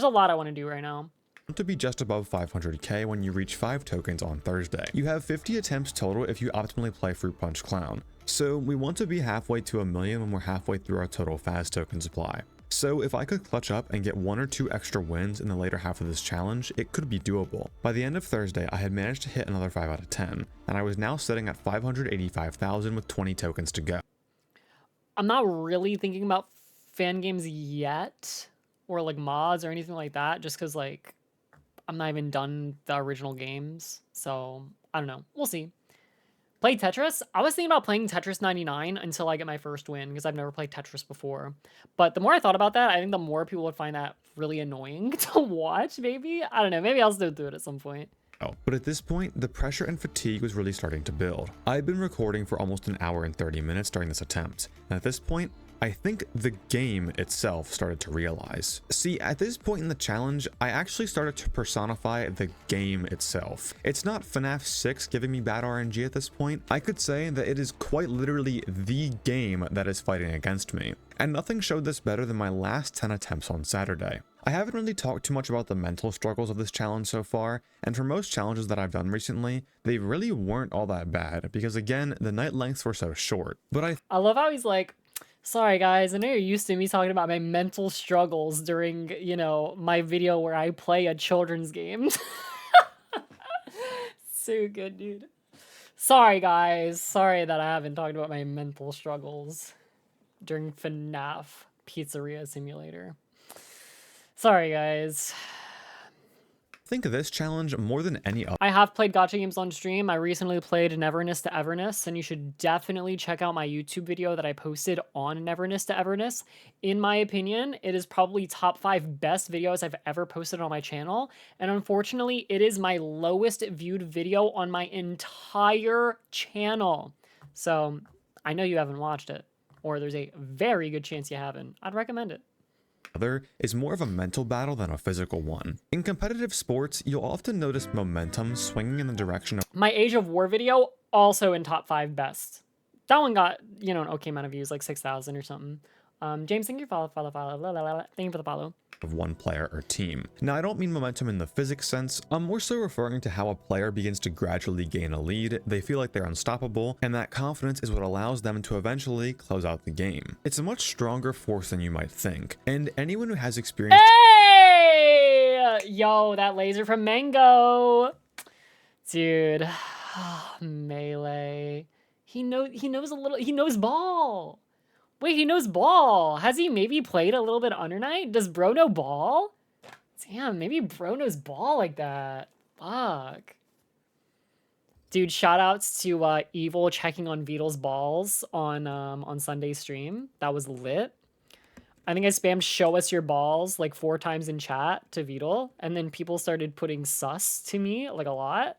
lot I want to do right now. To be just above 500k when you reach 5 tokens on Thursday. You have 50 attempts total if you optimally play Fruit Punch Clown. So we want to be halfway to 1 million when we're halfway through our total Faz token supply. So if I could clutch up and get 1 or 2 extra wins in the later half of this challenge, it could be doable. By the end of Thursday, I had managed to hit another 5 out of 10, and I was now sitting at 585,000 with 20 tokens to go. I'm not really thinking about fan games yet, or like mods or anything like that, just because like I'm not even done the original games, so I don't know. We'll see. Play Tetris? I was thinking about playing Tetris 99 until I get my first win, because I've never played Tetris before. But the more I thought about that, I think the more people would find that really annoying to watch, maybe? I don't know. Maybe I'll still do it at some point. But at this point, the pressure and fatigue was really starting to build. I've been recording for almost 1 hour and 30 minutes during this attempt, and at this point, I think the game itself started to realize. See, at this point in the challenge, I actually started to personify the game itself. It's not FNAF 6 giving me bad RNG at this point. I could say that it is quite literally the game that is fighting against me. And nothing showed this better than my last 10 attempts on Saturday. I haven't really talked too much about the mental struggles of this challenge so far, and for most challenges that I've done recently, they really weren't all that bad, because again, the night lengths were so short. But I love how he's like, sorry guys, I know you're used to me talking about my mental struggles during, you know, my video where I play a children's game. So good, dude. Sorry guys, sorry that I haven't talked about my mental struggles during FNAF Pizzeria Simulator. Sorry guys. I think of this challenge more than any other. I have played gacha games on stream. I recently played Neverness to Everness, and you should definitely check out my YouTube video that I posted on Neverness to Everness. In my opinion, it is probably top 5 best videos I've ever posted on my channel, and unfortunately, it is my lowest viewed video on my entire channel. So, I know you haven't watched it, or there's a very good chance you haven't. I'd recommend it. Other is more of a mental battle than a physical one. In competitive sports, you'll often notice momentum swinging in the direction of. My Age of War video, also in top 5 best. That one got, you know, an okay amount of views, like 6,000 or something. James, thank you for follow. Thank you for the follow. Of one player or team. Now, I don't mean momentum in the physics sense. I'm more so referring to how a player begins to gradually gain a lead, they feel like they're unstoppable, and that confidence is what allows them to eventually close out the game. It's a much stronger force than you might think, and anyone who has experience. Hey! Yo, that laser from Mango! Dude. Melee. He knows a little, he knows ball! Wait, he knows ball. Has he maybe played a little bit Under Night? Does bro know ball? Damn, maybe bro knows ball like that. Fuck. Dude, shoutouts to Evil checking on Beetle's balls on Sunday's stream. That was lit. I think I spammed show us your balls like 4 times in chat to Beetle, and then people started putting sus to me like a lot.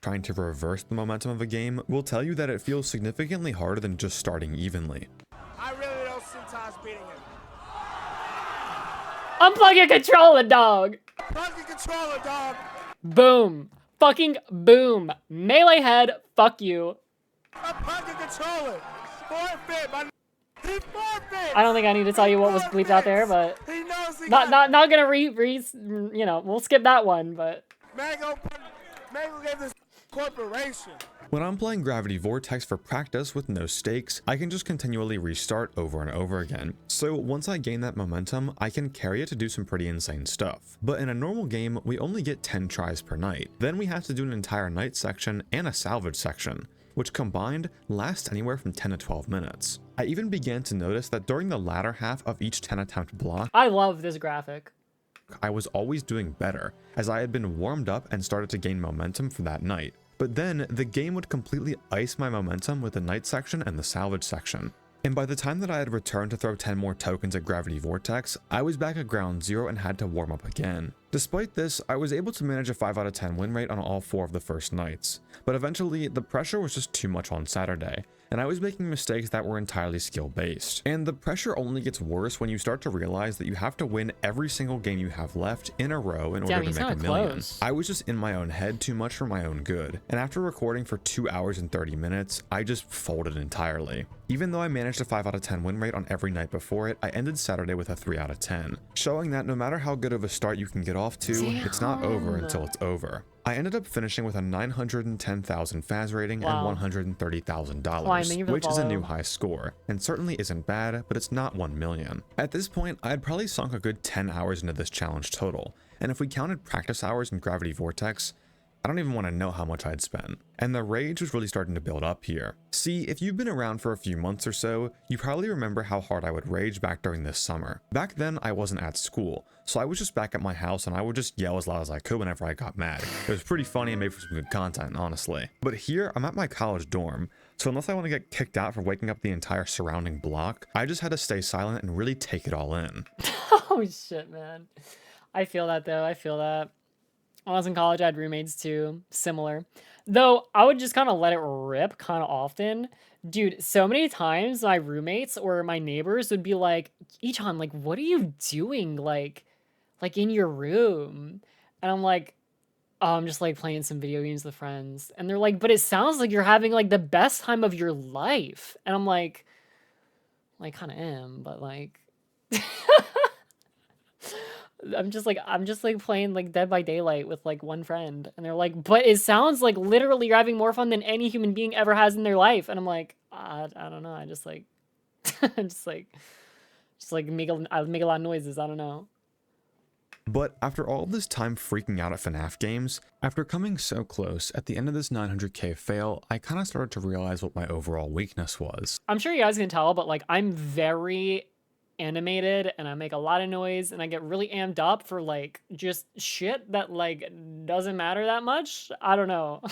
Trying to reverse the momentum of a game will tell you that it feels significantly harder than just starting evenly. I really don't see Taj beating him. Unplug your controller, dog! Plug your controller, dog! Boom. Fucking boom. Melee head, fuck you. Unplug your controller! forfeit, my he forfeit. I don't think I need to tell you what was bleeped out there, but He knows he not gonna you know, we'll skip that one, but Mango gave this corporation. When I'm playing Gravity Vortex for practice with no stakes, I can just continually restart over and over again. So once I gain that momentum, I can carry it to do some pretty insane stuff. But in a normal game, we only get 10 tries per night. Then we have to do an entire night section and a salvage section, which combined last anywhere from 10 to 12 minutes. I even began to notice that during the latter half of each 10 attempt block, I love this graphic. I was always doing better, as I had been warmed up and started to gain momentum for that night. But then the game would completely ice my momentum with the night section and the salvage section. And by the time that I had returned to throw 10 more tokens at Gravity Vortex, I was back at ground zero and had to warm up again. Despite this, I was able to manage a 5 out of 10 win rate on all 4 of the first nights. But eventually, the pressure was just too much on Saturday, and I was making mistakes that were entirely skill-based. And the pressure only gets worse when you start to realize that you have to win every single game you have left in a row in order to make a million. Close. I was just in my own head too much for my own good, and after recording for 2 hours and 30 minutes, I just folded entirely. Even though I managed a 5 out of 10 win rate on every night before it, I ended Saturday with a 3 out of 10, showing that no matter how good of a start you can get off to, it's not over until it's over. I ended up finishing with a 910,000 FAS rating and $130,000, which is a new high score, and certainly isn't bad, but it's not 1 million. At this point, I had probably sunk a good 10 hours into this challenge total, and if we counted practice hours in Gravity Vortex, I don't even want to know how much I'd spent. And the rage was really starting to build up here. See, if you've been around for a few months or so, you probably remember how hard I would rage back during this summer. Back then, I wasn't at school, so I was just back at my house and I would just yell as loud as I could whenever I got mad. It was pretty funny and made for some good content, honestly. But here, I'm at my college dorm, so unless I want to get kicked out for waking up the entire surrounding block, I just had to stay silent and really take it all in. Oh shit, man. I feel that though, I feel that. When I was in college, I had roommates too, similar. Though, I would just kind of let it rip kind of often. Dude, so many times my roommates or my neighbors would be like, Ichan, like, what are you doing, like in your room? And I'm like, oh, I'm just, like, playing some video games with friends. And they're like, but it sounds like you're having, like, the best time of your life. And I'm like kind of am, but, like... I'm just like playing like Dead by Daylight with like one friend, and they're like, but it sounds like literally you're having more fun than any human being ever has in their life. And I'm like, I don't know, I just like make a lot of noises. I don't know. But after all this time freaking out at FNAF games, after coming so close at the end of this 900k fail, I kind of started to realize what my overall weakness was. I'm sure you guys can tell, but like I'm very animated and I make a lot of noise and I get really amped up for like just shit that like doesn't matter that much. I don't know.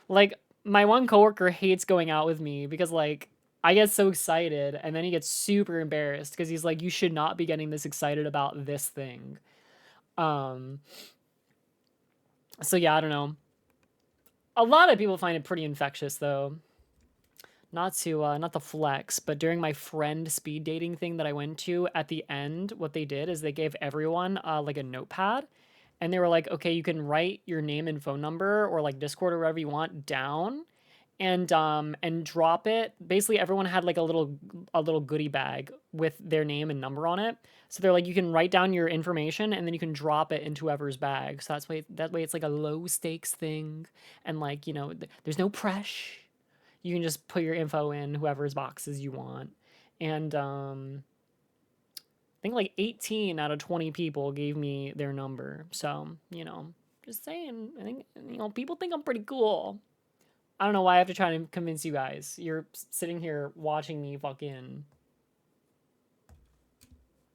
Like my one coworker hates going out with me because like I get so excited and then he gets super embarrassed because he's like, you should not be getting this excited about this thing. So yeah, I don't know. A lot of people find it pretty infectious though. Not to flex, but during my friend speed dating thing that I went to, at the end, what they did is they gave everyone like a notepad, and they were like, okay, you can write your name and phone number or like Discord or whatever you want down, and drop it. Basically, everyone had like a little goodie bag with their name and number on it. So they're like, you can write down your information and then you can drop it into whoever's bag. So that way it's like a low stakes thing, and like, you know, there's no pressure. You can just put your info in whoever's boxes you want. And I think like 18 out of 20 people gave me their number. So, you know, just saying, I think, you know, people think I'm pretty cool. I don't know why I have to try to convince you guys. You're sitting here watching me fucking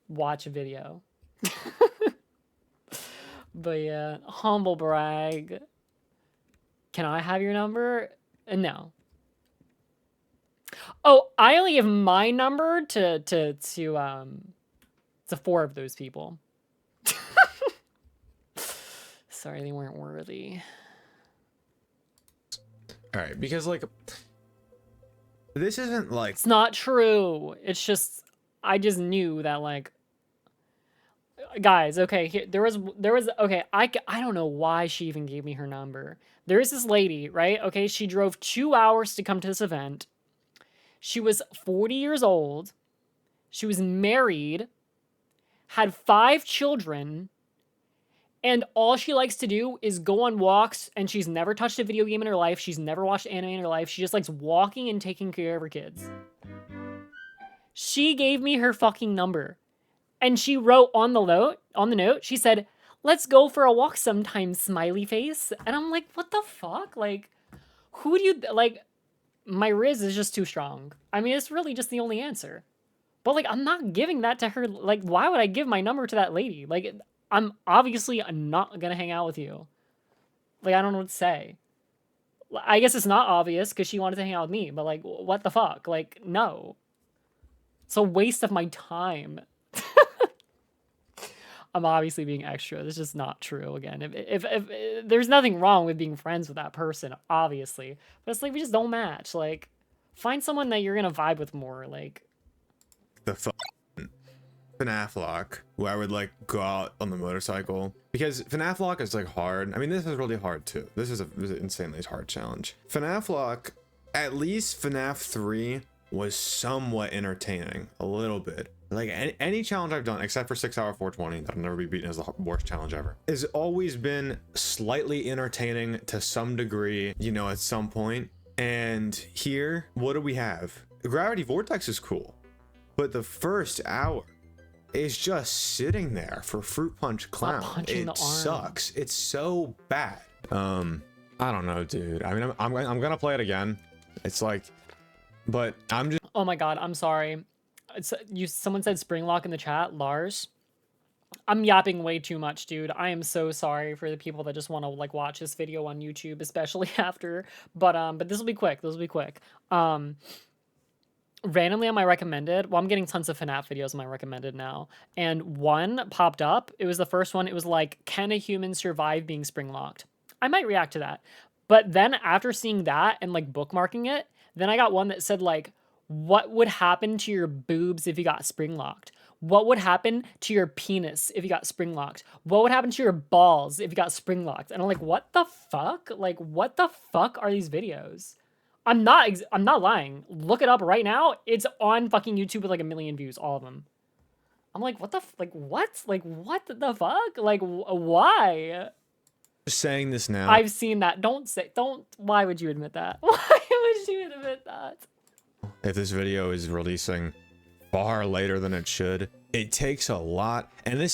watch a video. But yeah, humble brag. Can I have your number? No. Oh, I only give my number to 4 of those people. Sorry, they weren't worthy. All right, because like this isn't like, it's not true. It's just I just knew that like, guys, okay, here, there was okay, I don't know why she even gave me her number. There is this lady, right? Okay, she drove 2 hours to come to this event. She was 40 years old. She was married, had 5 children, and all she likes to do is go on walks, and she's never touched a video game in her life. She's never watched anime in her life. She just likes walking and taking care of her kids. She gave me her fucking number. And she wrote on the note, she said, "Let's go for a walk sometime, smiley face." And I'm like, what the fuck? Like, who do you, like, my Riz is just too strong. I mean, it's really just the only answer. But, like, I'm not giving that to her. Like, why would I give my number to that lady? Like, I'm obviously not gonna hang out with you. Like, I don't know what to say. I guess it's not obvious because she wanted to hang out with me. But, like, what the fuck? Like, no. It's a waste of my time. I'm obviously being extra. This is just not true. Again, if there's nothing wrong with being friends with that person, obviously, but it's like we just don't match. Like, find someone that you're gonna vibe with more. Like the FNAF lock, where I would like go out on the motorcycle, because FNAF lock is like hard. I mean, this is really hard too. This is an insanely hard challenge. FNAF lock, at least FNAF 3 was somewhat entertaining, a little bit. Like any challenge I've done, except for 6 Hour 420, that'll never be beaten as the worst challenge ever, has always been slightly entertaining to some degree, you know, at some point. And here, what do we have? The Gravity Vortex is cool, but the first hour is just sitting there for Fruit Punch Clown. It sucks. It's so bad. I don't know, dude. I mean, I'm gonna play it again. It's like, but I'm just. Oh my god, I'm sorry. Someone said Springlock in the chat, Lars. I'm yapping way too much, dude. I am so sorry for the people that just want to like watch this video on YouTube, especially after. But this will be quick. This will be quick. Randomly on my recommended, well, I'm getting tons of FNAF videos on my recommended now, and one popped up. It was the first one. It was like, can a human survive being springlocked? I might react to that. But then after seeing that and like bookmarking it, then I got one that said like, what would happen to your boobs if you got springlocked? What would happen to your penis if you got springlocked? What would happen to your balls if you got springlocked? And I'm like, what the fuck? Like, what the fuck are these videos? I'm not lying. Look it up right now. It's on fucking YouTube with like 1 million views, all of them. I'm like, what the what? Like, what the fuck? Like, why? Saying this now. I've seen that. Why would you admit that? Why would you admit that? If this video is releasing far later than it should, it takes a lot. And I'm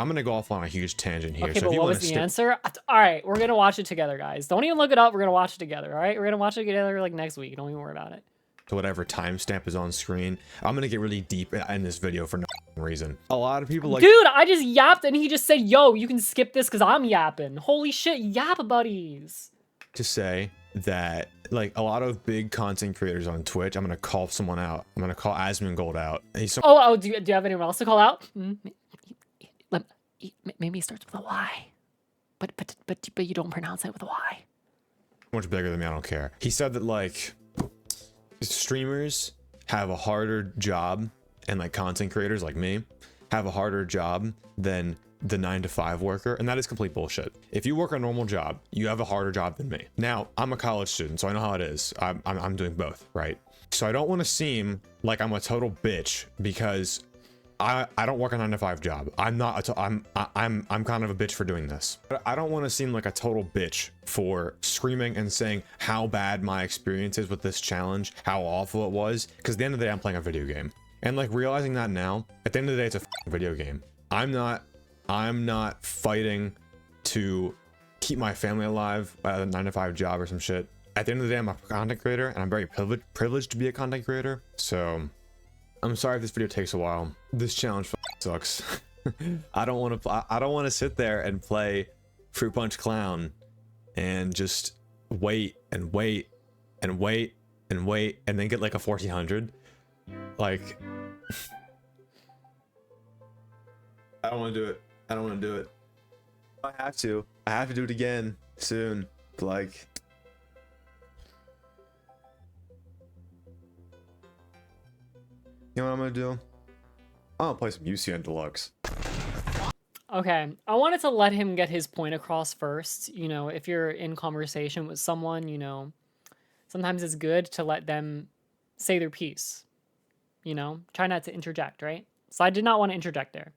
gonna go off on a huge tangent here. Okay, so but what was the answer? All right, we're gonna watch it together, guys. Don't even look it up. We're gonna watch it together. All right, we're gonna watch it together like next week. Don't even worry about it. To whatever timestamp is on screen, I'm gonna get really deep in this video for no reason. A lot of people like, dude, I just yapped and he just said, yo, you can skip this because I'm yapping. Holy shit, yap buddies. To say that like a lot of big content creators on Twitch, I'm gonna call someone out. I'm gonna call Asmongold out. Do you have anyone else to call out? Maybe it starts with a Y, but you don't pronounce it with a Y. Much bigger than me. I don't care. He said that like streamers have a harder job, and like content creators like me have a harder job than the 9-to-5 worker, and that is complete bullshit. If you work a normal job, you have a harder job than me. Now, I'm a college student, so I know how it is. I'm doing both, right? So I don't want to seem like I'm a total bitch because I don't work a 9-to-5 job. I'm kind of a bitch for doing this. But I don't want to seem like a total bitch for screaming and saying how bad my experience is with this challenge, how awful it was, because at the end of the day, I'm playing a video game. And like realizing that now, at the end of the day, it's a video game. I'm not fighting to keep my family alive at a 9-to-5 job or some shit. At the end of the day, I'm a content creator, and I'm very privileged to be a content creator. So I'm sorry if this video takes a while. This challenge sucks. I don't want to sit there and play Fruit Punch Clown and just wait and wait and wait and wait and then get like a 1400. Like, I don't want to do it. I don't want to do it. I have to do it again soon. Like, you know what I'm gonna do? I'm gonna play some UCN Deluxe. Okay, I wanted to let him get his point across first. You know, if you're in conversation with someone, you know, sometimes it's good to let them say their piece. You know, try not to interject, right? So I did not want to interject there.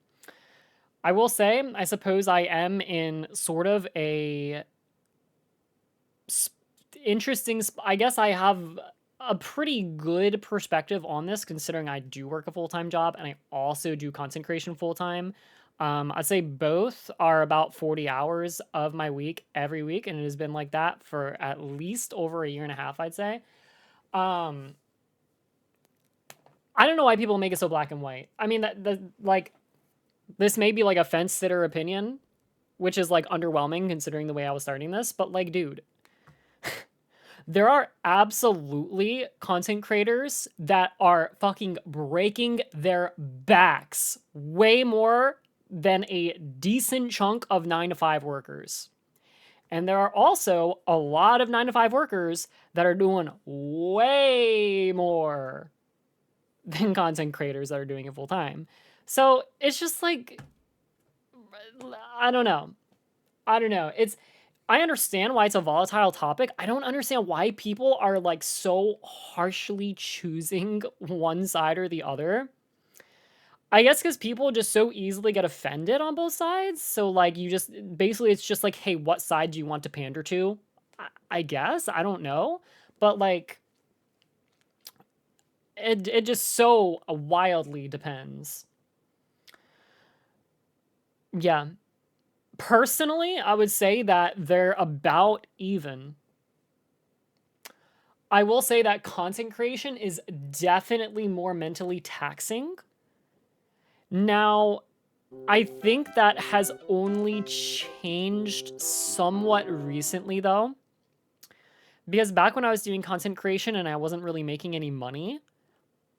I will say, I suppose I am in sort of a interesting, I guess I have a pretty good perspective on this, considering I do work a full-time job and I also do content creation full-time. I'd say both are about 40 hours of my week every week, and it has been like that for at least over a year and a half, I'd say. I don't know why people make it so black and white. I mean, like, this may be like a fence-sitter opinion, which is like underwhelming considering the way I was starting this, but like, dude, there are absolutely content creators that are fucking breaking their backs way more than a decent chunk of 9-to-5 workers. And there are also a lot of 9-to-5 workers that are doing way more than content creators that are doing it full time. So it's just like, I don't know. I understand why it's a volatile topic. I don't understand why people are like so harshly choosing one side or the other. I guess because people just so easily get offended on both sides. So like you just, basically it's just like, hey, what side do you want to pander to? I guess, I don't know. But like, it just so wildly depends. Yeah. Personally, I would say that they're about even. I will say that content creation is definitely more mentally taxing. Now, I think that has only changed somewhat recently, though. Because back when I was doing content creation and I wasn't really making any money,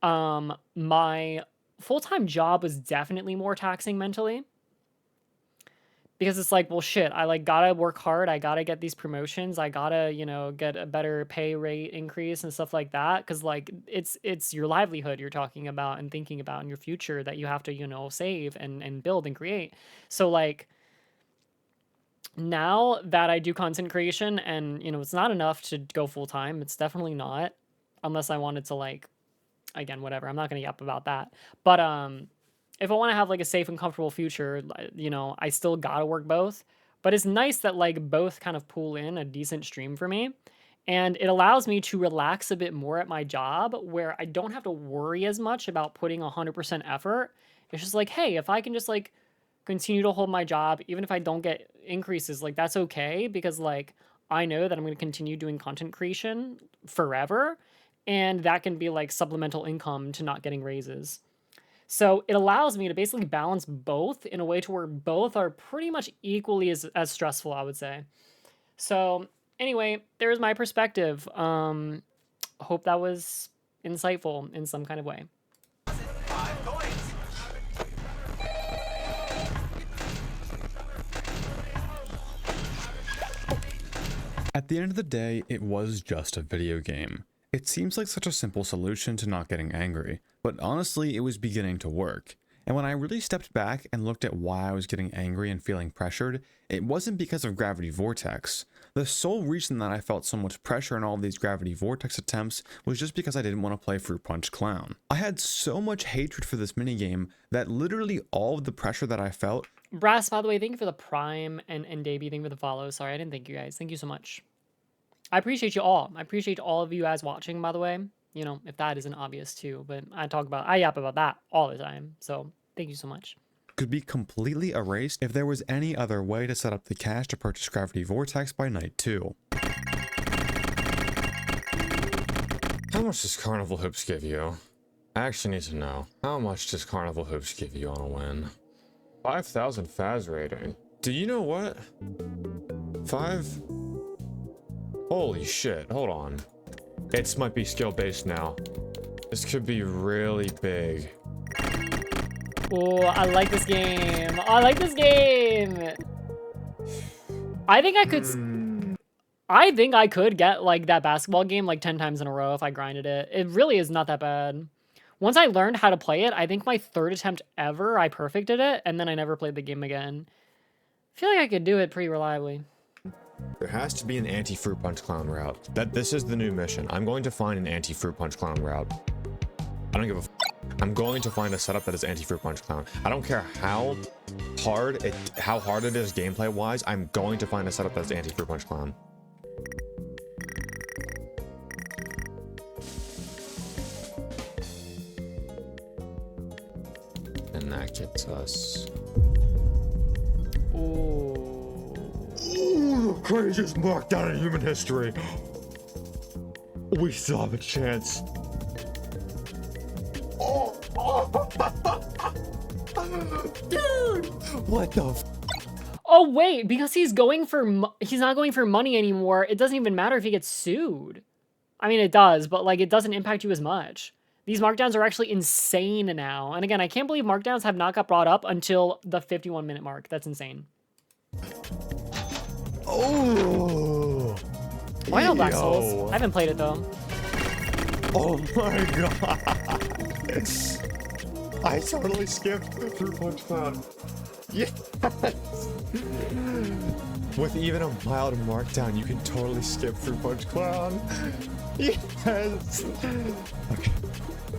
my full-time job was definitely more taxing mentally. Because it's like, well, shit, I like gotta work hard. I gotta get these promotions. I gotta, you know, get a better pay rate increase and stuff like that. Cause like it's your livelihood you're talking about and thinking about in your future that you have to, you know, save and build and create. So like now that I do content creation and, you know, it's not enough to go full time. It's definitely not, unless I wanted to like, again, whatever. I'm not gonna yap about that. But if I want to have like a safe and comfortable future, you know, I still gotta work both. But it's nice that like both kind of pull in a decent stream for me. And it allows me to relax a bit more at my job where I don't have to worry as much about putting 100% effort. It's just like, hey, if I can just like continue to hold my job, even if I don't get increases, like that's okay. Because like, I know that I'm going to continue doing content creation forever. And that can be like supplemental income to not getting raises. So it allows me to basically balance both in a way to where both are pretty much equally as stressful, I would say. So anyway, there's my perspective. Hope that was insightful in some kind of way. At the end of the day, it was just a video game. It seems like such a simple solution to not getting angry, but honestly it was beginning to work. And when I really stepped back and looked at why I was getting angry and feeling pressured, it wasn't because of Gravity Vortex. The sole reason that I felt so much pressure in all of these Gravity Vortex attempts was just because I didn't want to play Fruit Punch Clown. I had so much hatred for this minigame that literally all of the pressure that I felt... Brass, by the way, thank you for the Prime, and Davey, thank you for the follow. Sorry, I didn't thank you guys. Thank you so much. I appreciate you all. I appreciate all of you guys watching, by the way. You know, if that isn't obvious too, but I yap about that all the time. So thank you so much. Could be completely erased if there was any other way to set up the cash to purchase Gravity Vortex by night 2. How much does Carnival Hoops give you? I actually need to know. How much does Carnival Hoops give you on a win? 5,000 Faz rating. Do you know what? 5? Holy shit, hold on. It might be skill based now. This could be really big. Oh, I like this game. I like this game. I think I could get like that basketball game like 10 times in a row if I grinded it. It really is not that bad. Once I learned how to play it, I think my 3rd attempt ever, I perfected it, and then I never played the game again. I feel like I could do it pretty reliably. There has to be an anti-fruit punch clown route. This is the new mission. I'm going to find an anti-fruit punch clown route. I don't give a f. I'm going to find a setup that is anti-fruit punch clown. I don't care how hard it is gameplay wise. I'm going to find a setup that's anti-fruit punch clown. And that gets us. Ooh. Ooh, the craziest markdown in human history. We still have a chance. Dude, what the f? Oh wait, because he's not going for money anymore. It doesn't even matter if he gets sued. I mean, it does, but like it doesn't impact you as much. These markdowns are actually insane now. And again, I can't believe markdowns have not got brought up until the 51-minute mark. That's insane. Oh. Why not Black Souls? I haven't played it though. Oh my god. I totally skipped the fruit punch clown. Yes. With even a mild markdown, you can totally skip fruit punch clown. Yes. Okay.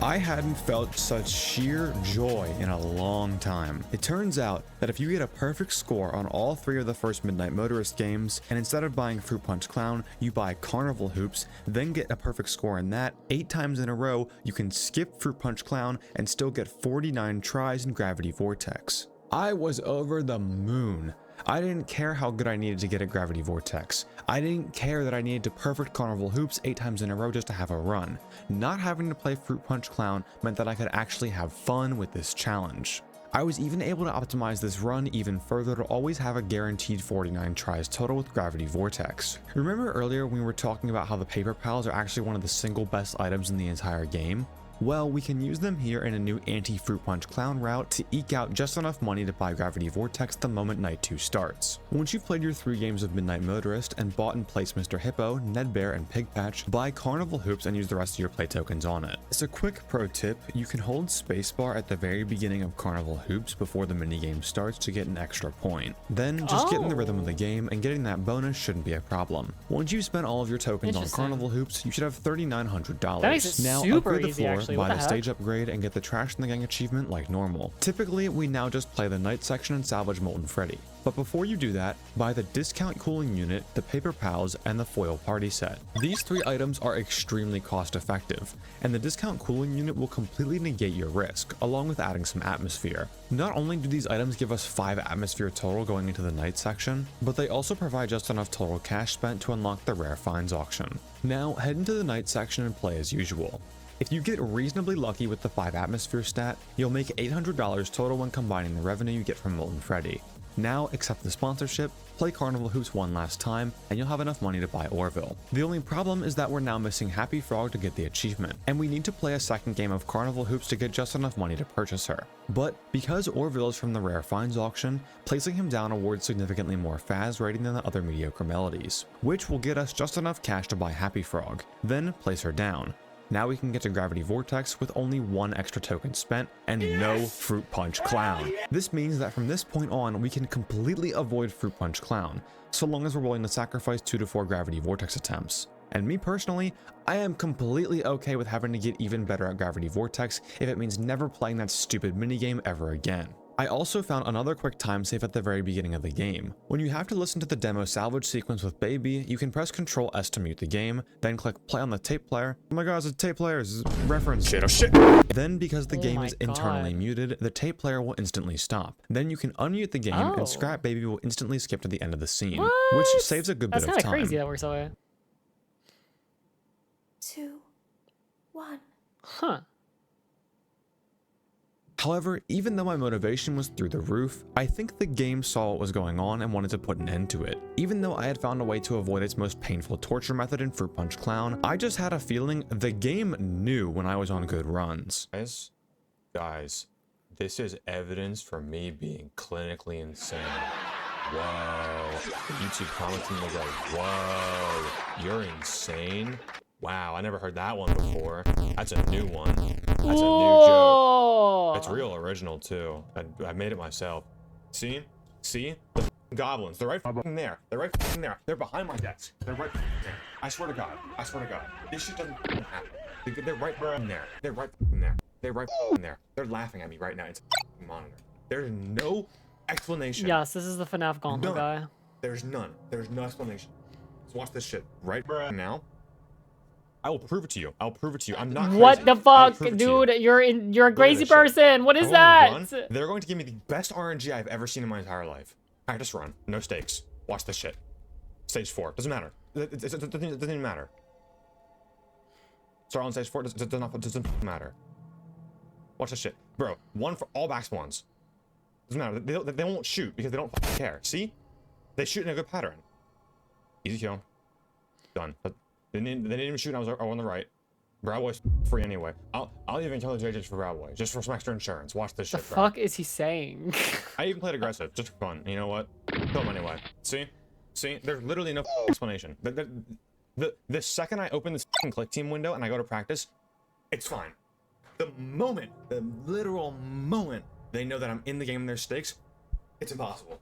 I hadn't felt such sheer joy in a long time. It turns out that if you get a perfect score on all 3 of the first Midnight Motorist games, and instead of buying Fruit Punch Clown, you buy Carnival Hoops, then get a perfect score in that, 8 times in a row, you can skip Fruit Punch Clown and still get 49 tries in Gravity Vortex. I was over the moon. I didn't care how good I needed to get at Gravity Vortex. I didn't care that I needed to perfect Carnival Hoops 8 times in a row just to have a run. Not having to play Fruit Punch Clown meant that I could actually have fun with this challenge. I was even able to optimize this run even further to always have a guaranteed 49 tries total with Gravity Vortex. Remember earlier when we were talking about how the paper pals are actually one of the single best items in the entire game? Well, we can use them here in a new anti-Fruit Punch Clown route to eke out just enough money to buy Gravity Vortex the moment Night 2 starts. Once you've played your 3 games of Midnight Motorist and bought and placed Mr. Hippo, Ned Bear, and Pig Patch, buy Carnival Hoops and use the rest of your play tokens on it. As a quick pro tip, you can hold spacebar at the very beginning of Carnival Hoops before the minigame starts to get an extra point. Then just get in the rhythm of the game, and getting that bonus shouldn't be a problem. Once you've spent all of your tokens on Carnival Hoops, you should have $3,900. That makes it now super upgrade the easy, floor, actually. buy the stage upgrade, and get the Trash in the Gang achievement like normal. Typically, we now just play the night section and salvage Molten Freddy. But before you do that, buy the discount cooling unit, the paper pals, and the foil party set. These 3 items are extremely cost effective, and the discount cooling unit will completely negate your risk, along with adding some atmosphere. Not only do these items give us 5 atmosphere total going into the night section, but they also provide just enough total cash spent to unlock the rare finds auction. Now head into the night section and play as usual. If you get reasonably lucky with the 5 atmosphere stat, you'll make $800 total when combining the revenue you get from Molten Freddy. Now accept the sponsorship, play Carnival Hoops one last time, and you'll have enough money to buy Orville. The only problem is that we're now missing Happy Frog to get the achievement, and we need to play a second game of Carnival Hoops to get just enough money to purchase her. But because Orville is from the rare finds auction, placing him down awards significantly more Faz rating than the other mediocre melodies, which will get us just enough cash to buy Happy Frog. Then place her down. Now we can get to Gravity Vortex with only 1 extra token spent and no Fruit Punch Clown. This means that from this point on, we can completely avoid Fruit Punch Clown, so long as we're willing to sacrifice 2 to 4 Gravity Vortex attempts. And me personally, I am completely okay with having to get even better at Gravity Vortex if it means never playing that stupid minigame ever again. I also found another quick time save at the very beginning of the game. When you have to listen to the demo salvage sequence with Baby, you can press Ctrl S to mute the game, then click play on the tape player. Oh my god, it's a tape player, it's a reference. Shit, oh shit! Then because the game is internally muted, the tape player will instantly stop. Then you can unmute the game and Scrap Baby will instantly skip to the end of the scene, which saves a good bit of time. That's kind of crazy that works that way. 2, 1. Huh. However, even though my motivation was through the roof, I think the game saw what was going on and wanted to put an end to it. Even though I had found a way to avoid its most painful torture method in Fruit Punch Clown, I just had a feeling the game knew when I was on good runs. Guys, this is evidence for me being clinically insane. Whoa. YouTube commenting, they go, whoa, you're insane? Wow, I never heard that one before. That's a new one. That's a new joke. It's real original too. I made it myself. See? See? Goblins. They're right fucking there. They're right fucking there. They're behind my desk. They're right fucking there. I swear to God. I swear to God. This shit doesn't fucking happen. They're right fucking there. They're right fucking there. They're right fucking there. They're laughing at me right now. It's a fucking monitor. There's no explanation. Yes, this is the FNAF gauntlet guy. There's none. There's no explanation. Let's watch this shit right now. I will prove it to you. I'll prove it to you. I'm not crazy. What the fuck, dude? You're a crazy person. What is that? They're going to give me the best RNG I've ever seen in my entire life. Alright, just run. No stakes. Watch this shit. Stage 4. Doesn't matter. It doesn't even matter. Start on stage 4. Doesn't matter. Watch this shit. Bro, 1 for all back spawns. Doesn't matter. They won't shoot because they don't fucking care. See? They shoot in a good pattern. Easy kill. Done. They didn't even shoot. I was on the right. Brow Boy's free anyway. I'll even tell the JJs for Brow Boy just for some extra insurance. Watch this shit. The fuck is he saying? I even played aggressive just for fun. You know what? Kill him anyway. See? There's literally no explanation. The second I open this click team window and I go to practice, it's fine. The literal moment they know that I'm in the game and there's stakes, it's impossible.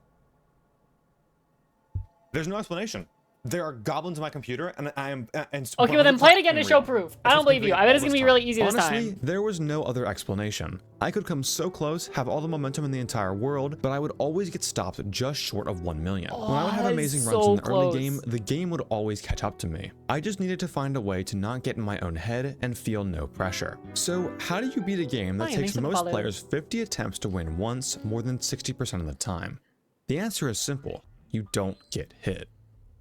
There's no explanation. There are goblins in my computer, and I am. Okay, well then play it again to show proof. I don't believe you. I bet it's gonna be really easy this time. Honestly, there was no other explanation. I could come so close, have all the momentum in the entire world, but I would always get stopped just short of 1 million. When I would have amazing runs in the early game, the game would always catch up to me. I just needed to find a way to not get in my own head and feel no pressure. So how do you beat a game that takes most players 50 attempts to win once, more than 60% of the time? The answer is simple. You don't get hit.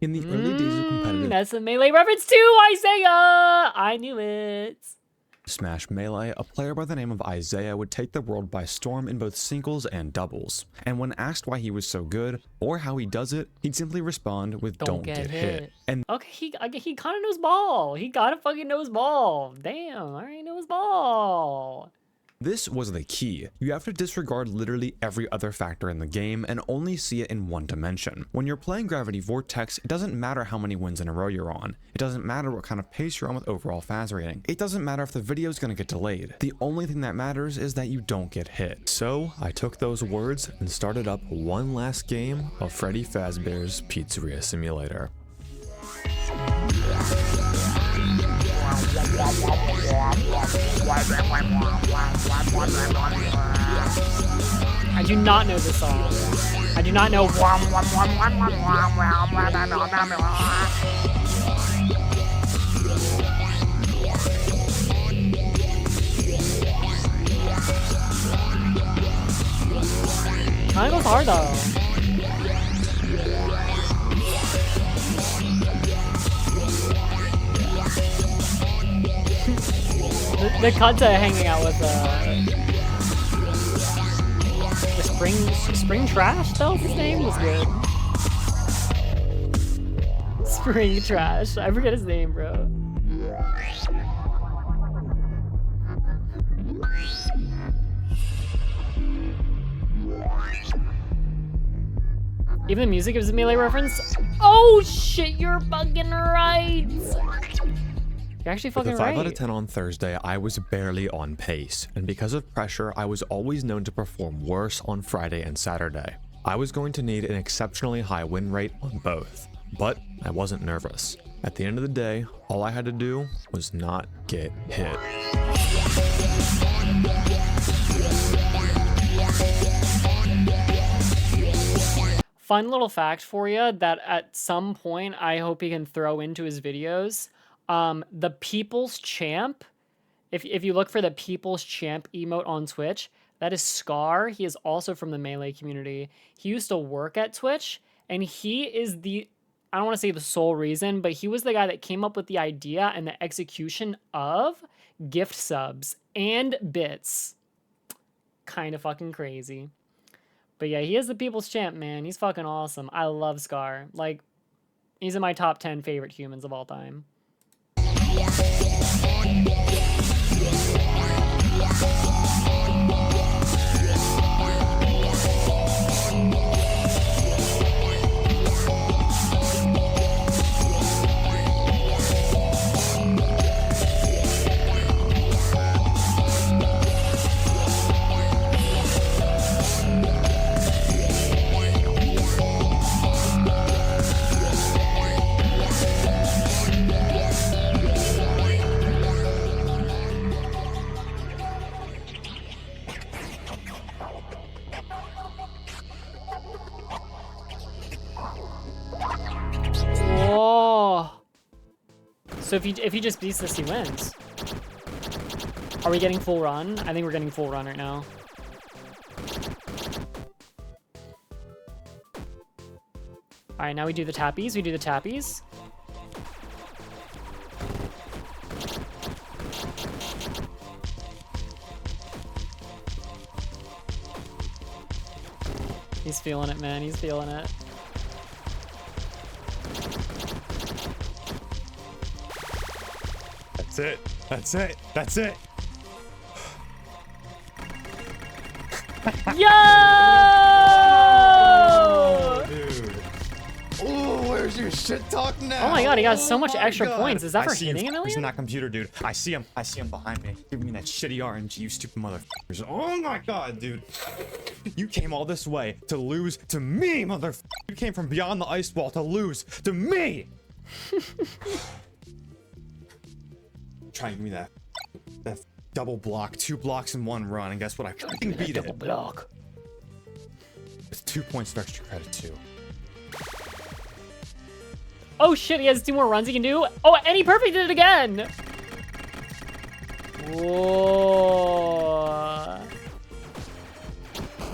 In the early days of competitive that's a Melee reference too, Isaiah! I knew it. Smash Melee, a player by the name of Isaiah would take the world by storm in both singles and doubles. And when asked why he was so good, or how he does it, he'd simply respond with don't get hit. And okay, he kind of knows ball. He gotta fucking knows ball. Damn, alright, knows ball. this was the key. You have to disregard literally every other factor in the game and only see it in one dimension. When you're playing Gravity Vortex, it doesn't matter how many wins in a row you're on. It doesn't matter what kind of pace you're on with overall Faz rating. It doesn't matter if the video is going to get delayed. The only thing that matters is that you don't get hit. So I took those words and started up one last game of Freddy Fazbear's Pizzeria Simulator. I do not know this song. I do not know. Kinda goes hard though. The Kanta hanging out with the Spring Trash, that was his name, was good. Spring Trash, I forget his name, bro. Even the music gives a Melee reference. Oh shit, you're fucking right. You're actually fucking right. With a 5 right. out of 10 on Thursday, I was barely on pace, and because of pressure, I was always known to perform worse on Friday and Saturday. I was going to need an exceptionally high win rate on both, but I wasn't nervous. At the end of the day, all I had to do was not get hit. Fun little fact for you that at some point I hope he can throw into his videos. The People's Champ, if you look for the People's Champ emote on Twitch, that is Scar. He is also from the Melee community. He used to work at Twitch, and he is the, I don't want to say the sole reason, but he was the guy that came up with the idea and the execution of gift subs and bits. Kind of fucking crazy. But yeah, he is the People's Champ, man. He's fucking awesome. I love Scar. Like, he's in my top 10 favorite humans of all time. So if he just beats this, he wins. Are we getting full run? I think we're getting full run right now. All right, now we do the tappies. We do the tappies. He's feeling it, man. He's feeling it. That's it. That's it. That's it. Yo! Dude. Oh, where's your shit talk now? Oh my god, he got so much my extra God. points. Is that for I see him. hitting a He's in million? that computer, dude. I see him. I see him behind me. Give me that shitty RNG, you stupid motherfuckers. Oh my god, dude. You came all this way to lose to me, motherfucker. You came from beyond the ice wall to lose to me. Try and give me that double block, 2 blocks in 1 run, and guess what? I fucking beat it. Double block. With 2 points of extra credit too. Oh shit, he has 2 more runs he can do. Oh, and he perfected it again. Whoa.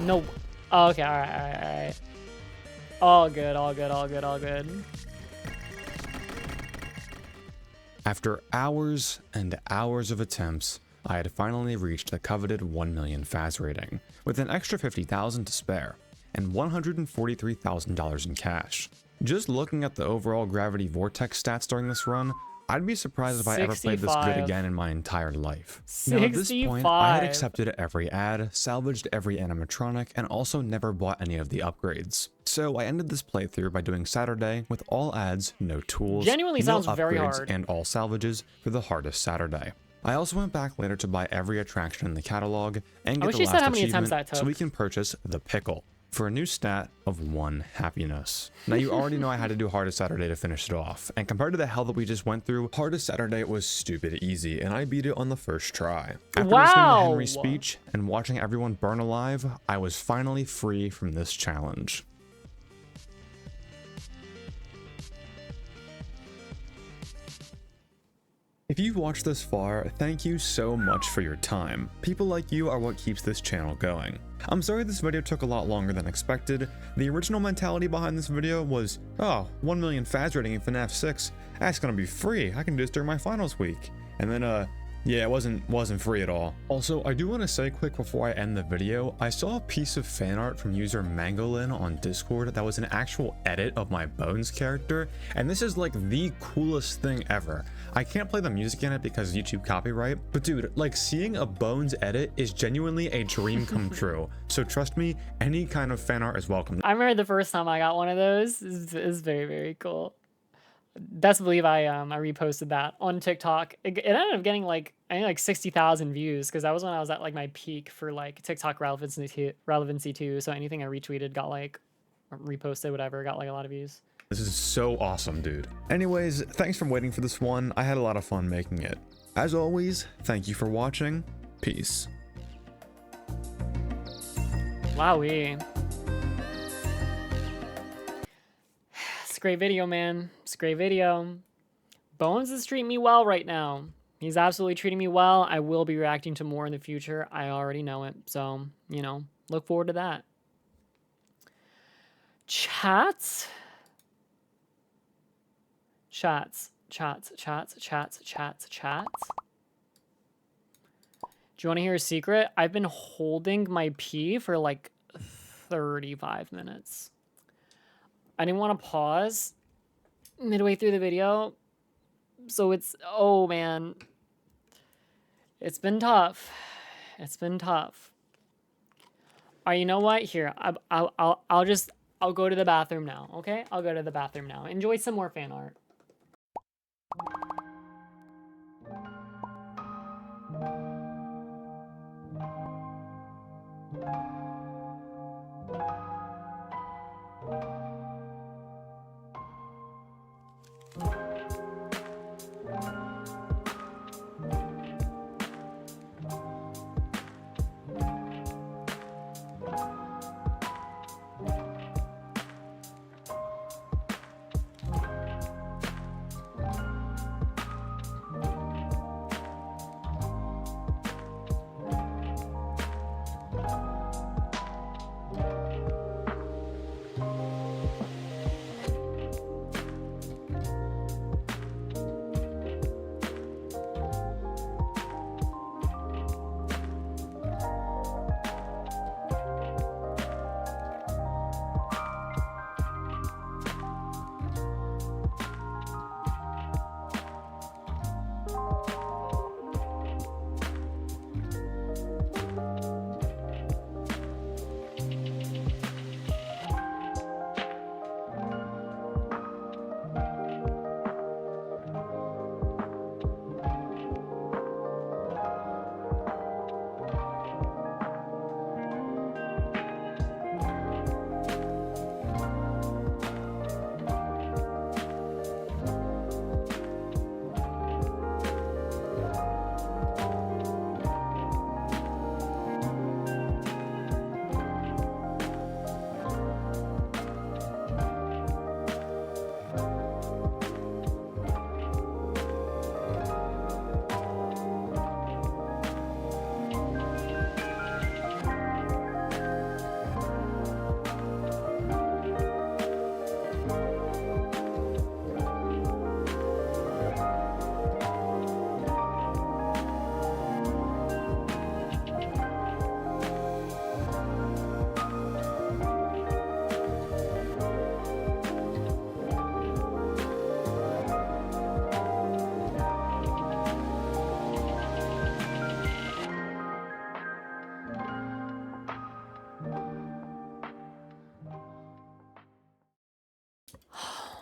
No. Oh, okay, all right. All good, all good, all good, all good. After hours and hours of attempts, I had finally reached the coveted 1 million Faz rating, with an extra 50,000 to spare, and $143,000 in cash. Just looking at the overall Gravity Vortex stats during this run, I'd be surprised if I ever played this good again in my entire life. Now at this point, I had accepted every ad, salvaged every animatronic, and also never bought any of the upgrades. So I ended this playthrough by doing Saturday with all ads, no tools, Genuinely no sounds very upgrades, hard. and all salvages for the hardest Saturday. I also went back later to buy every attraction in the catalog and get wish the you said last how many attempts achievement that so we took. can purchase the pickle for a new stat of 1 happiness. Now you already know I had to do Hardest Saturday to finish it off, and compared to the hell that we just went through, Hardest Saturday was stupid easy, and I beat it on the first try. After listening to Henry's speech and watching everyone burn alive, I was finally free from this challenge. If you've watched this far, thank you so much for your time. People like you are what keeps this channel going. I'm sorry this video took a lot longer than expected. The original mentality behind this video was, oh, 1 million Faz rating in FNAF 6, that's gonna be free, I can do this during my finals week. And then yeah, it wasn't free at all. Also, I do want to say quick before I end the video, I saw a piece of fan art from user Mangolin on Discord that was an actual edit of my Bones character, and this is like the coolest thing ever. I can't play the music in it because of YouTube copyright, but dude, like seeing a Bones edit is genuinely a dream come true. So trust me, any kind of fan art is welcome. I remember the first time I got one of those. It's very, very cool. Best believe I reposted that on TikTok. It ended up getting like, I think like 60,000 views because that was when I was at like my peak for like TikTok relevancy too. So anything I retweeted got like reposted, whatever, got like a lot of views. This is so awesome, dude. Anyways, thanks for waiting for this one. I had a lot of fun making it. As always, thank you for watching. Peace. Wowee. It's a great video, man. It's a great video. Bones is treating me well right now. He's absolutely treating me well. I will be reacting to more in the future. I already know it. So, you know, look forward to that. Chats. Chats. Do you want to hear a secret? I've been holding my pee for like 35 minutes. I didn't want to pause midway through the video. So it's, oh man. It's been tough. It's been tough. All right, you know what? Here, I'll go to the bathroom now, okay? I'll go to the bathroom now. Enjoy some more fan art.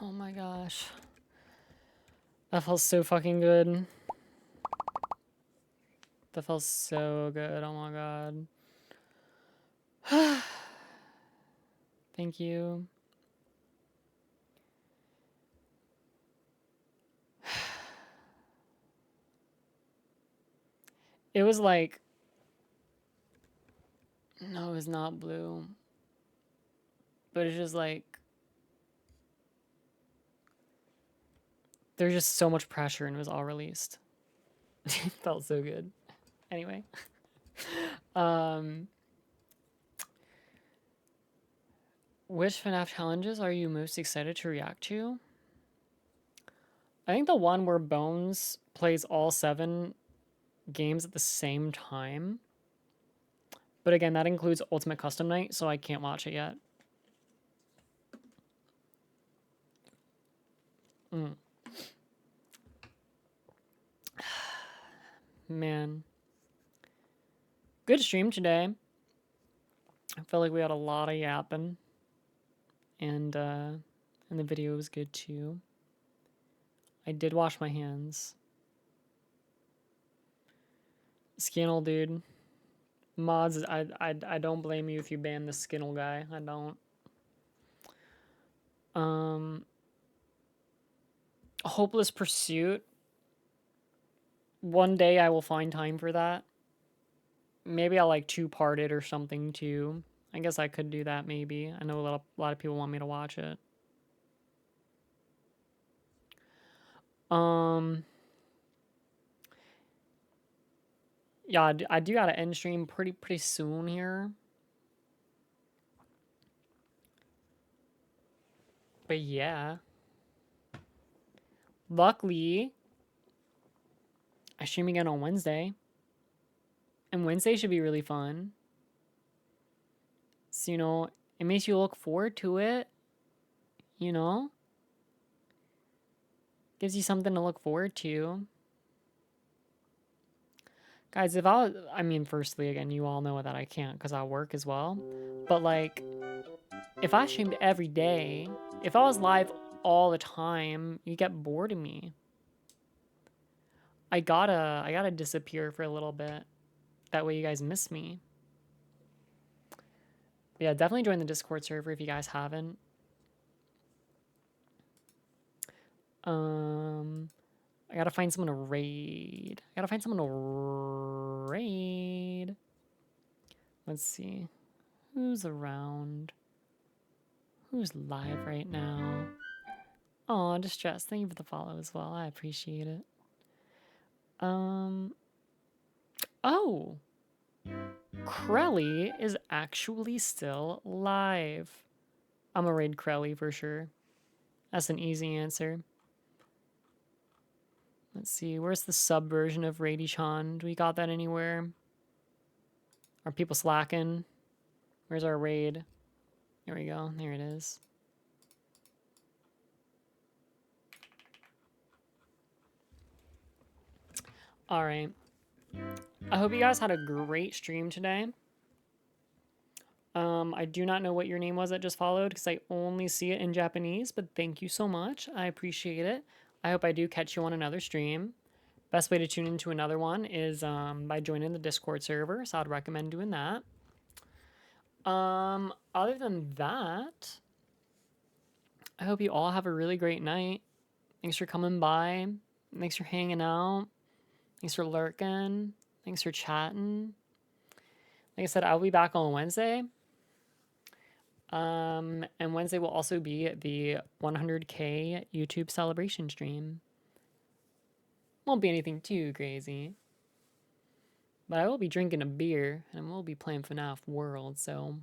Oh my gosh. That felt so fucking good. That felt so good. Oh my god. Thank you. It was like... No, it's not blue. But it's just like... There's just so much pressure and it was all released. It felt so good. Anyway. Which FNAF challenges are you most excited to react to? I think the one where Bones plays all 7 games at the same time. But again, that includes Ultimate Custom Night, so I can't watch it yet. Man. Good stream today. I felt like we had a lot of yapping. And the video was good too. I did wash my hands. Skinnle, dude. Mods, I don't blame you if you ban the Skinnle guy. I don't. Hopeless Pursuit. One day I will find time for that. Maybe I'll like 2-part it or something too. I guess I could do that maybe. I know a lot of people want me to watch it. Yeah, I do gotta end stream pretty soon here. But yeah. Luckily, I stream again on Wednesday. And Wednesday should be really fun. So, you know, it makes you look forward to it. You know? Gives you something to look forward to. Guys, I mean, firstly, again, you all know that I can't because I work as well. But, like, if I streamed every day, if I was live all the time, you get bored of me. I gotta disappear for a little bit. That way you guys miss me. Yeah, definitely join the Discord server if you guys haven't. I gotta find someone to raid. Let's see. Who's around? Who's live right now? Aw, Distress. Thank you for the follow as well. I appreciate it. Oh! Krelly is actually still live. I'm gonna raid Krelly for sure. That's an easy answer. Let's see, where's the sub version of Raidy-chan? Do we got that anywhere? Are people slacking? Where's our raid? There we go, there it is. Alright. I hope you guys had a great stream today. I do not know what your name was that just followed because I only see it in Japanese, but thank you so much. I appreciate it. I hope I do catch you on another stream. Best way to tune into another one is by joining the Discord server, so I'd recommend doing that. Other than that, I hope you all have a really great night. Thanks for coming by. Thanks for hanging out. Thanks for lurking. Thanks for chatting. Like I said, I'll be back on Wednesday. And Wednesday will also be the 100K YouTube celebration stream. Won't be anything too crazy. But I will be drinking a beer, and I will be playing FNAF World, so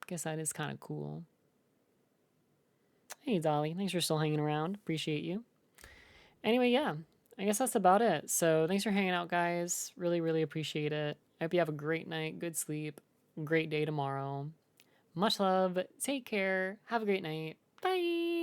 I guess that is kind of cool. Hey, Dolly. Thanks for still hanging around. Appreciate you. Anyway, yeah. I guess that's about it. So thanks for hanging out, guys. Really, really appreciate it. I hope you have a great night, good sleep, great day tomorrow. Much love. Take care. Have a great night. Bye.